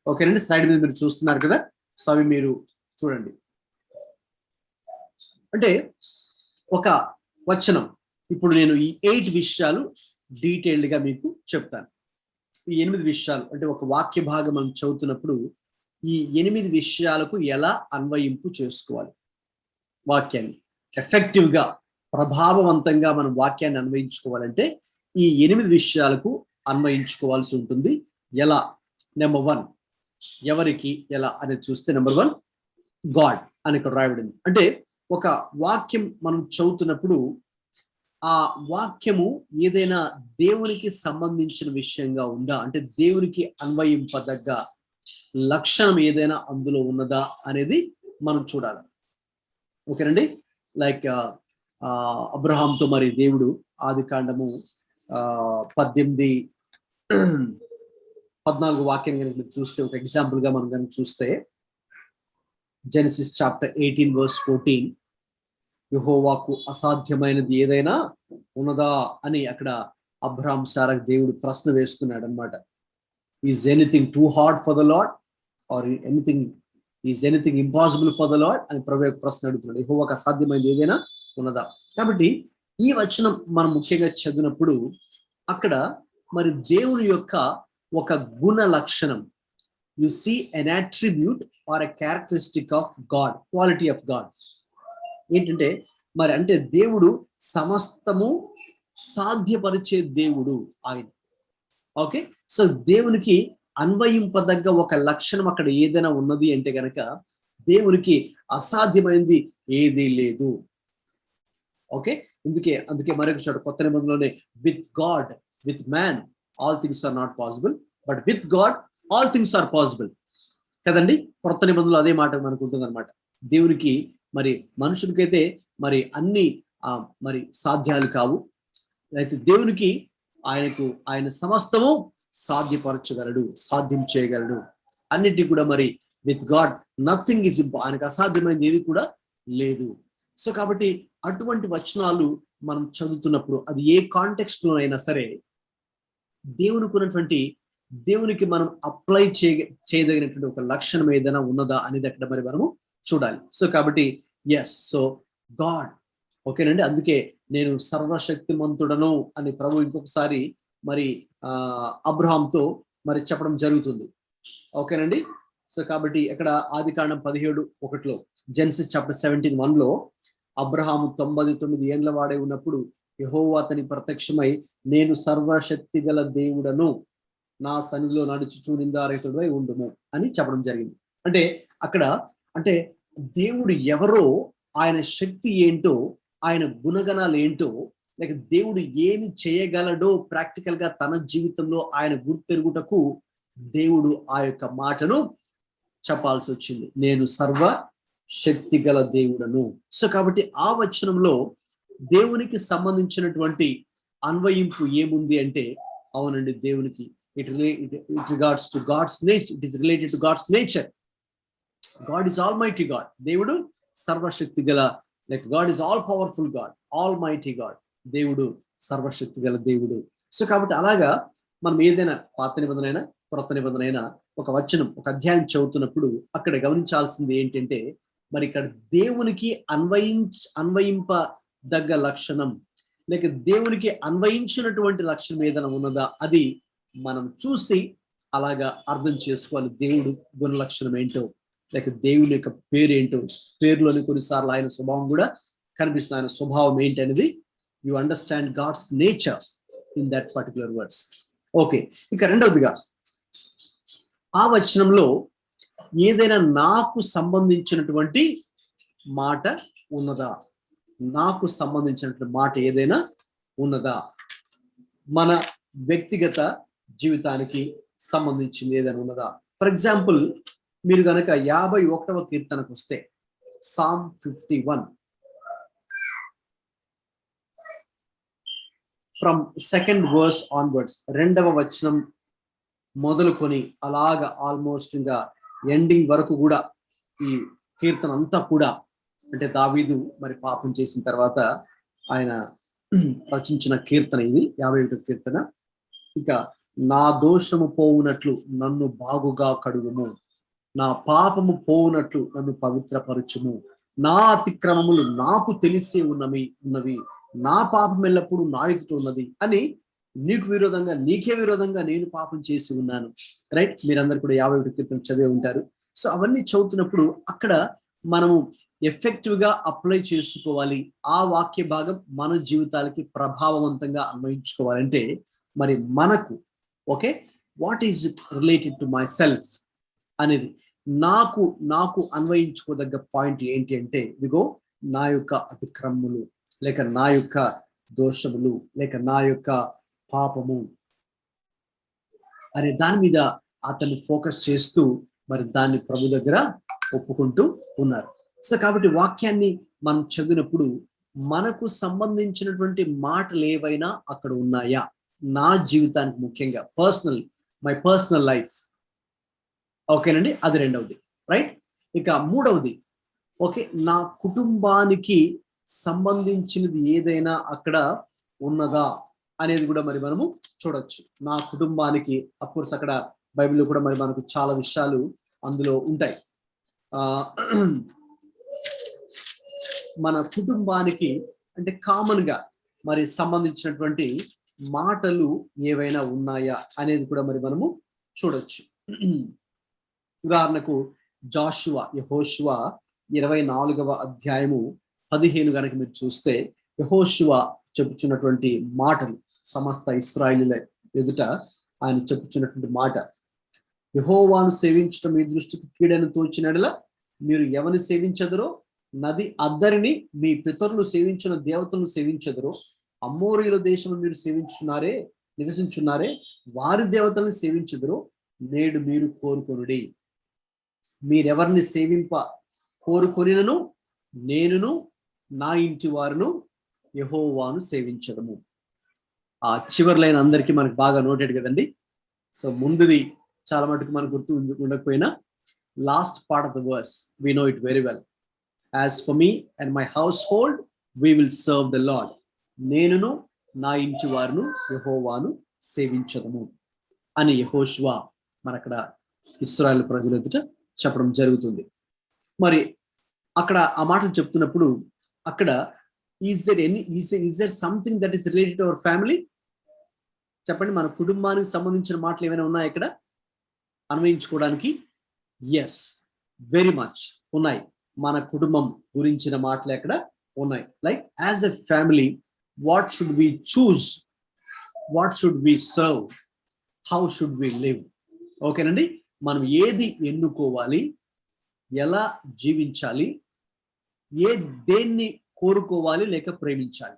ఓకేనండి, స్లైడ్ మీద మీరు చూస్తున్నారు కదా, సో అవి మీరు చూడండి. అంటే ఒక వచనం ఇప్పుడు నేను ఈ 8 విషయాలు డీటెయిల్డ్ గా మీకు చెప్తాను. ఈ 8 విషయాలు అంటే ఒక వాక్య భాగం మనం చదువుతున్నప్పుడు ఈ 8 విషయాలకు ఎలా అన్వయింపు చేసుకోవాలి వాక్యాన్ని ఎఫెక్టివ్ గా ప్రభావవంతంగా మనం వాక్యాన్ని అన్వయించుకోవాలంటే ఈ 8 విషయాలకు అన్వయించుకోవాల్సి ఉంటుంది. ఎలా? నెంబర్ 1 ఎవరికి ఎలా అనేది చూస్తే నెంబర్ 1 గాడ్ అని ఇక్కడ రాయబడింది. అంటే ఒక వాక్యం మనం చదువుతున్నప్పుడు ఆ వాక్యము ఏదైనా దేవునికి సంబంధించిన విషయంగా ఉందా, అంటే దేవునికి అన్వయింపదగ్గ లక్షణం ఏదైనా అందులో ఉన్నదా అనేది మనం చూడాలి. ఓకేనండి. లైక్ అబ్రహాంతో మరి దేవుడు ఆది కాండము 18-14 వాక్యం కనుక చూస్తే, ఒక ఎగ్జాంపుల్ గా మనం కనుక చూస్తే జెనసిస్ చాప్టర్ 18:14 యెహోవాకు అసాధ్యమైనది ఏదైనా ఉన్నదా అని అక్కడ అబ్రహాం సారాకు దేవుడు ప్రశ్న వేస్తున్నాడు అనమాట. Is anything too hard for the lord or anything impossible for the lord అని ప్రభు ప్రశ్న అడుగుతున్నాడు. యెహోవాకు అసాధ్యమైనది ఏదైనా ఉన్నదా? కాబట్టి ఈ వచనం మనం ముఖ్యంగా చదివినప్పుడు అక్కడ మరి దేవుని యొక్క ఒక గుణ లక్షణం, you see an attribute or a characteristic of God, quality of God ఏంటంటే మరి అంటే దేవుడు సమస్తము సాధ్యపరిచే దేవుడు ఆయన. ఓకే, సో దేవునికి అన్వయింపదగ్గ ఒక లక్షణం అక్కడ ఏదైనా ఉన్నది అంటే గనక దేవునికి అసాధ్యమైనది ఏదీ లేదు. ఓకే, అందుకే మరొక చోట కొత్త నిబంధనలోనే with God with man all things are not possible but with God all things are possible కదండి. కొత్త నిబంధనలో అదే మాట మనకు ఉంటుంది అనమాట. దేవునికి మరి మనుషులకైతే మరి అన్ని మరి సాధ్యాలు కావు, అయితే దేవునికి ఆయన సమస్తము సాధ్యపరచగలడు, సాధ్యం చేయగలడు అన్నిటికీ కూడా. మరి విత్ గాడ్ నథింగ్ ఈజ్ ఆయనకు అసాధ్యమైనది ఏది కూడా లేదు. సో కాబట్టి అటువంటి వచనాలు మనం చదువుతున్నప్పుడు అది ఏ కాంటెక్స్ట్ లో అయినా సరే దేవునికి మనం అప్లై చేయదగినటువంటి ఒక లక్షణం ఏదైనా ఉన్నదా అనేది అక్కడ మరి మనము చూడాలి. సో కాబట్టి ఎస్, సో గాడ్ ఓకేనండి. అందుకే నేను సర్వశక్తిమంతుడను అని ప్రభు ఇంకొకసారి మరి అబ్రహాంతో మరి చెప్పడం జరుగుతుంది. ఓకేనండి. సో కాబట్టి ఇక్కడ ఆది కాండం 17:1 జెనసిస్ చాప్టర్ 17:1 అబ్రహాము 99 ఏండ్ల వాడే ఉన్నప్పుడు యెహోవా అతని ప్రత్యక్షమై నేను సర్వశక్తి గల దేవుడను, నా సన్నిధిలో నడుచుచు నిందారహితుడై ఉండుము అని చెప్పడం జరిగింది. అంటే అక్కడ అంటే దేవుడు ఎవరో, ఆయన శక్తి ఏంటో, ఆయన గుణగణాలు ఏంటో, లేక దేవుడు ఏమి చేయగలడో ప్రాక్టికల్ గా తన జీవితంలో ఆయన గుర్తెరుగుటకు దేవుడు ఆ యొక్క మాటను చెప్పాల్సి వచ్చింది, నేను సర్వ శక్తి గల దేవుడను. సో కాబట్టి ఆ వచనంలో దేవునికి సంబంధించినటువంటి అన్వయింపు ఏముంది అంటే, అవునండి దేవునికి it regards to God's nature, it is related to God's nature. God is almighty God, దేవుడు సర్వశక్తి గల, like God is all powerful God, almighty God, దేవుడు సర్వశక్తి గల దేవుడు. సో కాబట్టి అలాగా మనం ఏదైనా పాత నిబంధన అయినా కొత్త నిబంధన అయినా ఒక వచనం, ఒక అధ్యాయం చదువుతున్నప్పుడు అక్కడ గమనించాల్సింది ఏంటంటే, మరి ఇక్కడ దేవునికి అన్వయింపదగ్గ లక్షణం లేక దేవునికి అన్వయించినటువంటి లక్షణం ఏదైనా ఉన్నదా అది మనం చూసి అలాగా అర్థం చేసుకోవాలి. దేవుడు గుణ లక్షణం ఏంటో, లేక దేవుని యొక్క పేరు ఏంటో, పేరులోని కొన్నిసార్లు ఆయన స్వభావం కూడా కనిపిస్తుంది. ఆయన స్వభావం ఏంటి అనేది you understand God's nature in that particular words. Okay, ఇక రెండవదిగా ఆ వచనంలో ఏదైనా నాకు సంబంధించినటువంటి మాట ఉన్నదా, నాకు సంబంధించినటువంటి మాట ఏదైనా ఉన్నదా, మన వ్యక్తిగత జీవితానికి సంబంధించింది ఏదైనా ఉన్నదా. ఫర్ ఎగ్జాంపుల్ మీరు కనుక 51వ కీర్తనకు వస్తే Sam 51 from 2nd verse onwards, 2వ వచనం మొదలుకొని అలాగా ఆల్మోస్ట్ ఇంకా ఎండింగ్ వరకు కూడా ఈ కీర్తన అంతా కూడా అంటే దావీదు మరి పాపం చేసిన తర్వాత ఆయన రచించిన కీర్తన ఇది 51వ కీర్తన. ఇక నా దోషము పోవునట్లు నన్ను బాగుగా కడుగుము, నా పాపము పోవునట్లు నన్ను పవిత్రపరచుము, నా అతిక్రమములు నాకు తెలిసే ఉన్నవి, నా పాపం ఎల్లప్పుడూ నా ఎదుట ఉన్నది అని నీకే విరోధంగా నేను పాపం చేసి ఉన్నాను. రైట్, మీరందరూ కూడా 51వ కీర్తన చదివి ఉంటారు. సో అవన్నీ చదువుతున్నప్పుడు అక్కడ మనము ఎఫెక్టివ్ గా అప్లై చేసుకోవాలి, ఆ వాక్య భాగం మన జీవితాలకి ప్రభావవంతంగా అన్వయించుకోవాలంటే మరి మనకు okay what is it related to my self అనేది నాకు అన్వయించుకోదగ్గ పాయింట్ ఏంటి అంటే, ఇదిగో నా యొక్క అతిక్రమములు, లేక నా యొక్క దోషములు, లేక నా యొక్క పాపము అనే దాని మీద అతన్ని ఫోకస్ చేస్తూ మరి దాన్ని ప్రభు దగ్గర ఒప్పుకుంటూ ఉన్నారు. సో కాబట్టి వాక్యాన్ని మనం చదివినప్పుడు మనకు సంబంధించినటువంటి మాటలు ఏవైనా అక్కడ ఉన్నాయా, నా జీవితానికి ముఖ్యంగా మై పర్సనల్ లైఫ్, ఓకేనండి, అది రెండవది. రైట్, ఇక మూడవది ఓకే నా కుటుంబానికి సంబంధించినది ఏదైనా అక్కడ ఉన్నదా అనేది కూడా మరి మనము చూడొచ్చు. నా కుటుంబానికి అఫ్కోర్స్ అక్కడ బైబిల్లో కూడా మరి మనకు చాలా విషయాలు అందులో ఉంటాయి. మన కుటుంబానికి అంటే కామన్ గా మరి సంబంధించినటువంటి మాటలు ఏవైనా ఉన్నాయా అనేది కూడా మరి మనము చూడొచ్చు. ఉదాహరణకు యెహోషువ 24వ అధ్యాయము 15 గనక మీరు చూస్తే, యెహోషువ చెప్పుచున్నటువంటి మాటలు సమస్త ఇశ్రాయేలీయుల ఎదుట ఆయన చెప్పుచున్నటువంటి మాట, యెహోవాను సేవించడం మీ దృష్టికి కీడని తోచినడల మీరు ఎవరిని సేవించదరో, నది అద్దరిని మీ పితరులు సేవించిన దేవతలను సేవించదరో, అమ్మోరీయుల దేశము మీరు నివసించున్నారే వారి దేవతలను సేవించదరో, నేడు మీరు కోరుకొనుడి. మీరెవరిని సేవింప కోరుకొనినను నేనును నా ఇంటి వారును యెహోవాను సేవించడము. ఆ చివరి లైన్ అందరికీ మనకు బాగా నోటెడ్ కదండి. సో ముందుది చాలా మటుకు మనకు గుర్తు ఉండకపోయినా last part of the verse we know it very well. As for me and my household we will serve the Lord. నేనును నా ఇంటి వారును యెహోవాను సేవించదము అని యెహోషువ మనక్కడ ఇశ్రాయేలు ప్రజల ఎదుట చెప్పడం జరుగుతుంది. మరి అక్కడ ఆ మాటలు చెప్తున్నప్పుడు అక్కడ is there something that is related to our family? చెప్పండి, మన కుటుంబానికి సంబంధించిన మాటలు ఏమైనా ఉన్నాయా ఇక్కడ అన్వయించుకోవడానికి? ఎస్, వెరీ మచ్ ఉన్నాయి. మన కుటుంబం గురించిన మాటలు ఎక్కడ ఉన్నాయి. Like as a family, what should we choose, what should we serve, how should we live. ఓకేనండి, మనం ఏది ఎన్నుకోవాలి, ఎలా జీవించాలి, దేన్ని కోరుకోవాలి లేక ప్రేమించాలి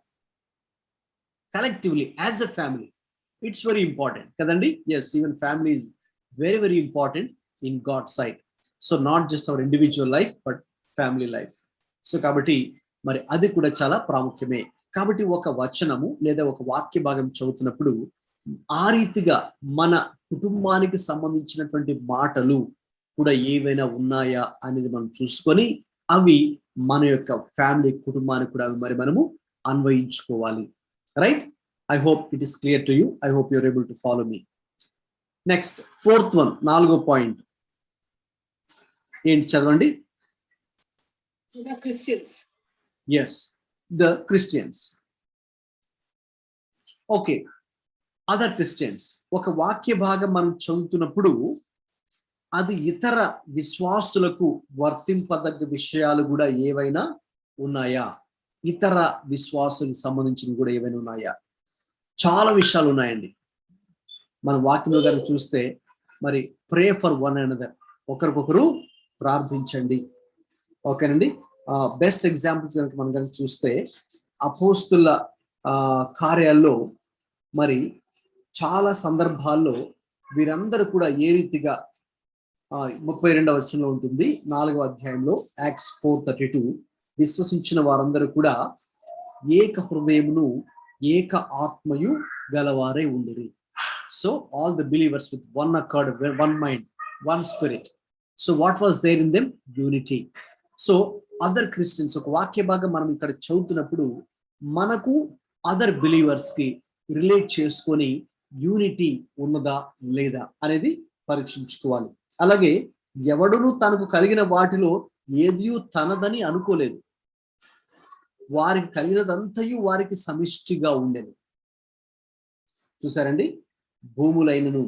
collectively as a family. It's very important కదండి. Yes, even family is very very important in God sight. So not just our individual life but family life. So కాబట్టి మరి అది కూడా చాలా ప్రాముఖ్యమే. కాబట్టి ఒక వచనము లేదా ఒక వాక్య భాగం చదువుతున్నప్పుడు ఆ రీతిగా మన కుటుంబానికి సంబంధించినటువంటి మాటలు కూడా ఏవైనా ఉన్నాయా అనేది మనం చూసుకొని అవి మన యొక్క ఫ్యామిలీ కుటుంబానికి కూడా మరి మనము అన్వయించుకోవాలి. Right, I hope it is clear to you. I hope you're able to follow me. Next 4th one, 4వ పాయింట్ ఏంటి చదవండి. The Christians. Yes, the Christians. Okay, other Christians. ఒక వాక్య భాగం మనం చదువుతున్నప్పుడు అది ఇతర విశ్వాసులకు వర్తింపదగ్గ విషయాలు కూడా ఏవైనా ఉన్నాయా, ఇతర విశ్వాసులకు సంబంధించినవి కూడా ఏవైనా ఉన్నాయా? చాలా విషయాలు ఉన్నాయండి. మన వాక్యంలో కనుక చూస్తే మరి ప్రే ఫర్ వన్ అనదర్, ఒకరికొకరు ప్రార్థించండి. ఓకేనండి, బెస్ట్ ఎగ్జాంపుల్స్ కనుక మనం కనుక చూస్తే అపోస్తుల కార్యాల్లో మరి చాలా సందర్భాల్లో వీరందరూ కూడా ఏ రీతిగా 32వ వచనంలో ఉంటుంది, 4వ అధ్యాయంలో యాక్ట్స్ 4:32, విశ్వసించిన వారందరూ కూడా ఏక హృదయమును ఏక ఆత్మయు గలవారై ఉండిరి. So all the believers with one accord, one mind, one spirit. So what was there in them? Unity. So other Christians ఒక వాక్య భాగం మనం ఇక్కడ చదువుతున్నప్పుడు మనకు అదర్ బిలీవర్స్ కి రిలేట్ చేసుకొని యూనిటీ ఉన్నదా లేదా అనేది పరీక్షించుకోవాలి. అలాగే ఎవడును తనకు కలిగిన వాటిలో ఏది తనదని అనుకోలేదు, వారికి కలిగినదంతయు వారికి సమిష్టిగా ఉండెను. చూసారండి, భూములైనను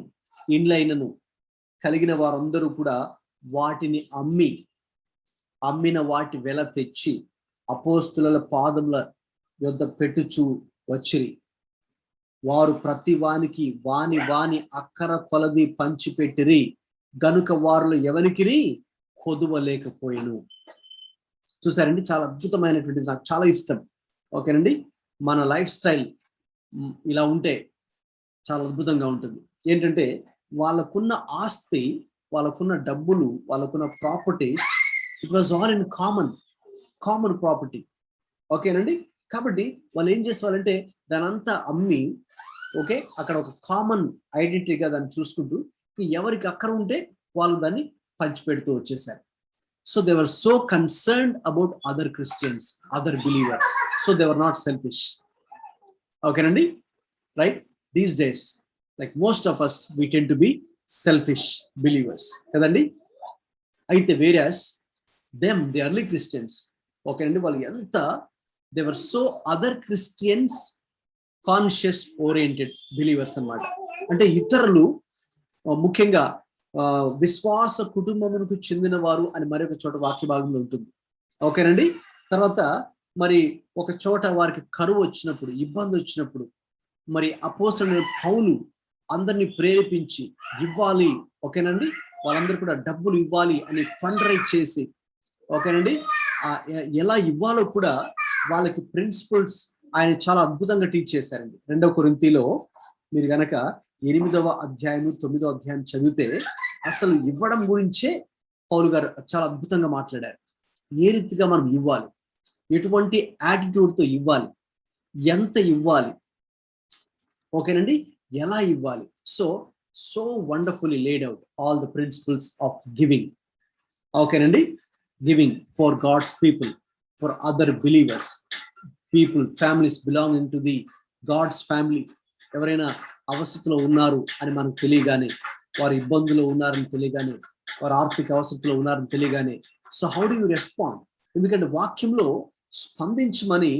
ఇండ్లైనను కలిగిన వారందరూ కూడా వాటిని అమ్మిన వాటి వెల తెచ్చి అపోస్తుల పాదముల యొద్ద పెట్టుచు వచ్చిరి. వారు ప్రతి వానికి వాని అక్కర కొలది పంచిపెట్టిరి గనుక వారిలో ఎవరికిని కొదువలేకపోయిను. చూసారండి, చాలా అద్భుతమైనటువంటిది, నాకు చాలా ఇష్టం. ఓకేనండి, మన లైఫ్ స్టైల్ ఇలా ఉంటే చాలా అద్భుతంగా ఉంటుంది. ఏంటంటే వాళ్ళకున్న ఆస్తి, వాళ్ళకున్న డబ్బులు, వాళ్ళకున్న properties, it was all in common property. ఓకేనండి, కాబట్టి వాళ్ళు ఏం చేసేవాళ్ళంటే దానంతా అమ్మి, ఓకే, అక్కడ ఒక కామన్ ఐడెంటిటీగా దాన్ని చూసుకుంటూ ఎవరికి అక్కర ఉంటే వాళ్ళు దాన్ని పంచిపెడుతూ వచ్చేసారు. So they were so concerned about other Christians, other believers. So they were not selfish. Okay, Nandi? Right? These days, like most of us, we tend to be selfish believers. Kadandi? Aithe whereas them, the early Christians, okay, Nandi, వాళ్ళు ఎంత they were so other Christians conscious oriented believers అన్నమాట. అంటే ఇతరులు ముఖ్యంగా విశ్వాస కుటుంబమునకు చెందిన వారు అని మరొక చోట వాక్య భాగంలో ఉంటుంది. ఓకేనండి, తర్వాత మరి ఒక చోట వారికి కరువు వచ్చినప్పుడు, ఇబ్బంది వచ్చినప్పుడు మరి అపోస్తలుడైన పౌలు అందరినీ ప్రేరేపించి ఇవ్వాలి, ఓకేనండి, వాళ్ళందరూ కూడా డబ్బులు ఇవ్వాలి అని ఫండ్ రైజ్ చేసి, ఓకేనండి, ఎలా ఇవ్వాలో కూడా వాళ్ళకి ప్రిన్సిపల్స్ ఆయన చాలా అద్భుతంగా టీచ్ చేశారండి. 2వ కొరింథీలో మీరు గనక 8వ అధ్యాయం 9వ అధ్యాయం చదివితే అసలు ఇవ్వడం గురించే పౌలు గారు చాలా అద్భుతంగా మాట్లాడారు. ఏ రీతిగా మనం ఇవ్వాలి, ఎటువంటి యాటిట్యూడ్తో ఇవ్వాలి, ఎంత ఇవ్వాలి, ఓకేనండి, ఎలా ఇవ్వాలి. So wonderfully laid out all the principles of giving. ఓకేనండి, giving for God's people, for other believers, people, families belonging to the God's family. ఎవరైనా అవసరతలో ఉన్నారు అని మనకు తెలియగానే, వారు ఇబ్బందులు ఉన్నారని తెలియగానే, వారు ఆర్థిక అవసరతలో ఉన్నారని తెలియగానే, so how do you respond? ఎందుకంటే వాక్యంలో స్పందించమని,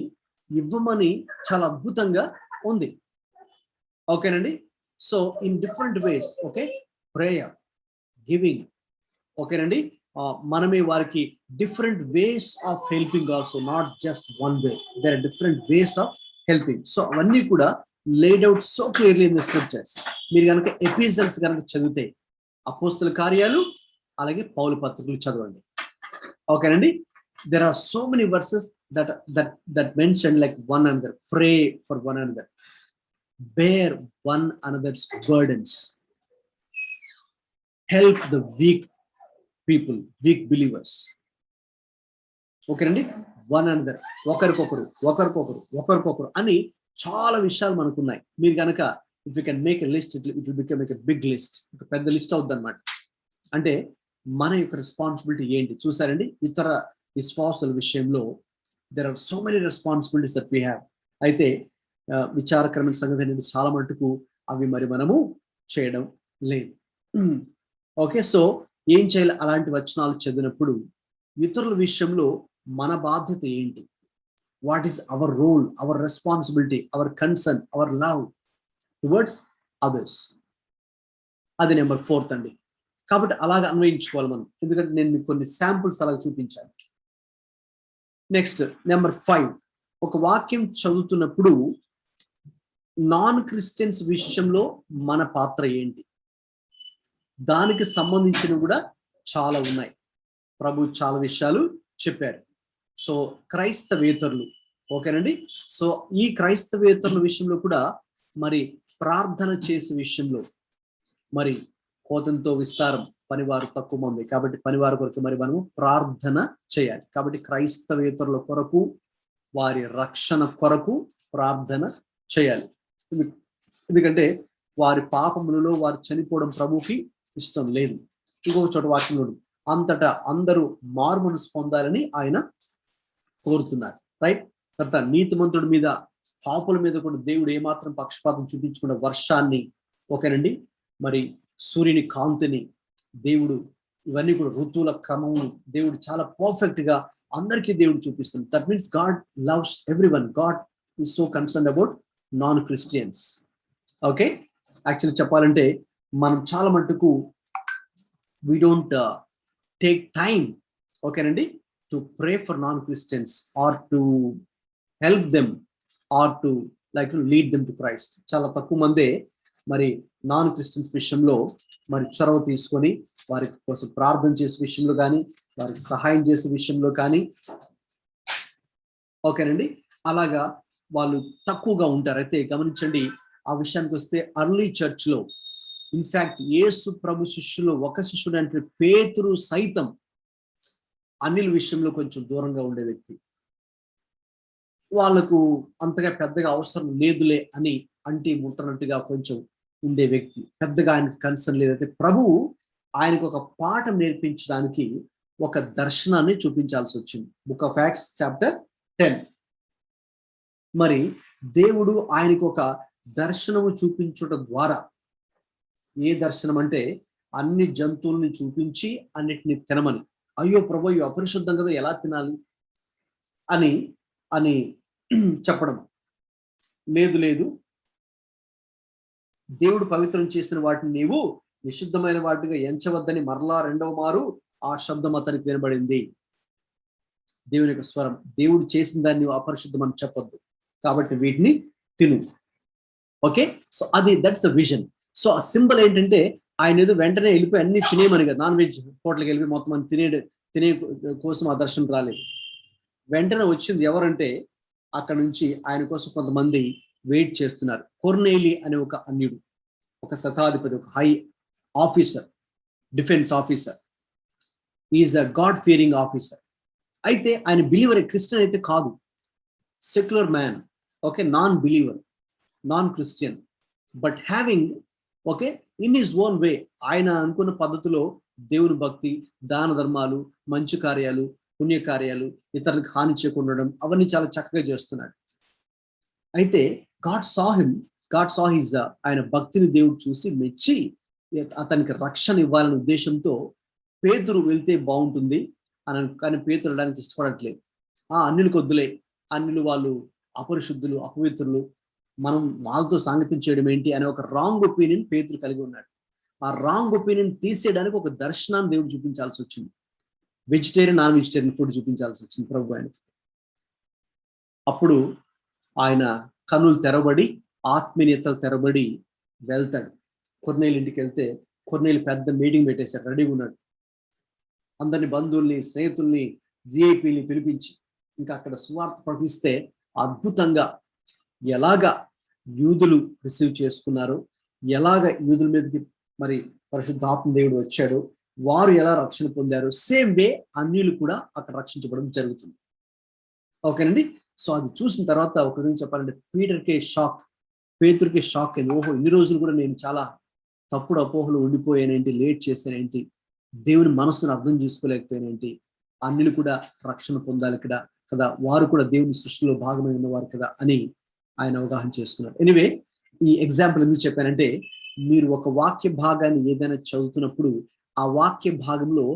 ఇవ్వమని చాలా అద్భుతంగా ఉంది. ఓకేనండి, so in different ways, okay, prayer, giving, ఓకేనండి, మనమే వారికి different ways of helping also, not just one way, there are different ways of helping. So అవన్నీ కూడా laid out so clearly in the scriptures. మీరు కనుక ఎపిసల్స్ కనుక చదివితే, అపోస్తల కార్యాలు అలాగే పౌలు పత్రికలు చదవండి. ఓకేనండి, there are so many verses that mention like one another, pray for one another, bear one another's burdens, help the weak people, weak believers. ఓకేనండి, one another, ఒకరికొకరు అని చాలా విషయాలు మనకున్నాయి. మీరు కనుక if you can make a list, it will become a big list, ఒక పెద్ద లిస్ట్ అవుద్ది అనమాట. అంటే మన యొక్క రెస్పాన్సిబిలిటీ ఏంటి చూసారండి. ఇతర విశ్వాసుల విషయంలో there are so many responsibilities that we have. అయితే విచారకరమైన సంగతి ఏంటంటే చాలా మటుకు అవి మరి మనము చేయడం లేదు. ఓకే, సో ఏం చేయాలి? అలాంటి వచనాలు చదివినప్పుడు ఇతరుల విషయంలో మన బాధ్యత ఏంటి? What is our role, our responsibility, our concern, our love towards others? అది నెంబర్ 4 అండి. కాబట్టి అలాగా అన్వయించుకోవాలి మనం, ఎందుకంటే నేను మీకు కొన్ని శాంపుల్స్ అలాగ చూపించాను. నెక్స్ట్ నెంబర్ 5, ఒక వాక్యం చదువుతున్నప్పుడు నాన్ క్రిస్టియన్స్ విషయంలో మన పాత్ర ఏంటి? దానికి సంబంధించినవి కూడా చాలా ఉన్నాయి. ప్రభు చాలా విషయాలు చెప్పారు. సో క్రైస్తవేతరులు, ఓకేనండి, సో ఈ క్రైస్తవేతరుల విషయంలో కూడా మరి ప్రార్థన చేసే విషయంలో మరి కోతంతో విస్తారం, పనివారు తక్కువ మంది, కాబట్టి పనివారి కొరకు మరి మనము ప్రార్థన చేయాలి. కాబట్టి క్రైస్తవేతరుల కొరకు, వారి రక్షణ కొరకు ప్రార్థన చేయాలి. ఎందుకంటే వారి పాపములలో వారు చనిపోవడం ప్రభుకి ఇష్టం లేదు. ఇంకొక చోట వాక్యంలో అంతటా అందరూ మారు మనసు పొందాలని ఆయన కోరుతున్నారు, రైట్. తర్వాత నీతిమంతుడి మీద, పాపుల మీద కూడా దేవుడు ఏమాత్రం పక్షపాతం చూపించకుండా వర్షాన్ని, ఓకేనండి, మరి సూర్యుని కాంతిని, దేవుడు ఇవన్నీ కూడా ఋతువుల క్రమం దేవుడు చాలా పర్ఫెక్ట్ గా అందరికీ దేవుడు చూపిస్తుంది. That means God loves everyone. God is so concerned about non Christians. Okay, actually చెప్పాలంటే మనం చాలా మట్టుకు we don't టేక్ టైం, ఓకేనండి, to pray for non Christians or to help them or to like lead them to Christ. చాలా తక్కువ మందే మరి non Christians విషయంలో మరి చొరవ తీసుకొని వారి కోసం ప్రార్థన చేసే విషయంలో కానీ, వారికి సహాయం చేసే విషయంలో కానీ, ఓకేనండి, అలాగా వాళ్ళు తక్కువగా ఉంటారు. అయితే గమనించండి, ఆ విషయానికి వస్తే అర్లీ చర్చ్ లో ఇన్ఫాక్ట్ యేసు ప్రభు శిష్యులు ఒక శిష్యుడు అంటే పేతురు సైతం అన్నిల విషయంలో కొంచెం దూరంగా ఉండే వ్యక్తి. వాళ్ళకు అంతగా పెద్దగా అవసరం లేదులే అని అంటి ముట్టనట్టుగా కొంచెం ఉండే వ్యక్తి, పెద్దగా ఆయనకు కన్సర్న్ లేదు. అయితే ప్రభువు ఆయనకు ఒక పాఠం నేర్పించడానికి ఒక దర్శనాన్ని చూపించాల్సి వచ్చింది. Book of acts chapter 10. మరి దేవుడు ఆయనకు ఒక దర్శనము చూపించడం ద్వారా, ఏ దర్శనం అంటే అన్ని జంతువుల్ని చూపించి అన్నిటిని తినమని. అయ్యో ప్రభు, అయ్యో అపరిశుద్ధం కదా, ఎలా తినాలి అని అని చెప్పడం లేదు. లేదు, దేవుడు పవిత్రం చేసిన వాటిని నీవు నిషిద్ధమైన వాటిగా ఎంచవద్దని మరలా రెండవ మారు ఆ శబ్దం అతనికి వినబడింది. దేవుని యొక్క స్వరం, దేవుడు చేసిన దాన్ని నువ్వు అపరిశుద్ధం అని చెప్పొద్దు, కాబట్టి వీటిని తిను. ఓకే, సో అది దట్స్ అ విజన్. సో ఆ సింబల్ ఏంటంటే ఆయన ఏదో వెంటనే వెళ్ళిపోయి అన్ని తినేయమని కదా, నాన్ వెజ్ హోటల్కి వెళ్ళిపోయి మొత్తం అని తినే కోసం ఆ దర్శనం రాలేదు. వెంటనే వచ్చింది ఎవరంటే అక్కడ నుంచి ఆయన కోసం కొంతమంది వెయిట్ చేస్తున్నారు. కొర్నేలి అనే ఒక అన్యుడు, ఒక శతాధిపతి, ఒక high officer, defence officer, is a God Fearing officer. అయితే ఆయన బిలీవర్, క్రిస్టియన్ అయితే కాదు, secular man, okay, non believer, non Christian, but having okay in his own way, ఆయన అనుకున్న పద్ధతిలో దేవుని భక్తి, దాన ధర్మాలు, మంచి కార్యాలు, పుణ్యకార్యాలు, ఇతరులకు హాని చేయకుండా అవన్నీ చాలా చక్కగా చేస్తున్నాడు. అయితే గాడ్ సా హిజ్ ఆయన భక్తిని దేవుడు చూసి మెచ్చి అతనికి రక్షణ ఇవ్వాలనే ఉద్దేశంతో పేతురు వెళ్తే బాగుంటుంది అని, కానీ పేతురు వెళ్ళడానికి ఇష్టపడట్లేదు. అన్యులకు వద్దులే, అన్యులు వాళ్ళు అపరిశుద్ధులు, అపవిత్రులు, మనం వాళ్ళతో సాంగత్యం చేయడం ఏంటి అనే ఒక రాంగ్ ఒపీనియన్ పేతురు కలిగి ఉన్నాడు. ఆ రాంగ్ ఒపీనియన్ తీసేయడానికి ఒక దర్శనాన్ని దేవుడు చూపించాల్సి వచ్చింది. వెజిటేరియన్, నాన్ వెజిటేరియన్ ఫుడ్ చూపించాల్సి వచ్చింది ప్రభు ఆయనకి. అప్పుడు ఆయన కన్నులు తెరబడి, ఆత్మీయతలు తెరబడి వెళ్తాడు. కొర్నేలు ఇంటికి వెళ్తే కొర్నేలు పెద్ద మీటింగ్ పెట్టేశాడు, రెడీగా ఉన్నాడు. అందరిని, బంధువుల్ని, స్నేహితుల్ని, విఐపీని పిలిపించి ఇంకా అక్కడ సువార్త ప్రకటిస్తే అద్భుతంగా ఎలాగా యూదులు రిసీవ్ చేసుకున్నారో, ఎలాగ యూదుల మీదకి మరి పరిశుద్ధాత్మ దేవుడు వచ్చాడు, వారు ఎలా రక్షణ పొందారు, సేమ్ వే అన్యులు కూడా అక్కడ రక్షించబడడం జరుగుతుంది. ఓకేనండి. సో అది చూసిన తర్వాత ఒక విధంగా చెప్పాలంటే పేతురుకి షాక్ అయింది. ఓహో, ఇన్ని రోజులు కూడా నేను చాలా తప్పుడు అపోహలు ఉండిపోయానేంటి, లేట్ చేశానేంటి, దేవుని మనసును అర్థం చేసుకోలేకపోయానేంటి, అన్యులు కూడా రక్షణ పొందాలి కదా, వారు కూడా దేవుని సృష్టిలో భాగమై ఉన్నవారు కదా అని ఆయన అవగాహన చేసుకున్నారు. ఎనివే, ఈ ఎగ్జాంపుల్ ఎందుకు చెప్పానంటే, మీరు ఒక వాక్య భాగాన్ని ఏదైనా చదువుతున్నప్పుడు ఆ వాక్య భాగంలో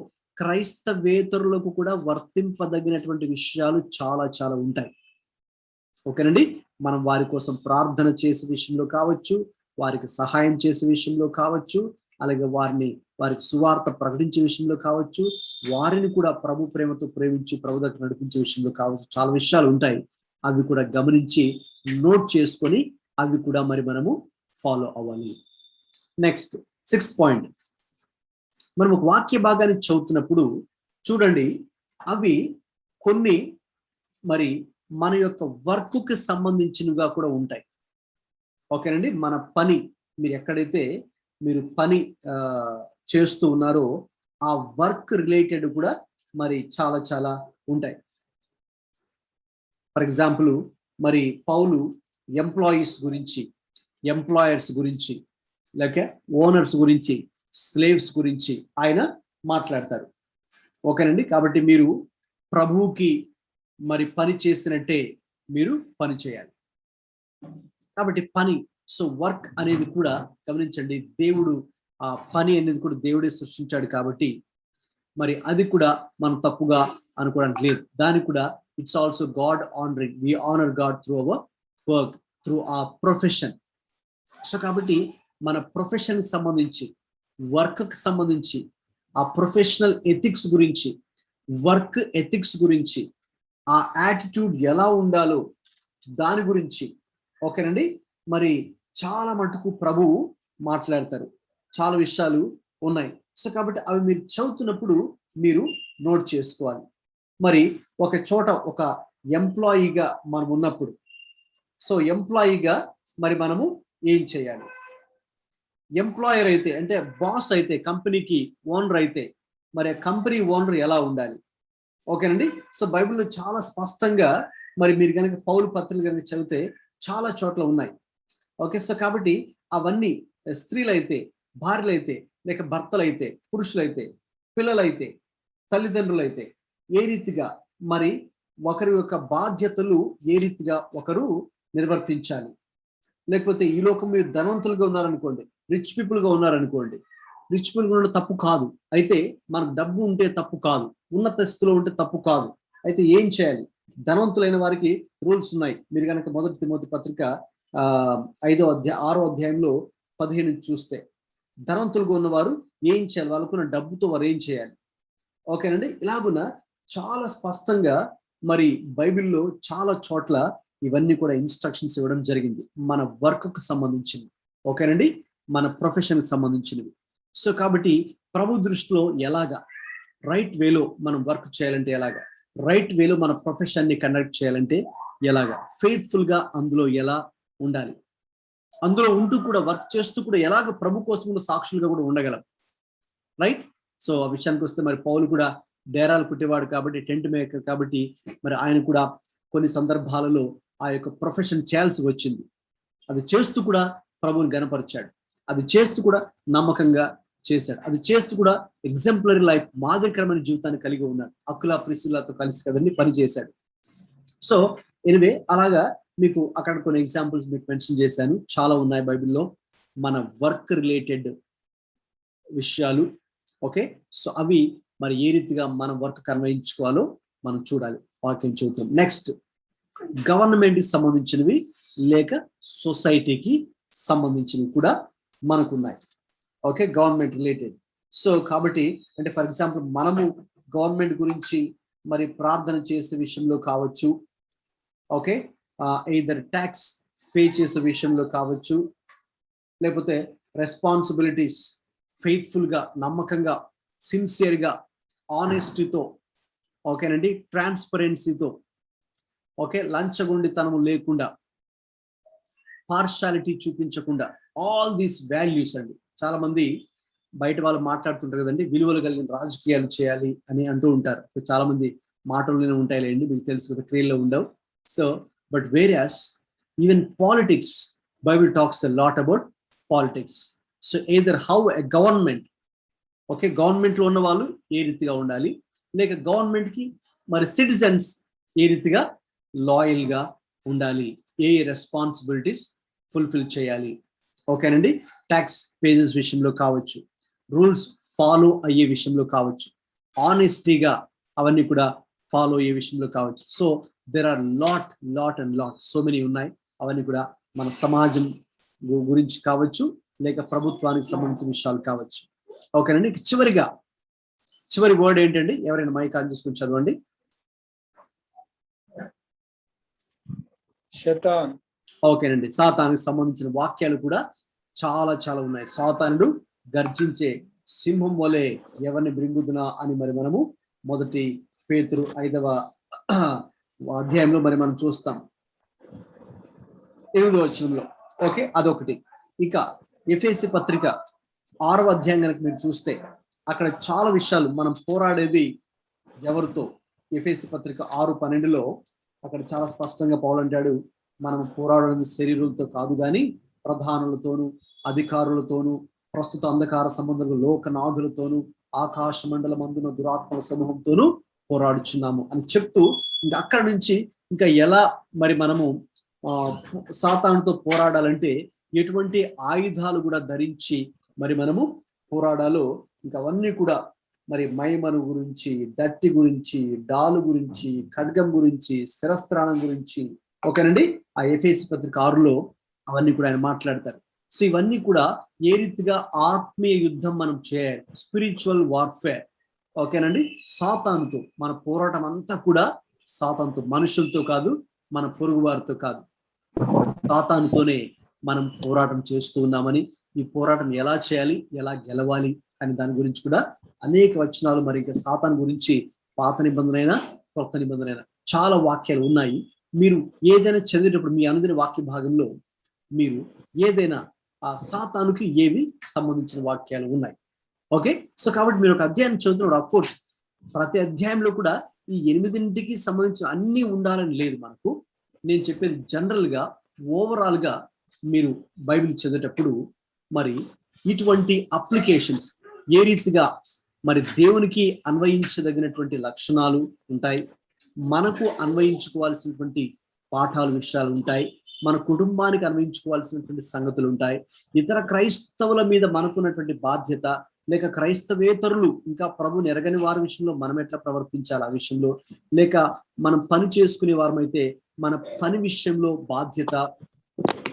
క్రైస్తవేతరులకు కూడా వర్తింపదగినటువంటి విషయాలు చాలా చాలా ఉంటాయి. ఓకేనండి. మనం వారి కోసం ప్రార్థన చేసే విషయంలో కావచ్చు, వారికి సహాయం చేసే విషయంలో కావచ్చు, అలాగే వారికి సువార్త ప్రకటించే విషయంలో కావచ్చు, వారిని కూడా ప్రభు ప్రేమతో ప్రేమించి ప్రభు దగ్గర నడిపించే విషయంలో కావచ్చు, చాలా విషయాలు ఉంటాయి. అవి కూడా గమనించి నోట్ చేసుకొని అవి కూడా మరి మనము ఫాలో అవ్వాలి. నెక్స్ట్ 6th పాయింట్, మనం ఒక వాక్య భాగాన్ని చదువుతున్నప్పుడు చూడండి, అవి కొన్ని మరి మన యొక్క వర్క్కి సంబంధించినవిగా కూడా ఉంటాయి. ఓకేనండి. మన పని, మీరు ఎక్కడైతే మీరు పని చేస్తూ ఉన్నారో ఆ వర్క్ రిలేటెడ్ కూడా మరి చాలా చాలా ఉంటాయి. ఫర్ ఎగ్జాంపుల్, మరి పౌలు ఎంప్లాయీస్ గురించి, ఎంప్లాయర్స్ గురించి, లేక ఓనర్స్ గురించి, స్లేవ్స్ గురించి ఆయన మాట్లాడతారు. ఓకేనండి. కాబట్టి మీరు ప్రభువుకి మరి పని చేసినట్టే మీరు పని చేయాలి. కాబట్టి పని, సో వర్క్ అనేది కూడా గమనించండి, దేవుడు ఆ పని అనేది కూడా దేవుడే సృష్టించాడు కాబట్టి మరి అది కూడా మనం తప్పుగా అనుకోవడానికి లేదు. దానికి కూడా it's also God honouring, we honour God through our work, through ఆ ప్రొఫెషన్. సో కాబట్టి మన ప్రొఫెషన్ సంబంధించి, వర్క్ కి సంబంధించి ఆ ప్రొఫెషనల్ ఎథిక్స్ గురించి, వర్క్ ఎథిక్స్ గురించి, ఆ యాటిట్యూడ్ ఎలా ఉండాలో దాని గురించి, ఓకేనండి, మరి చాలా మటుకు ప్రభువు మాట్లాడతారు. చాలా విషయాలు ఉన్నాయి. సో కాబట్టి అవి మీరు చదువుతున్నప్పుడు మీరు నోట్ చేసుకోవాలి. మరి ఒక చోట ఒక ఎంప్లాయీగా మనం ఉన్నప్పుడు, సో ఎంప్లాయీగా మరి మనము ఏం చేయాలి? ఎంప్లాయర్ అయితే అంటే బాస్ అయితే, కంపెనీకి ఓనర్ అయితే మరి కంపెనీ ఓనర్ ఎలా ఉండాలి? ఓకేనండి. సో బైబిల్లో చాలా స్పష్టంగా మరి మీరు కనుక పౌలు పత్రికలు కనుక చదివితే చాలా చోట్ల ఉన్నాయి. ఓకే, సో కాబట్టి అవన్నీ స్త్రీలైతే, భార్యలైతే, లేక భర్తలైతే, పురుషులైతే, పిల్లలైతే, తల్లిదండ్రులైతే ఏ రీతిగా మరి ఒకరి యొక్క బాధ్యతలు ఏ రీతిగా ఒకరు నిర్వర్తించాలి. లేకపోతే ఈ లోకం మీరు ధనవంతులుగా ఉన్నారనుకోండి, రిచ్ పీపుల్గా ఉన్నారనుకోండి, రిచ్ పీపుల్ ఉండడం తప్పు కాదు, అయితే మనకు డబ్బు ఉంటే తప్పు కాదు, ఉన్నత స్థితిలో ఉంటే తప్పు కాదు. అయితే ఏం చేయాలి? ధనవంతులైన వారికి రూల్స్ ఉన్నాయి. మీరు కనుక 1 తిమోతి పత్రిక 6వ అధ్యాయంలో 15 చూస్తే ధనవంతులుగా ఉన్నవారు ఏం చేయాలి, వాళ్ళకున్న డబ్బుతో వారు ఏం చేయాలి? ఓకేనండి. ఇలాగున చాలా స్పష్టంగా మరి బైబిల్లో చాలా చోట్ల ఇవన్నీ కూడా ఇన్స్ట్రక్షన్స్ ఇవ్వడం జరిగింది, మన వర్క్కు సంబంధించినవి. ఓకేనండి, మన ప్రొఫెషన్కి సంబంధించినవి. సో కాబట్టి ప్రభు దృష్టిలో ఎలాగా రైట్ వేలో మనం వర్క్ చేయాలంటే ఎలాగా, రైట్ వేలో మన ప్రొఫెషన్ని కండక్ట్ చేయాలంటే ఎలాగా, ఫెయిత్ఫుల్ గా అందులో ఎలా ఉండాలి, అందులో ఉంటూ కూడా వర్క్ చేస్తూ కూడా ఎలాగ ప్రభు కోసం కూడా సాక్షులుగా కూడా ఉండగలం. రైట్. సో ఆ విషయానికి వస్తే మరి పౌలు కూడా డేరాలు కుట్టేవాడు కాబట్టి, టెంట్ మేకర్ కాబట్టి మరి ఆయన కూడా కొన్ని సందర్భాలలో ఆ యొక్క ప్రొఫెషన్ చేయాల్సి వచ్చింది. అది చేస్తూ కూడా ప్రభువుని గణపరిచాడు, అది చేస్తూ కూడా నమ్మకంగా చేశాడు, అది చేస్తూ కూడా ఎగ్జాంపులరీ లైఫ్, మాదిరికరమైన జీవితాన్ని కలిగి ఉన్నాడు. అకుల ప్రిసిల్లాతో కలిసి కదండి పని చేశాడు. సో ఎనివే అలాగా మీకు అక్కడ కొన్ని ఎగ్జాంపుల్స్ మీకు మెన్షన్ చేశాను, చాలా ఉన్నాయి బైబిల్లో మన వర్క్ రిలేటెడ్ విషయాలు. ఓకే, సో అవి మరి ఏ రీతిగా మనం వర్క్ కన్వయించుకోవాలో మనం చూడాలి. వాక్యం చూద్దాం. నెక్స్ట్, గవర్నమెంట్కి సంబంధించినవి లేక సొసైటీకి సంబంధించినవి కూడా మనకున్నాయి. Okay, government related. సో కాబట్టి అంటే ఫర్ ఎగ్జాంపుల్ మనము గవర్నమెంట్ గురించి మరి ప్రార్థన చేసే విషయంలో కావచ్చు, ఓకే, ఎయిదర్ ట్యాక్స్ పే చేసే విషయంలో కావచ్చు, లేకపోతే రెస్పాన్సిబిలిటీస్ ఫెయిత్ఫుల్గా, నమ్మకంగా, సిన్సియర్గా, ఆనెస్టీతో, ఓకేనండి, ట్రాన్స్పరెన్సీతో, ఓకే, లంచగొండితనము లేకుండా, పార్షాలిటీ చూపించకుండా, ఆల్ దీస్ వాల్యూస్ అండి. చాలా మంది బయట వాళ్ళు మాట్లాడుతుంటారు కదండి, విలువలు కలిగిన రాజకీయాలు చేయాలి అని అంటూ ఉంటారు. చాలా మంది మాటల్లోనే ఉంటాయిలేండి, మీకు తెలుసు కదా, క్రియల్లో ఉండవు. So but various even politics, Bible talks a lot about politics. So either how a government, okay, గవర్నమెంట్లో ఉన్న వాళ్ళు ఏ రీతిగా ఉండాలి, లేక గవర్నమెంట్కి మరి సిటిజన్స్ ఏ రీతిగా లాయల్గా ఉండాలి, ఏ రెస్పాన్సిబిలిటీస్ ఫుల్ఫిల్ చేయాలి. ఓకేనండి, ట్యాక్స్ పేజెస్ విషయంలో కావచ్చు, రూల్స్ ఫాలో అయ్యే విషయంలో కావచ్చు, ఆనెస్టీగా అవన్నీ కూడా ఫాలో అయ్యే విషయంలో కావచ్చు. So there are lot so many ఉన్నాయి. అవన్నీ కూడా మన సమాజం గురించి కావచ్చు, లేక ప్రభుత్వానికి సంబంధించిన విషయాలు కావచ్చు. ఓకేనండి. చివరి వర్డ్ ఏంటండి? ఎవరైనా మైక్ ఆన్ చేసుకుని చదవండి. శైతాన్. ఓకేనండి, సాతానికి సంబంధించిన వాక్యాలు కూడా చాలా ఉన్నాయి. సాతానుడు గర్జించే సింహం వలె ఎవరిని బ్రింగుదునా అని మరి మనము 1 పేతురు 5వ అధ్యాయంలో మరి మనం చూస్తాం, 8వ వచనంలో. ఓకే, అదొకటి. ఇక ఎఫెసీ పత్రిక 6వ అధ్యాయం కనుక మీరు చూస్తే అక్కడ చాలా విషయాలు, మనం పోరాడేది ఎవరితో, ఎఫెసీ పత్రిక 6:12లో అక్కడ చాలా స్పష్టంగా పౌలు అంటాడు, మనం పోరాడేది శరీరులతో కాదు కానీ ప్రధానులతోనూ, అధికారులతోనూ, ప్రస్తుత అంధకార సంబంధుల లోకనాథులతోనూ, ఆకాశ మండలమందున దురాత్మల సమూహంతోనూ పోరాడుచున్నాము అని చెప్తూ ఇంకా అక్కడ నుంచి ఇంకా ఎలా మరి మనము సాతానుతో పోరాడాలంటే ఎటువంటి ఆయుధాలు కూడా ధరించి మరి మనము పోరాడాలో ఇంకా అవన్నీ కూడా మరి మైమను గురించి, దట్టి గురించి, డాలు గురించి, ఖడ్గం గురించి, శిరస్త్రాణం గురించి, ఓకేనండి, ఆ ఎఫెసీ పత్రిక 6లో అవన్నీ కూడా ఆయన మాట్లాడతారు. సో ఇవన్నీ కూడా ఏ రీతిగా ఆత్మీయ యుద్ధం మనం చేయాలి, స్పిరిచువల్ వార్ఫేర్. ఓకేనండి. సాతానుతో మన పోరాటం అంతా కూడా సాతానుతో, మనుషులతో కాదు, మన పొరుగు వారితో కాదు, సాతానుతోనే మనం పోరాటం చేస్తూ ఉన్నామని, ఈ పోరాటం ఎలా చేయాలి, ఎలా గెలవాలి అని దాని గురించి కూడా అనేక వచనాలు, మరి ఇంకా సాతాను గురించి పాత నిబంధనైనా కొత్త నిబంధనైనా చాలా వాక్యాలు ఉన్నాయి. మీరు ఏదైనా చదివేటప్పుడు మీ అనుదిన వాక్య భాగంలో మీరు ఏదైనా ఆ సాతానుకి ఏవి సంబంధించిన వాక్యాలు ఉన్నాయి. ఓకే. సో కాబట్టి మీరు ఒక అధ్యాయం చదువుతున్నప్పుడు అఫ్ కోర్స్ ప్రతి అధ్యాయంలో కూడా ఈ 8కి సంబంధించిన అన్ని ఉండాలని లేదు మనకు. నేను చెప్పేది జనరల్ గా, ఓవరాల్ గా మీరు బైబిల్ చదివేటప్పుడు మరి ఇటువంటి అప్లికేషన్స్ ఏ రీతిగా మరి దేవునికి అన్వయించదగినటువంటి లక్షణాలు ఉంటాయి, మనకు అన్వయించుకోవాల్సినటువంటి పాఠాలు, విషయాలు ఉంటాయి, మన కుటుంబానికి అన్వయించుకోవాల్సినటువంటి సంగతులు ఉంటాయి, ఇతర క్రైస్తవుల మీద మనకున్నటువంటి బాధ్యత, లేక క్రైస్తవేతరులు ఇంకా ప్రభుని ఎరగని వారి విషయంలో మనం ఎట్లా ప్రవర్తించాలి ఆ విషయంలో, లేక మనం పని చేసుకునే వారమైతే మన పని విషయంలో బాధ్యత,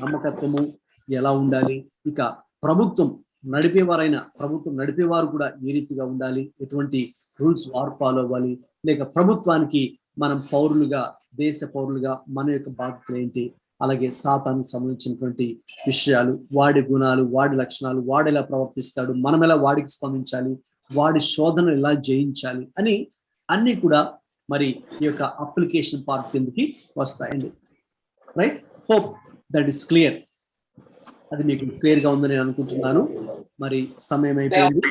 నమ్మకత్వము ఎలా ఉండాలి, ఇక ప్రభుత్వం నడిపేవారు కూడా ఏ రీతిగా ఉండాలి, ఎటువంటి రూల్స్ వారు ఫాలో అవ్వాలి, లేక ప్రభుత్వానికి మనం పౌరులుగా, దేశ పౌరులుగా మన యొక్క బాధ్యతలు ఏంటి, అలాగే సాతానికి సంబంధించినటువంటి విషయాలు, వాడి గుణాలు, వాడి లక్షణాలు, వాడు ఎలా ప్రవర్తిస్తాడు, మనం ఎలా వాడికి స్పందించాలి, వాడి శోధనలు ఎలా జయించాలి అని అన్ని కూడా మరి ఈ యొక్క అప్లికేషన్ పార్ట్ కిందకి వస్తాయండి. Right. Hope that is clear. అది మీకు క్లియర్ గా ఉందని నేను అనుకుంటున్నాను. మరి సమయం అయిపోయింది.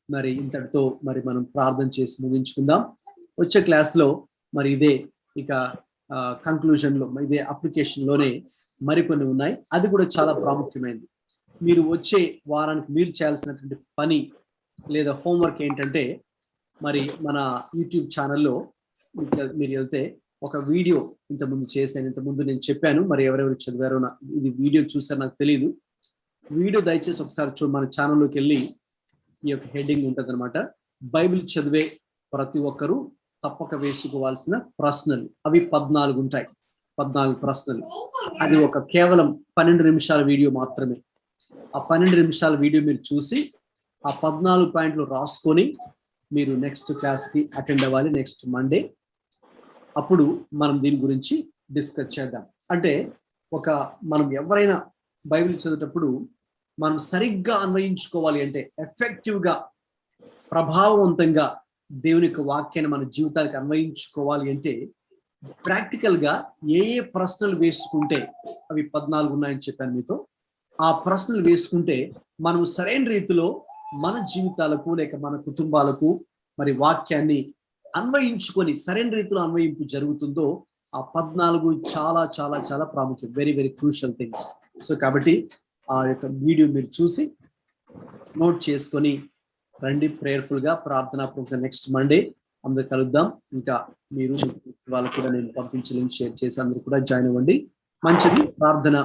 మరి ఇంతటితో మరి మనం ప్రార్థన చేసి ముగించుకుందాం. వచ్చే క్లాస్ లో మరి ఇదే ఇక కంక్లూజన్ లో ఇదే అప్లికేషన్ లోనే మరికొన్ని ఉన్నాయి. అది కూడా చాలా ప్రాముఖ్యమైనది. మీరు వచ్చే వారానికి మీరు చేయాల్సినటువంటి పని లేదా హోంవర్క్ ఏంటంటే, మరి మన యూట్యూబ్ ఛానల్లో మీరు వెళ్తే ఒక వీడియో ఇంతకుముందు నేను చెప్పాను. మరి ఎవరెవరు చదివారో ఇది వీడియో చూసారో నాకు తెలియదు. వీడియో దయచేసి ఒకసారి మన ఛానల్లోకి వెళ్ళి ఈ యొక్క హెడ్డింగ్ ఉంటుంది అనమాట. బైబిల్ చదివే ప్రతి ఒక్కరూ తప్పక వేసుకోవాల్సిన ప్రశ్నలు, అవి 14 ఉంటాయి. 14 ప్రశ్నలు. అది ఒక కేవలం 12 నిమిషాల వీడియో మాత్రమే. ఆ 12 నిమిషాల వీడియో మీరు చూసి ఆ 14 పాయింట్లు రాసుకొని మీరు నెక్స్ట్ క్లాస్కి అటెండ్ అవ్వాలి, నెక్స్ట్ మండే. అప్పుడు మనం దీని గురించి డిస్కస్ చేద్దాం. అంటే మనం ఎవరైనా బైబిల్ చదివేటప్పుడు మనం సరిగ్గా అన్వయించుకోవాలి అంటే, ఎఫెక్టివ్గా, ప్రభావవంతంగా దేవుని యొక్క వాక్యాన్ని మన జీవితానికి అన్వయించుకోవాలి అంటే, ప్రాక్టికల్ గా ఏ ప్రశ్నలు వేసుకుంటే, అవి 14 ఉన్నాయని చెప్పాను మీతో, ఆ ప్రశ్నలు వేసుకుంటే మనం సరైన రీతిలో మన జీవితాలకు లేక మన కుటుంబాలకు మరి వాక్యాన్ని అన్వయించుకొని సరైన రీతిలో అన్వయింపు జరుగుతుందో ఆ 14 చాలా చాలా చాలా ప్రాముఖ్యం. Very very crucial things. So కాబట్టి ఆ యొక్క వీడియో మీరు చూసి నోట్ చేసుకొని రండి, ప్రేయర్ఫుల్ గా, ప్రార్థనాపూర్వకంగా. నెక్స్ట్ మండే అందరు కలుద్దాం. ఇంకా మీరు వాళ్ళకు కూడా నేను పంపించి లింక్ షేర్ చేసి అందరూ కూడా జాయిన్ అవ్వండి. మంచిది. ప్రార్థన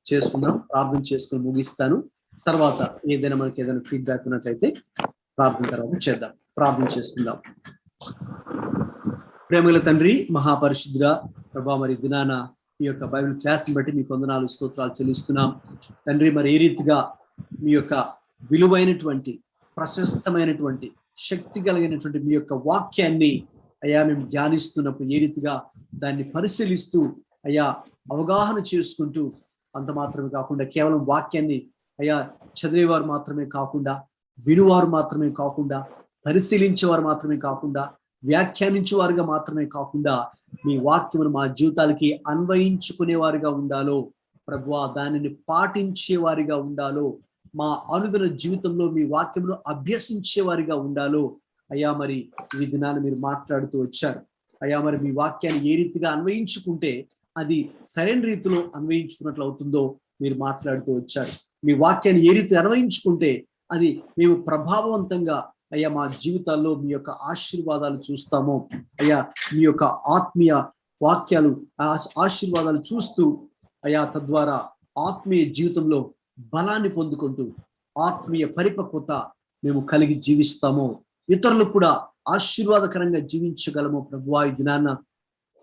చేసుకుందాం. ప్రార్థన చేసుకుని ముగిస్తాను. తర్వాత మనకి ఏదైనా ఫీడ్బ్యాక్ ఉన్నట్లయితే ప్రార్థన తర్వాత చేద్దాం. ప్రార్థన చేసుకుందాం. ప్రేమగల తండ్రి, మహాపరిశుద్ధుడా ప్రభా, మరి దినాన మీ యొక్క బైబిల్ క్లాస్ ని బట్టి మీకు వందనాలు, స్తోత్రాలు చెల్లిస్తున్నాం తండ్రి. మరి ఏ రీతిగా మీ యొక్క విలువైనటువంటి, ప్రశస్తమైనటువంటి, శక్తి కలిగినటువంటి మీ యొక్క వాక్యాన్ని అయ్యా మేము ధ్యానిస్తున్నప్పుడు ఏ రీతిగా దాన్ని పరిశీలిస్తూ అయ్యా అవగాహన చేసుకుంటూ, అంత మాత్రమే కాకుండా కేవలం వాక్యాన్ని అయ్యా చదివేవారు మాత్రమే కాకుండా, వినువారు మాత్రమే కాకుండా, పరిశీలించేవారు మాత్రమే కాకుండా, వ్యాఖ్యానించేవారుగా మాత్రమే కాకుండా, మీ వాక్యమును మా జీవితాలకి అన్వయించుకునేవారుగా ఉండాలో ప్రభువా, దానిని పాటించేవారిగా ఉండాలో, మా అనుదిన జీవితంలో మీ వాక్యమును అభ్యసించేవారిగా ఉండాలో అయ్యా. మరి ఈ దినాన్ని మీరు మాట్లాడుతూ వచ్చారు అయ్యా. మరి మీ వాక్యాన్ని ఏ రీతిగా అన్వయించుకుంటే అది సరైన రీతిలో అన్వయించుకున్నట్లు అవుతుందో మీరు మాట్లాడుతూ వచ్చారు. మీ వాక్యాన్ని ఏ రీతి అన్వయించుకుంటే అది మేము ప్రభావవంతంగా అయ్యా మా జీవితాల్లో మీ యొక్క ఆశీర్వాదాలు చూస్తామో అయ్యా. మీ యొక్క ఆత్మీయ వాక్యాలు, ఆశీర్వాదాలు చూస్తూ అయ్యా, తద్వారా ఆత్మీయ జీవితంలో బలాన్ని పొందుకుంటూ ఆత్మీయ పరిపక్వత మేము కలిగి జీవిస్తామో, ఇతరులకు కూడా ఆశీర్వాదకరంగా జీవించగలమో ప్రభువా. ఈ దినాన్న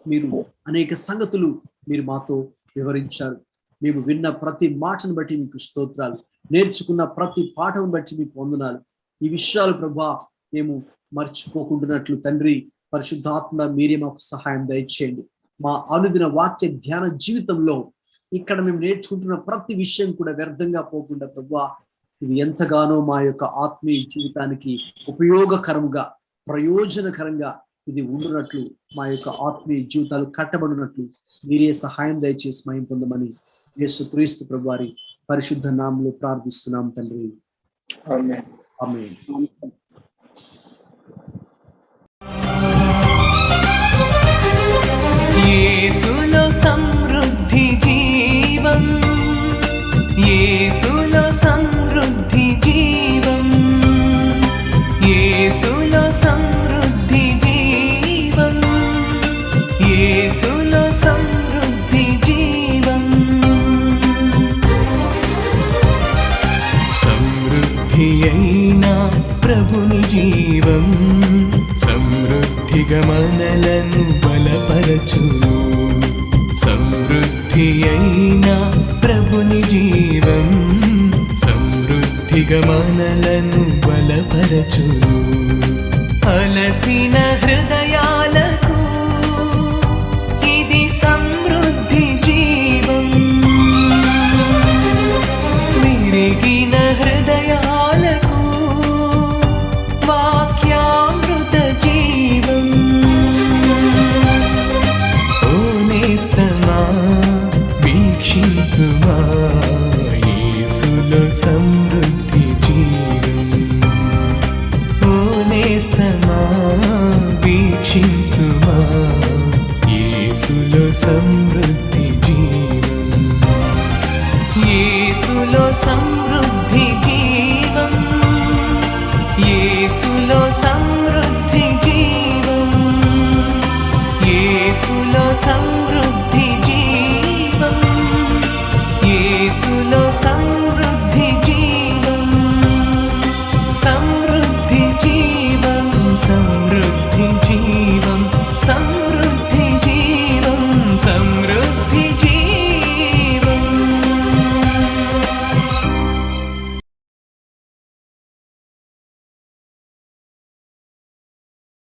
మీరు అనేక సంగతులు మీరు మాతో వివరించారు. మేము విన్న ప్రతి మాటను బట్టి మీకు స్తోత్రాలు, నేర్చుకున్న ప్రతి పాఠం బట్టి మీకు వందనాలు. ఈ విషయాలు ప్రభా మేము మర్చిపోకుంటున్నట్లు తండ్రి పరిశుద్ధాత్మ మీరే మాకు సహాయం దయచేయండి. మా అనుదిన వాక్య ధ్యాన జీవితంలో ఇక్కడ మేము నేర్చుకుంటున్న ప్రతి విషయం కూడా వ్యర్థంగా పోకుండా ప్రభా ఇది ఎంతగానో మా యొక్క ఆత్మీయ జీవితానికి ఉపయోగకరంగా ప్రయోజనకరంగా ఇది ఉండునట్లు, మా యొక్క ఆత్మీయ జీవితాలు కట్టబడినట్లు మీరే సహాయం దయచేసి మహిమ పొందమని యేసుక్రీస్తు ప్రభువారి పరిశుద్ధ నామములో ప్రార్థిస్తున్నాం తండ్రి. ఆమేన్. ఆమేన్. యేసులో సమృద్ధి జీవం, యేసులో సమృద్ధి జీవం, యేసులో సమృద్ధి జీవం, యేసులో సమృద్ధి జీవం. సమృద్ధి అయిన ప్రభుని జీవం సమృద్ధిగా మనలను బలపరచును. సమృద్ధి అయిన ప్రభుని జీవం సమృద్ధిగా మనలను బలపరచును. అలసిన హృదయాలకు ఇది సమృద్ధి జీవం, విరిగిన హృదయాలకు వాక్యామృత జీవం. ఓ నేస్తమా వీక్షించుమా యేసులో సమృద్ధి జీవం. ఓ నేస్తమా వీక్షించుమా యేసులో సమృద్ధి జీవం. యేసులో